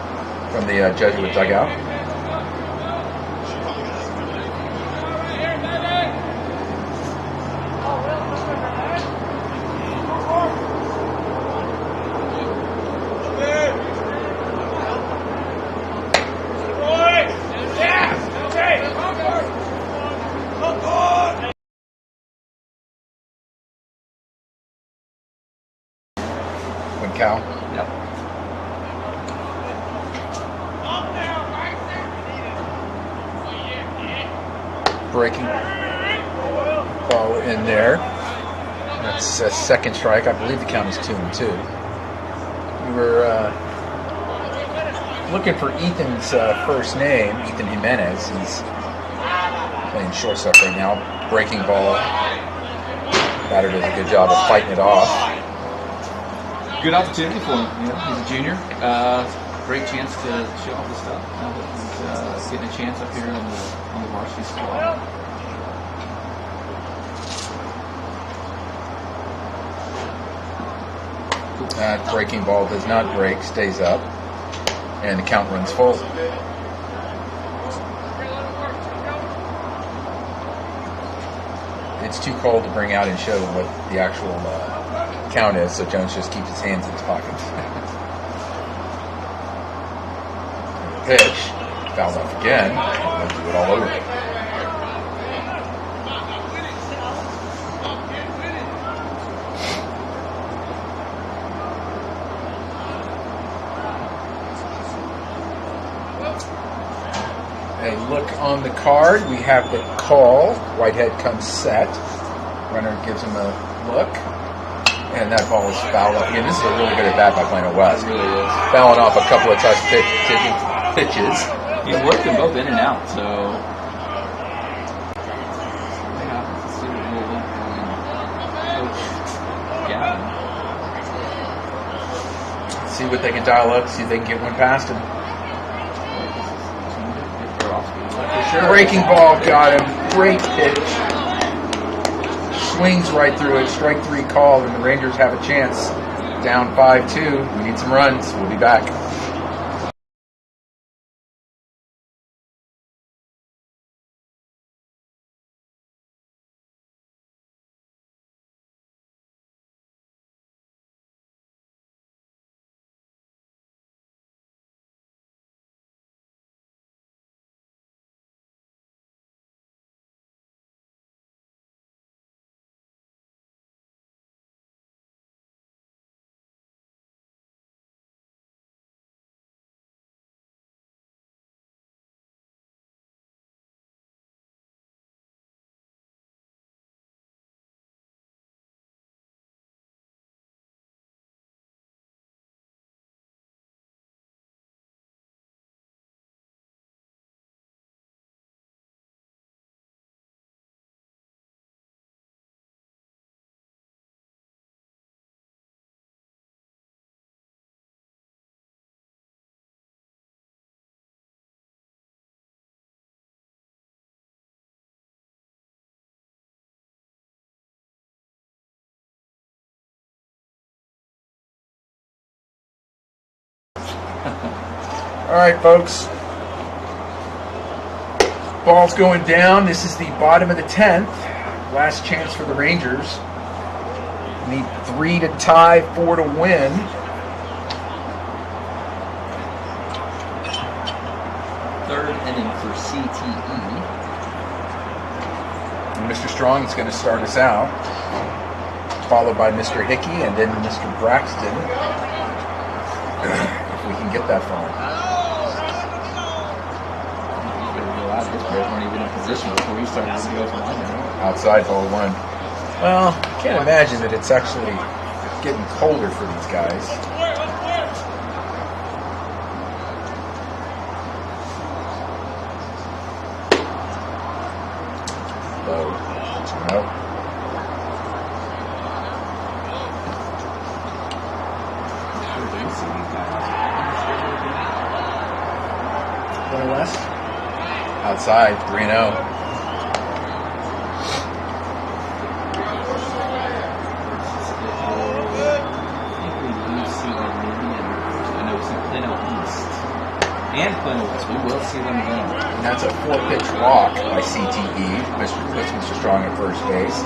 From the Jesuit dugout. Cow. Yep. Breaking ball in there. That's a second strike. I believe the count is 2-2. We were looking for Ethan's first name, Ethan Jimenez. He's playing shortstop right now. Breaking ball. Batter does a good job of fighting it off. Good opportunity for him. You know, he's a junior. Great chance to show off his stuff. He's getting a chance up here on the varsity squad. That breaking ball does not break, stays up, and the count runs full. It's too cold to bring out and show what the actual count is, so Jones just keeps his hands in his pockets. Pitch, fouled off again. They'll do it all over. A look on the card. We have the call. Whitehead comes set. Runner gives him a look. And that ball is fouled off. Again, this is a really good at-bat by Plano West. It really is. Fouling off a couple of touch pitches. He's worked them both in and out, so... Yeah, let's see what we'll look Coach Gavin. See what they can dial up. See if they can get one past him. Sure. Breaking ball got him. Great pitch. Swings right through it. Strike 3 called, and the Rangers have a chance. Down 5-2. We need some runs. We'll be back. All right, folks. Ball's going down. This is the bottom of the 10th. Last chance for the Rangers. Need 3 to tie, 4 to win. Third inning for CTE. And Mr. Strong is going to start us out, followed by Mr. Hickey and then Mr. Braxton. If we can get that far. His players weren't even in position before he started to go from Outside hole 1. Well, I can't imagine that it's actually getting colder for these guys. Nope. Plano West. Outside, 3-0. And Plano West. We will see them then. And that's a 4-pitch walk by CTE. Puts Mr. Strong at first base.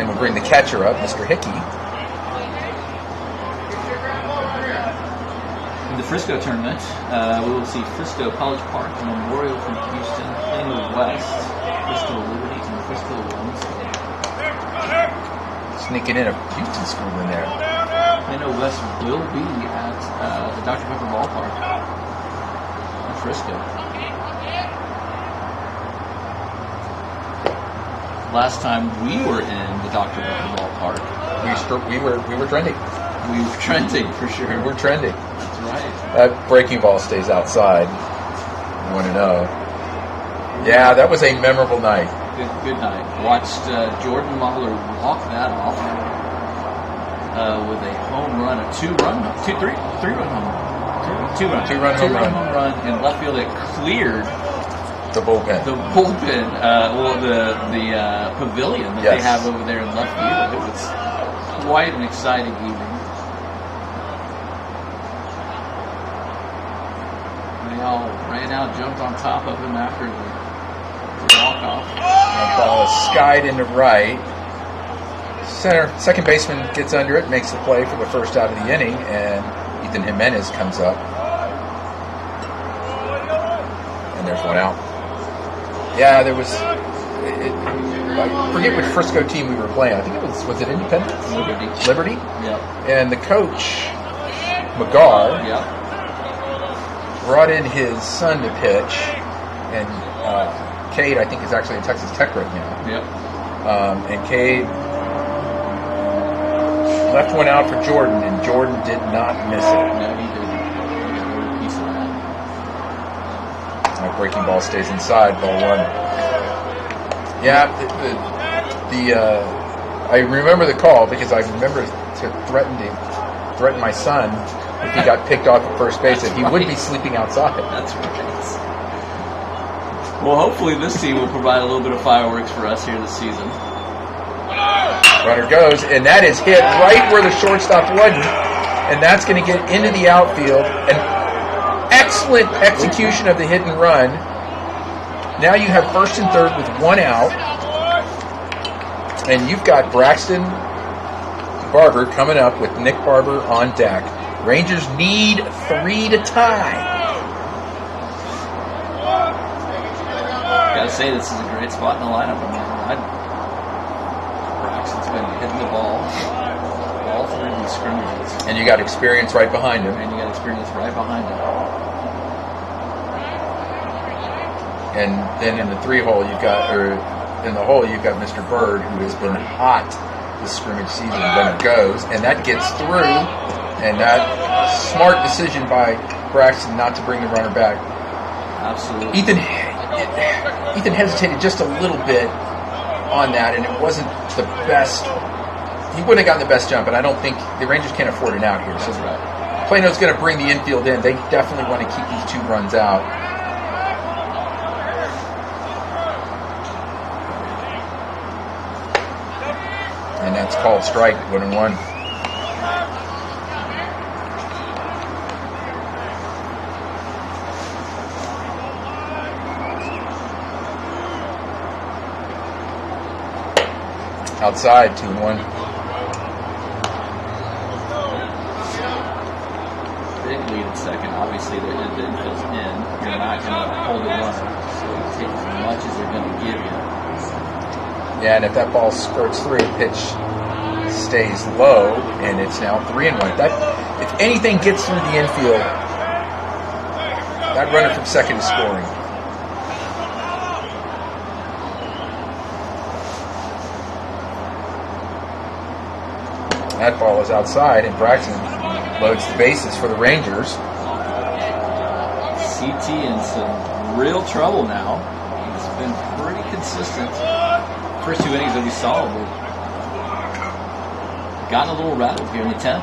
And we'll bring the catcher up, Mr. Hickey. In the Frisco tournament, we will see Frisco College Park, Memorial from Houston, Plano West, Frisco Liberty, and Frisco Wednesday. Sneaking in a Houston school in there. Plano West will be at the Dr. Pepper Ballpark in Frisco. Last time we were in the Dr. Pepper Ballpark, We were trending. we were trending for sure. We were trending. That's right. That breaking ball stays outside. 1-0. Yeah, that was a memorable night. Good night. Watched Jordan Mahler walk that off with a home run, a three-run home run in left field. It cleared The bullpen. the bullpen, the pavilion that they have over there in left field. It was quite an exciting evening. They all ran out, jumped on top of him after the walk-off. That ball is skied into right. Second baseman gets under it, makes the play for the first out of the inning, and Ethan Jimenez comes up. And there's one out. Yeah, there was. I forget which Frisco team we were playing. I think it was it Independence? Liberty? Yep. And the coach, McGar, Yep. brought in his son to pitch, and Cade, I think, is actually in Texas Tech right now. Yep. And Cade left one out for Jordan, and Jordan did not miss it. No, he didn't. He got a piece of that. Breaking ball stays inside, ball one. Yeah, I remember the call because I remember to threaten my son if he got picked off at first base that he would be sleeping outside. That's right. Well, hopefully this team will provide a little bit of fireworks for us here this season. Runner goes, and that is hit right where the shortstop wasn't, and that's going to get into the outfield. An excellent execution of the hit and run. Now you have first and third with one out, and you've got Braxton Barber coming up with Nick Barber on deck. Rangers need 3 to tie. Gotta say, this is a great spot in the lineup. I mean, Braxton's been hitting the ball all through these scrimmages. And you got experience right behind him. And you got experience right behind him. And then in the in the hole, you've got Mr. Bird, who has been hot this scrimmage season. Runner goes, and that gets through. And that smart decision by Braxton not to bring the runner back. Absolutely. Ethan hesitated just a little bit on that, and it wasn't the best. He wouldn't have gotten the best jump, and I don't think the Rangers can't afford an out here. So That's right. Plano's going to bring the infield in. They definitely want to keep these 2 runs out. And that's called strike, 1-1. Outside, 2-1. Big lead at second. Obviously, the infield's in. You're not going to hold the runner, so you take as much as they're going to give you. Yeah, and if that ball skirts through, pitch stays low, and it's now 3-1. That, if anything gets through the infield, that runner from second is scoring. That ball is outside, and Braxton loads the bases for the Rangers. CT in some real trouble now. He's been pretty consistent first 2 innings that we saw, we've gotten a little rattled here in the 10th.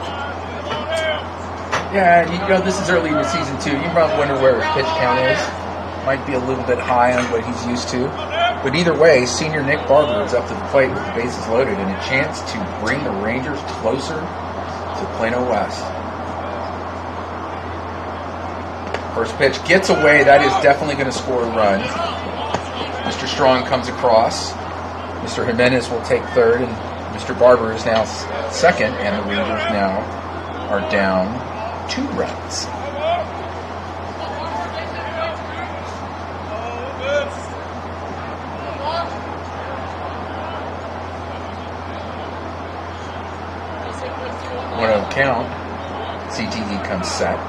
Yeah, you know, this is early in the season, too. You might wonder where his pitch count is. Might be a little bit high on what he's used to. But either way, senior Nick Barber is up to the plate with the bases loaded and a chance to bring the Rangers closer to Plano West. First pitch gets away. That is definitely going to score a run. Mr. Strong comes across. Mr. Jimenez will take third, and Mr. Barber is now second, and the Rangers now are down 2 runs. One on count. CTE comes set.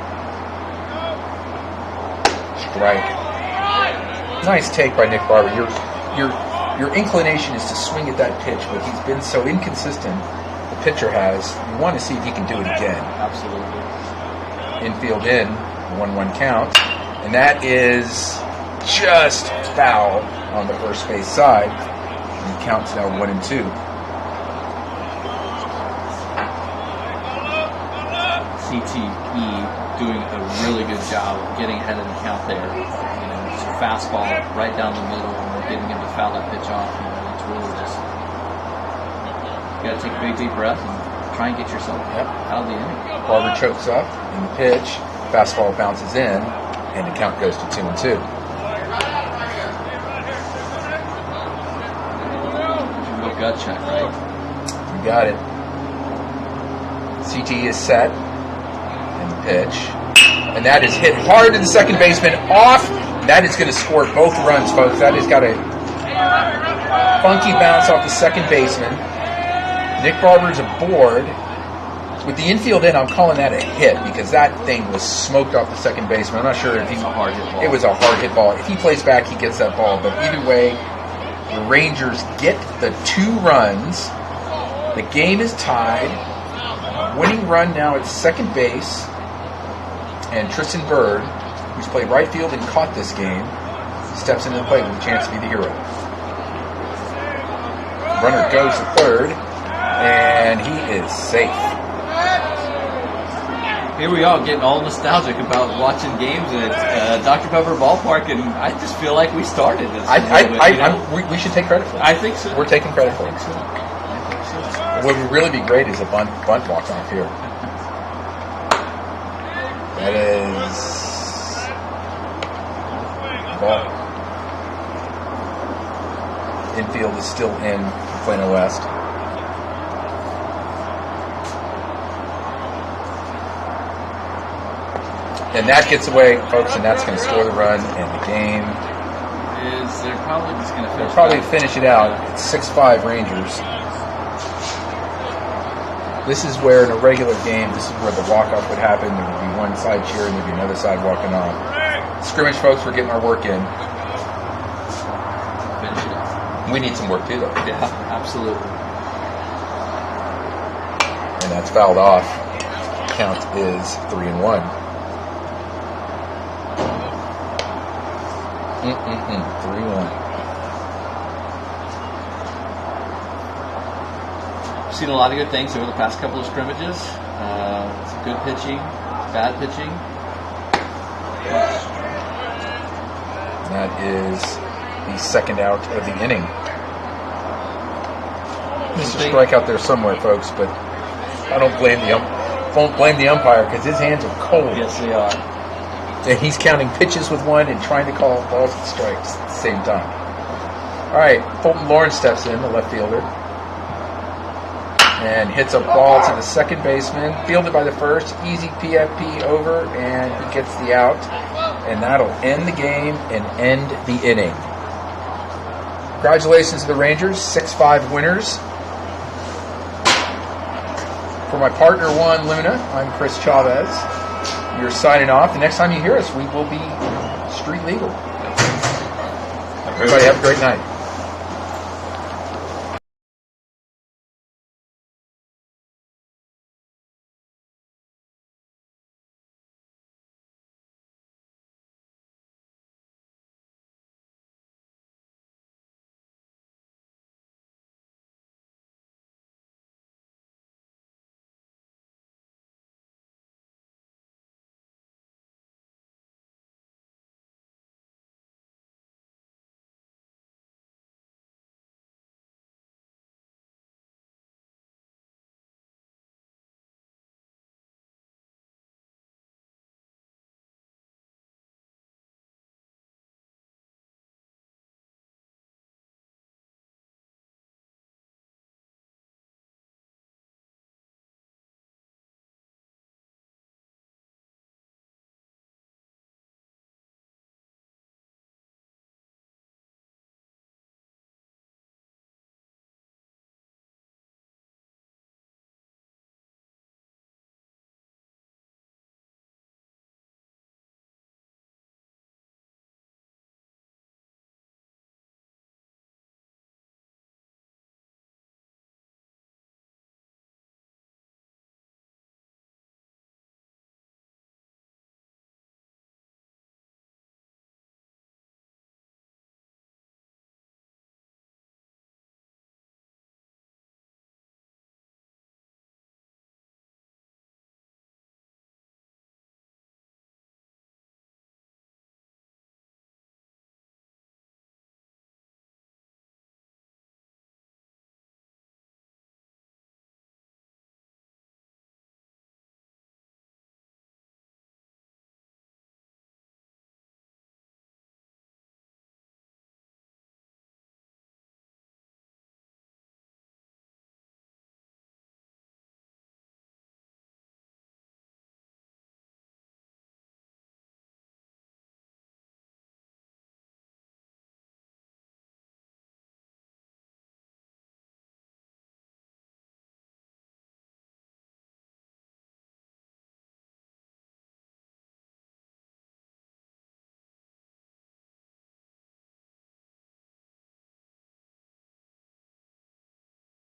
Strike. Nice take by Nick Barber. Your inclination is to swing at that pitch, but he's been so inconsistent. The pitcher has. You want to see if he can do it again. Absolutely. Infield in, 1-1 count, and that is just foul on the first base side. And the count's now 1-2. CTE doing a really good job of getting ahead of the count there. You know, it's a fastball right down the middle, and we're getting him to foul that pitch off. You know, it's really just you got to take a big deep breath and try and get yourself out of the inning. Barber chokes up in the pitch. Fastball bounces in, and the count goes to 2-2. Real gut check, right? You got it. CT is set. Pitch, and that is hit hard to the second baseman, off. That is going to score both runs, folks. That has got a funky bounce off the second baseman. Nick Barber's aboard. With the infield in, I'm calling that a hit because that thing was smoked off the second baseman. I'm not sure if he. It was a hard hit ball. If he plays back, he gets that ball. But either way, the Rangers get the 2 runs. The game is tied. Winning run now at second base. And Tristan Bird, who's played right field and caught this game, steps into the plate with a chance to be the hero. Runner goes to third, and he is safe. Here we are getting all nostalgic about watching games at Dr. Pepper Ballpark, and I just feel like we started this. We should take credit for it. I think so. We're taking credit for it. I think so. What would really be great is a bunt walk-off here. That is ball. Infield is still in Plano West. And that gets away, folks, and that's going to score the run, and the game they're probably just going to finish. They'll probably finish it out. It's 6-5 Rangers. This is where, in a regular game, this is where the walk-off would happen. There would be one side cheering, there'd be another side walking off. Scrimmage, folks, we're getting our work in. Finish it out. We need some work, too, though. Yeah, absolutely. And that's fouled off. Count is 3-1. 3-1. Seen a lot of good things over the past couple of scrimmages. Some good pitching, bad pitching. That is the second out of the inning. There's a strikeout there somewhere, folks, but I don't blame the umpire because his hands are cold. Yes, they are. And he's counting pitches with one and trying to call balls and strikes at the same time. All right, Fulton Lawrence steps in, the left fielder, and hits a ball to the second baseman, fielded by the first, easy PFP over, and he gets the out, and that'll end the game and end the inning. Congratulations to the Rangers, 6-5 winners. For my partner Juan Luna, I'm Chris Chavez. You're signing off. The next time you hear us, we will be street legal. Everybody have a great night.